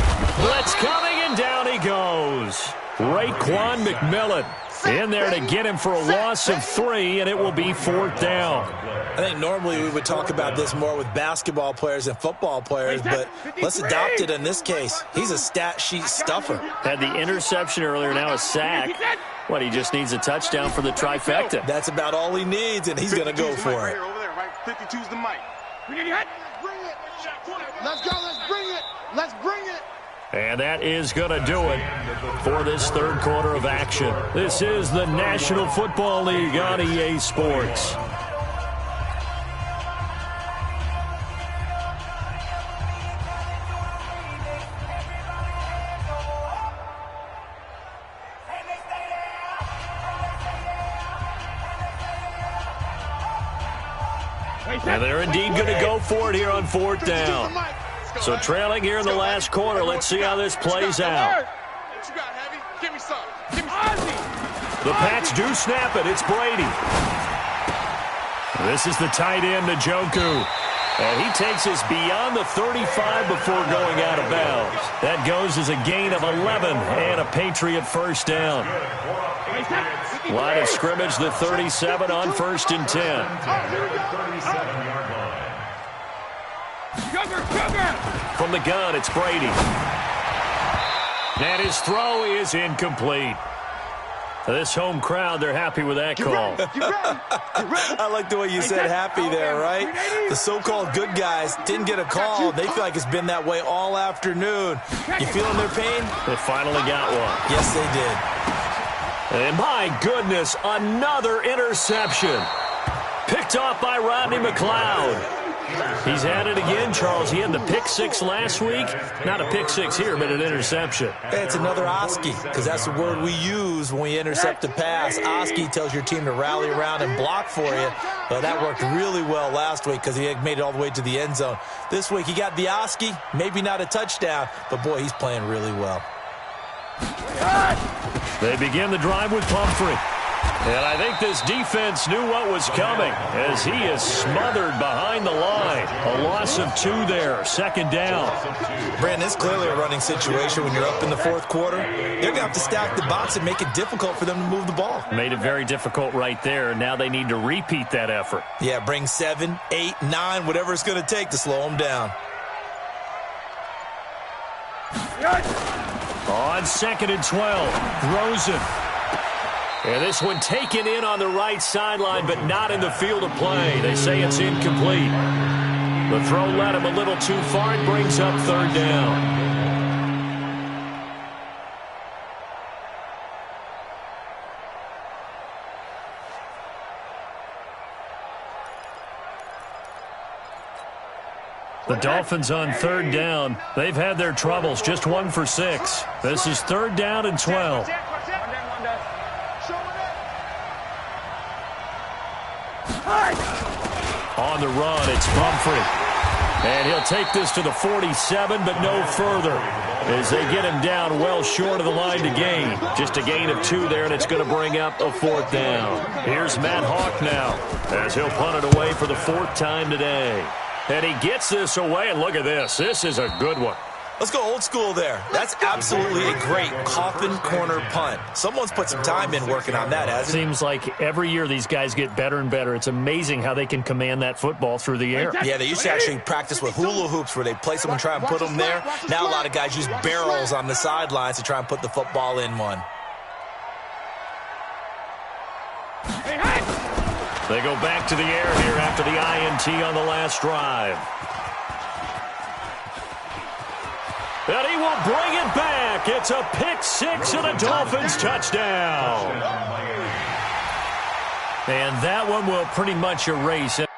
B: Blitz coming, and down he goes. Raekwon McMillan in there to get him for a loss of 3, and it will be 4th down.
E: I think normally we would talk about this more with basketball players and football players, but let's adopt it in this case. He's a stat sheet stuffer.
B: Had the interception earlier, now a sack. He just needs a touchdown for the trifecta.
E: That's about all he needs, and he's going to go for it.
C: Over there, right? 52's the mic. Bring it. Let's go. Let's bring it.
B: And that is going to do it for this 3rd quarter of action. This is the National Football League on EA Sports. And they're indeed going to go for it here on 4th down. So trailing here in the last quarter. Let's see how this plays out. The Pats do snap it. It's Brady. This is the tight end, Njoku. And he takes us beyond the 35 before going out of bounds. That goes as a gain of 11 and a Patriot first down. Line of scrimmage, the 37 on 1st and 10. From the gun, it's Brady. And his throw is incomplete. This home crowd, they're happy with that call.
E: I like the way you said happy there, right? The so-called good guys didn't get a call. They feel like it's been that way all afternoon. You feeling their pain?
B: They finally got one.
E: Yes, they did.
B: And my goodness, another interception. Picked off by Rodney McLeod. He's at it again, Charles. He had the pick six last week. Not a pick six here, but an interception.
E: It's another Oski, because that's the word we use when we intercept a pass. Oski tells your team to rally around and block for you. But that worked really well last week because he had made it all the way to the end zone. This week he got the Oski, maybe not a touchdown, but boy, he's playing really well.
B: They begin the drive with Pumphrey. And I think this defense knew what was coming as he is smothered behind the line. A loss of 2 there, second down.
E: Brandon, it's clearly a running situation when you're up in the fourth quarter. They're going to have to stack the box and make it difficult for them to move the ball.
B: Made it very difficult right there. Now they need to repeat that effort.
E: Yeah, bring 7, 8, 9, whatever it's going to take to slow them down.
B: On 2nd and 12, Rosen. And this one taken in on the right sideline, but not in the field of play. They say it's incomplete. The throw led him a little too far. It brings up third down. The Dolphins on third down. They've had their troubles, just 1 for 6. This is third down and 12. On the run, it's Pumphrey. And he'll take this to the 47, but no further as they get him down well short of the line to gain. Just a gain of 2 there, and it's going to bring up a 4th down. Here's Matt Hawk now as he'll punt it away for the 4th time today. And he gets this away, and look at this. This is a good one.
E: Let's go old school there. That's absolutely a great coffin corner punt. Someone's put some time in working on that, hasn't it?
B: Seems like every year these guys get better and better. It's amazing how they can command that football through the air.
E: Yeah, they used to actually practice with hula hoops where they place them and try and put them there. Now a lot of guys use barrels on the sidelines to try and put the football in one.
B: They go back to the air here after the INT on the last drive. And he will bring it back. It's a pick 6 and a Dolphins touchdown. And that one will pretty much erase it.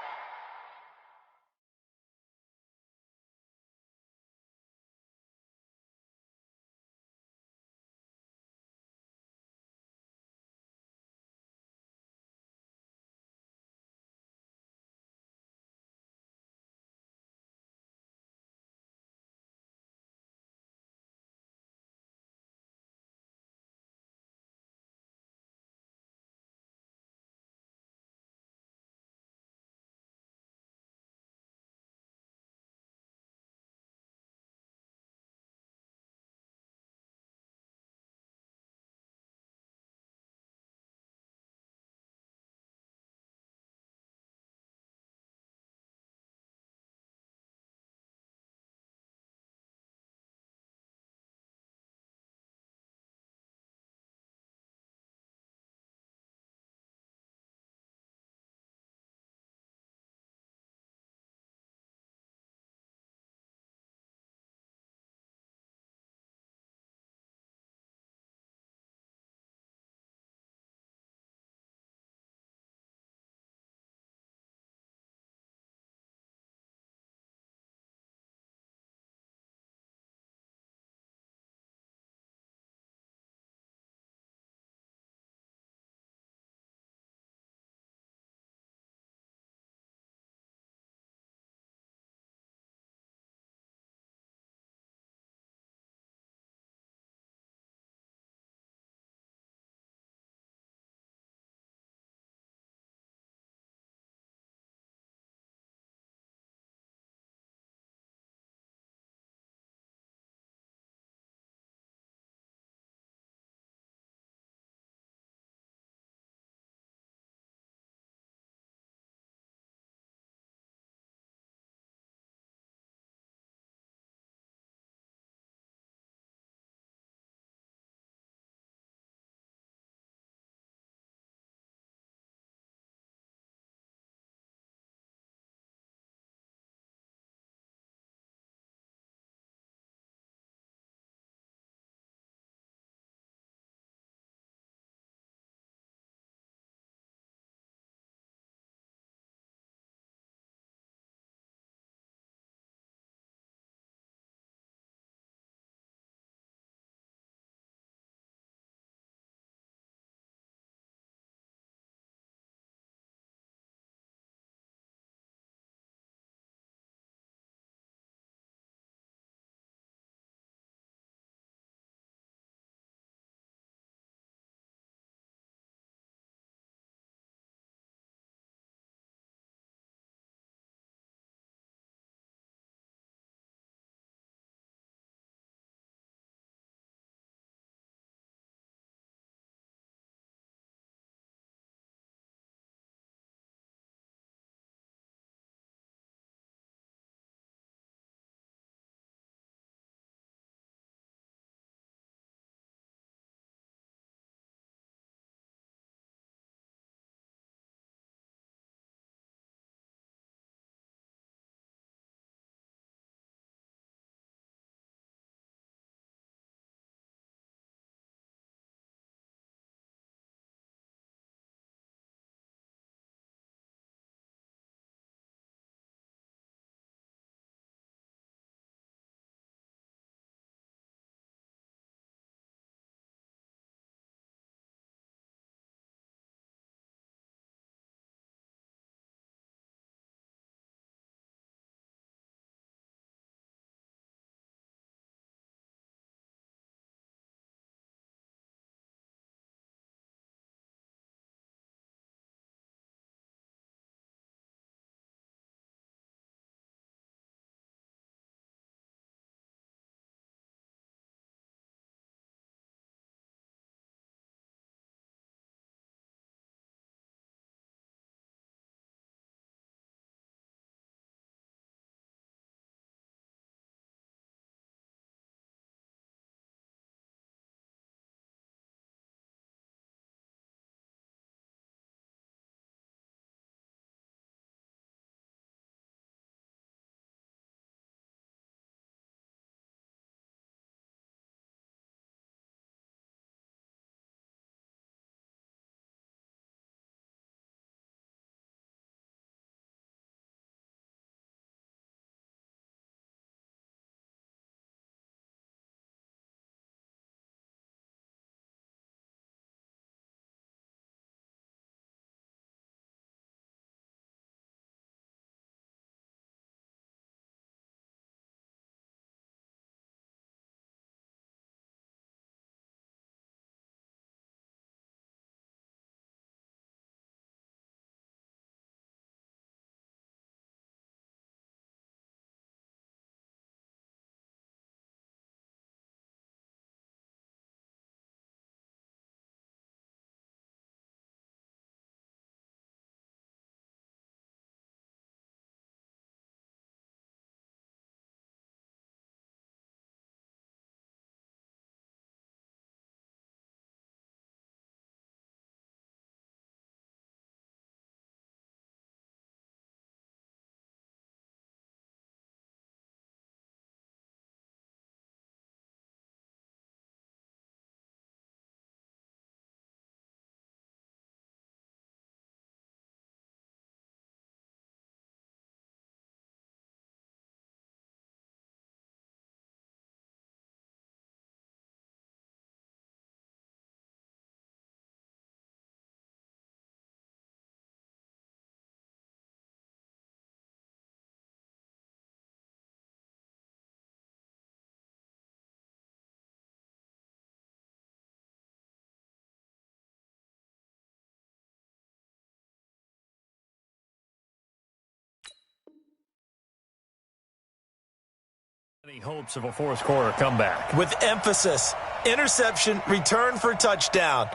B: Any hopes of a fourth quarter comeback?
E: With emphasis. Interception, return for touchdown.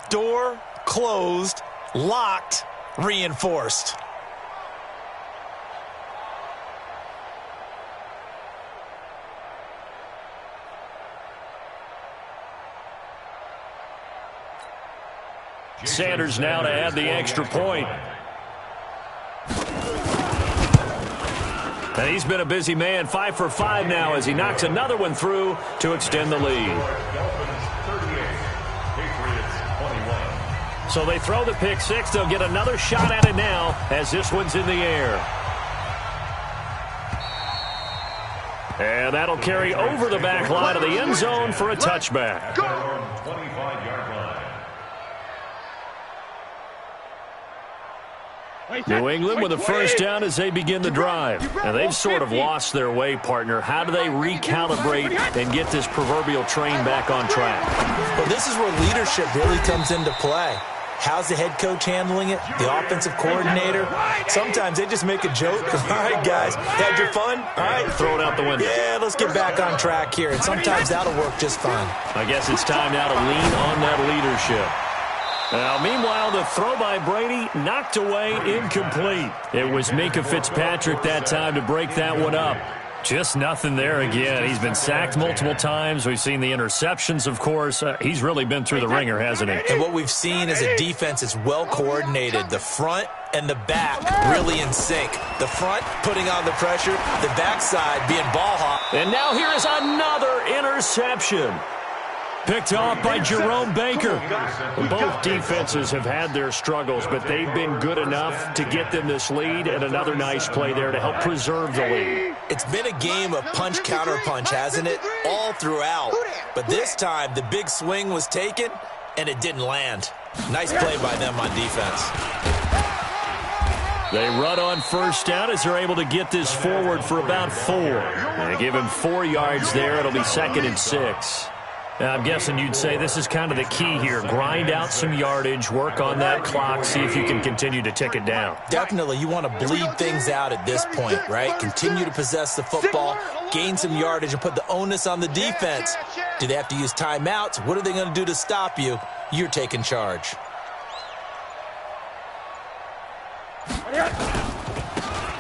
E: Door closed, locked, reinforced.
B: Sanders now to add the extra point. And he's been a busy man, 5 for 5 now as he knocks another one through to extend the lead.
F: Dolphins 38, Patriots 21.
B: So they throw the pick six. They'll get another shot at it now as this one's in the air. And that'll carry over the back line of the end zone for a touchback.
F: At their own 25-yard line.
B: New England with a first down as they begin the drive. And they've sort of lost their way, partner. How do they recalibrate and get this proverbial train back on track?
E: Well, this is where leadership really comes into play. How's the head coach handling it? The offensive coordinator? Sometimes they just make a joke. All right, guys, had your fun? All right.
B: Throw it out the window.
E: Yeah, let's get back on track here. And sometimes that'll work just fine.
B: I guess it's time now to lean on that leadership. Now, meanwhile, the throw by Brady knocked away, incomplete. It was Minka Fitzpatrick that time to break that one up. Just nothing there again. He's been sacked multiple times. We've seen the interceptions, of course. He's really been through the ringer, hasn't he?
E: And what we've seen is a defense that's well coordinated. The front and the back really in sync. The front putting on the pressure, the backside being ball hawk.
B: And now here is another interception. Picked off by Jerome Baker. Both defenses have had their struggles, but they've been good enough to get them this lead, and another nice play there to help preserve the lead.
E: It's been a game of punch-counter-punch, hasn't it? All throughout. But this time, the big swing was taken, and it didn't land. Nice play by them on defense.
B: They run on first down as they're able to get this forward for about 4. They give him 4 yards there. It'll be 2nd and 6. I'm guessing you'd say this is kind of the key here. Grind out some yardage, work on that clock, see if you can continue to tick it down.
E: Definitely. You want to bleed things out at this point, right? Continue to possess the football, gain some yardage, and put the onus on the defense. Do they have to use timeouts? What are they going to do to stop you? You're taking charge.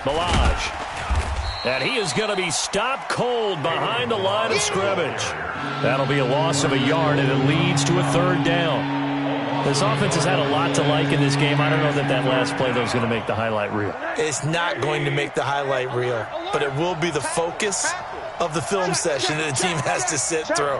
B: Balaj. And he is going to be stopped cold behind the line of scrimmage. That'll be a loss of a yard, and it leads to a 3rd down. This offense has had a lot to like in this game. I don't know that that last play, though, is going to make the highlight reel.
E: It's not going to make the highlight reel, but it will be the focus of the film session that the team has to sit through.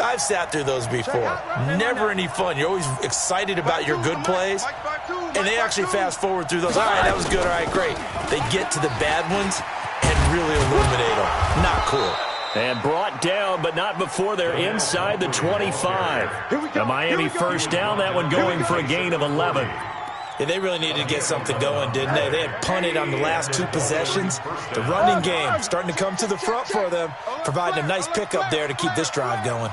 E: I've sat through those before. Never any fun. You're always excited about your good plays, and they actually fast forward through those. All right, that was good. All right, great. They get to the bad ones and really illuminate them. Not cool.
B: And brought down, but not before they're inside the 25. The Miami first down, that one going for a gain of 11.
E: Yeah, they really needed to get something going, didn't they? They had punted on the last 2 possessions. The running game starting to come to the front for them, providing a nice pickup there to keep this drive going.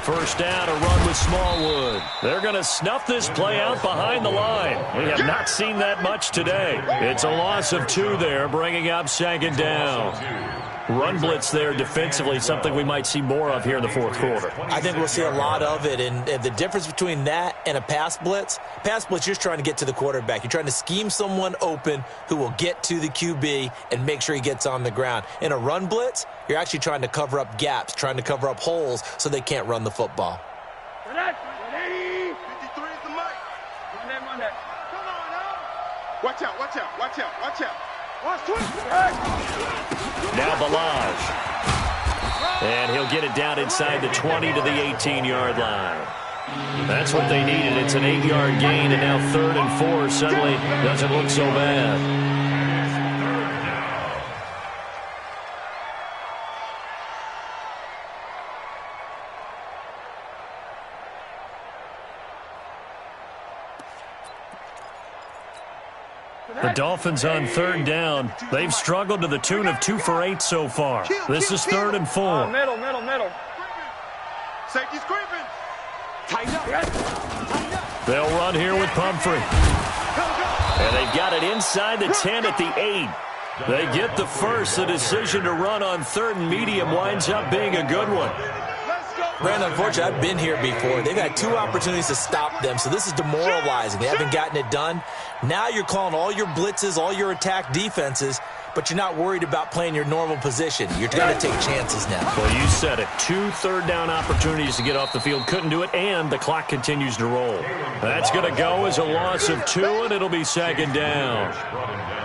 B: First down, a run with Smallwood. They're going to snuff this play out behind the line. We have not seen that much today. It's a loss of 2 there, bringing up 2nd down. Run blitz there defensively, something we might see more of here in the 4th quarter.
E: I think we'll see a lot of it, and the difference between that and a pass blitz, you're just trying to get to the quarterback. You're trying to scheme someone open who will get to the QB and make sure he gets on the ground. In a run blitz, you're actually trying to cover up gaps, trying to cover up holes so they can't run the football.
C: 53 is the mic. Run that. Come on now. Watch out, watch out, watch out, watch out.
B: Now Balaj. And he'll get it down inside the 20 to the 18-yard line. That's what they needed. It's an 8-yard gain, and now 3rd and 4 suddenly doesn't look so bad. The Dolphins on 3rd down. They've struggled to the tune of 2 for 8 so far. This is 3rd and 4.
C: Middle. Safety's creeping. Tighten up. Tighten up.
B: They'll run here with Pumphrey. And they've got it inside the 10 at the 8. They get the first. The decision to run on 3rd and medium winds up being a good one.
E: Brandon, unfortunately, I've been here before. They've had 2 opportunities to stop them, so this is demoralizing. They haven't gotten it done. Now you're calling all your blitzes, all your attack defenses, but you're not worried about playing your normal position. You're going to take chances now.
B: Well, you said it. 2 third-down opportunities to get off the field. Couldn't do it, and the clock continues to roll. That's going to go as a loss of 2, and it'll be 2nd down.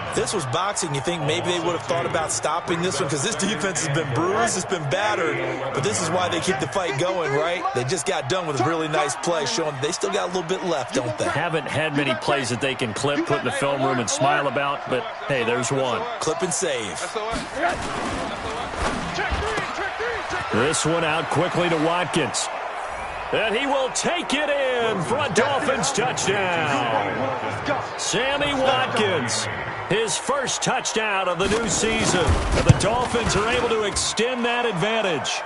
E: If this was boxing, you think maybe they would have thought about stopping this one because this defense has been bruised, it's been battered, but this is why they keep the fight going, right? They just got done with a really nice play, showing they still got a little bit left, don't they?
B: Haven't had many plays that they can clip, put in the film room, and smile about, but, hey, there's one.
E: Clip and save.
B: This one out quickly to Watkins. And he will take it in for a Dolphins touchdown. Sammy Watkins, his first touchdown of the new season. And the Dolphins are able to extend that advantage.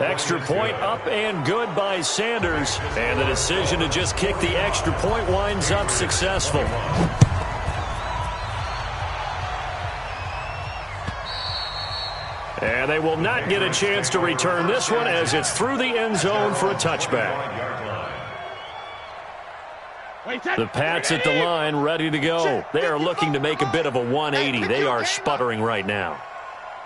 B: Extra point up and good by Sanders. And the decision to just kick the extra point winds up successful. And they will not get a chance to return this one as it's through the end zone for a touchback. The Pats at the line ready to go. They are looking to make a bit of a 180. They are sputtering right now.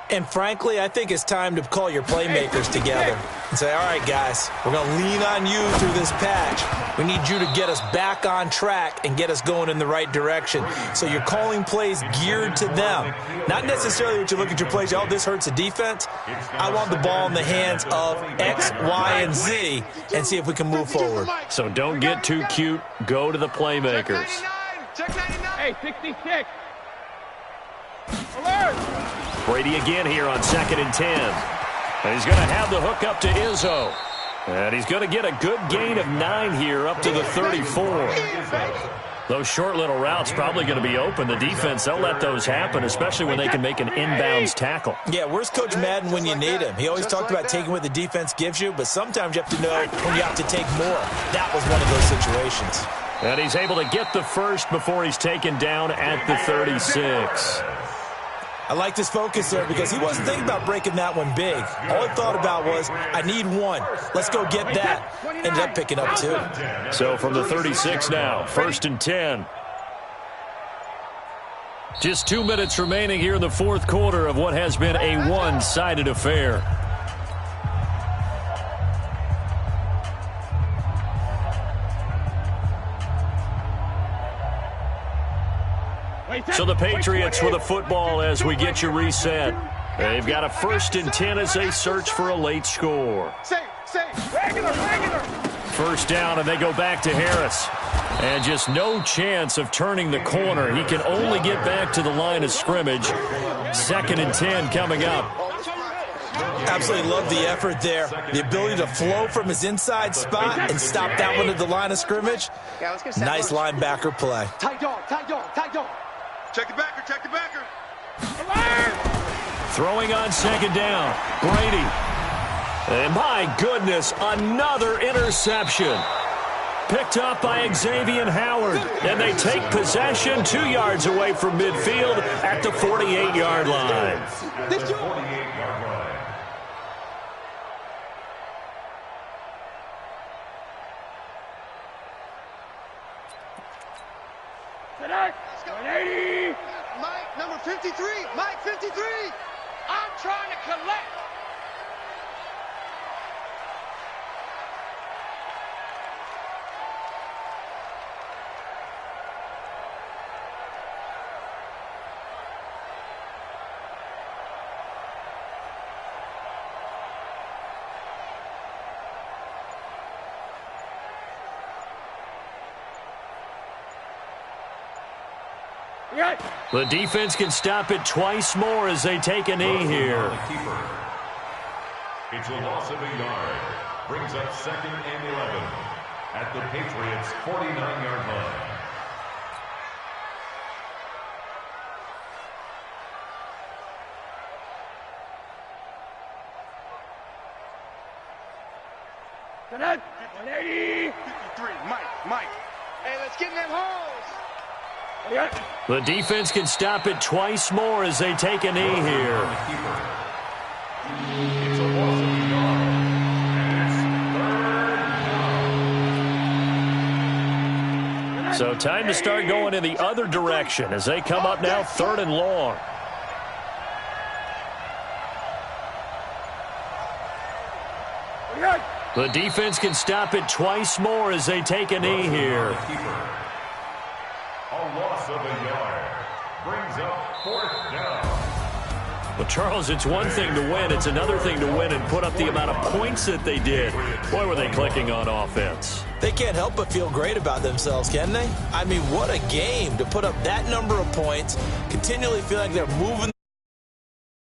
E: And frankly, I think it's time to call your playmakers together and say, all right, guys, we're going to lean on you through this patch. We need you to get us back on track and get us going in the right direction. So you're calling plays geared to them. Not necessarily what you look at your plays, oh, this hurts the defense. I want the ball in the hands of X, Y, and Z and see if we can move forward.
B: So don't get too cute. Go to the playmakers.
D: Hey, 66. Alert!
B: Brady again here on 2nd and 10. And he's going to have the hook up to Izzo. And he's going to get a good gain of 9 here up to the 34. Those short little routes probably going to be open. The defense, they'll let those happen, especially when they can make an inbounds tackle.
E: Yeah, where's Coach Madden when you need him? He always talked about taking what the defense gives you, but sometimes you have to know when you have to take more. That was one of those situations.
B: And he's able to get the first before he's taken down at the 36.
E: I like this focus there because he wasn't thinking about breaking that one big. All he thought about was, I need one. Let's go get that. Ended up picking up 2.
B: So from the 36 now, 1st and 10. Just 2 minutes remaining here in the 4th quarter of what has been a one-sided affair. So the Patriots with a football as we get you reset. They've got a 1st and 10 as they search for a late score.
C: Regular.
B: 1st down, and they go back to Harris. And just no chance of turning the corner. He can only get back to the line of scrimmage. 2nd and 10 coming up.
E: Absolutely love the effort there. The ability to flow from his inside spot and stop that one at the line of scrimmage. Nice linebacker play.
C: Tight dog.
A: Check the backer.
B: Throwing on 2nd down. Brady. And my goodness, another interception. Picked up by Xavier Howard. And they take possession 2 yards away from midfield at the 48-yard line.
C: Mike, number 53. Mike, 53.
D: I'm trying to collect.
B: The defense can stop it twice more as they take a knee here.
F: It's a loss of a yard. Brings up 2nd and 11 at the Patriots' 49-yard line.
D: Good. 180.
A: 53. Mike.
C: Hey, let's get in them holes.
B: The defense can stop it twice more as they take a knee here.
F: It's a loss of the yard. And it's 3rd down.
B: So time to start going in the other direction as they come up now 3rd and long. The defense can stop it twice more as they take a knee here.
F: A loss of a yard brings up 4th down.
B: Well, Charles, it's one thing to win. It's another thing to win and put up the amount of points that they did. Boy, were they clicking on offense.
E: They can't help but feel great about themselves, can they? I mean, what a game to put up that number of points, continually feel like they're moving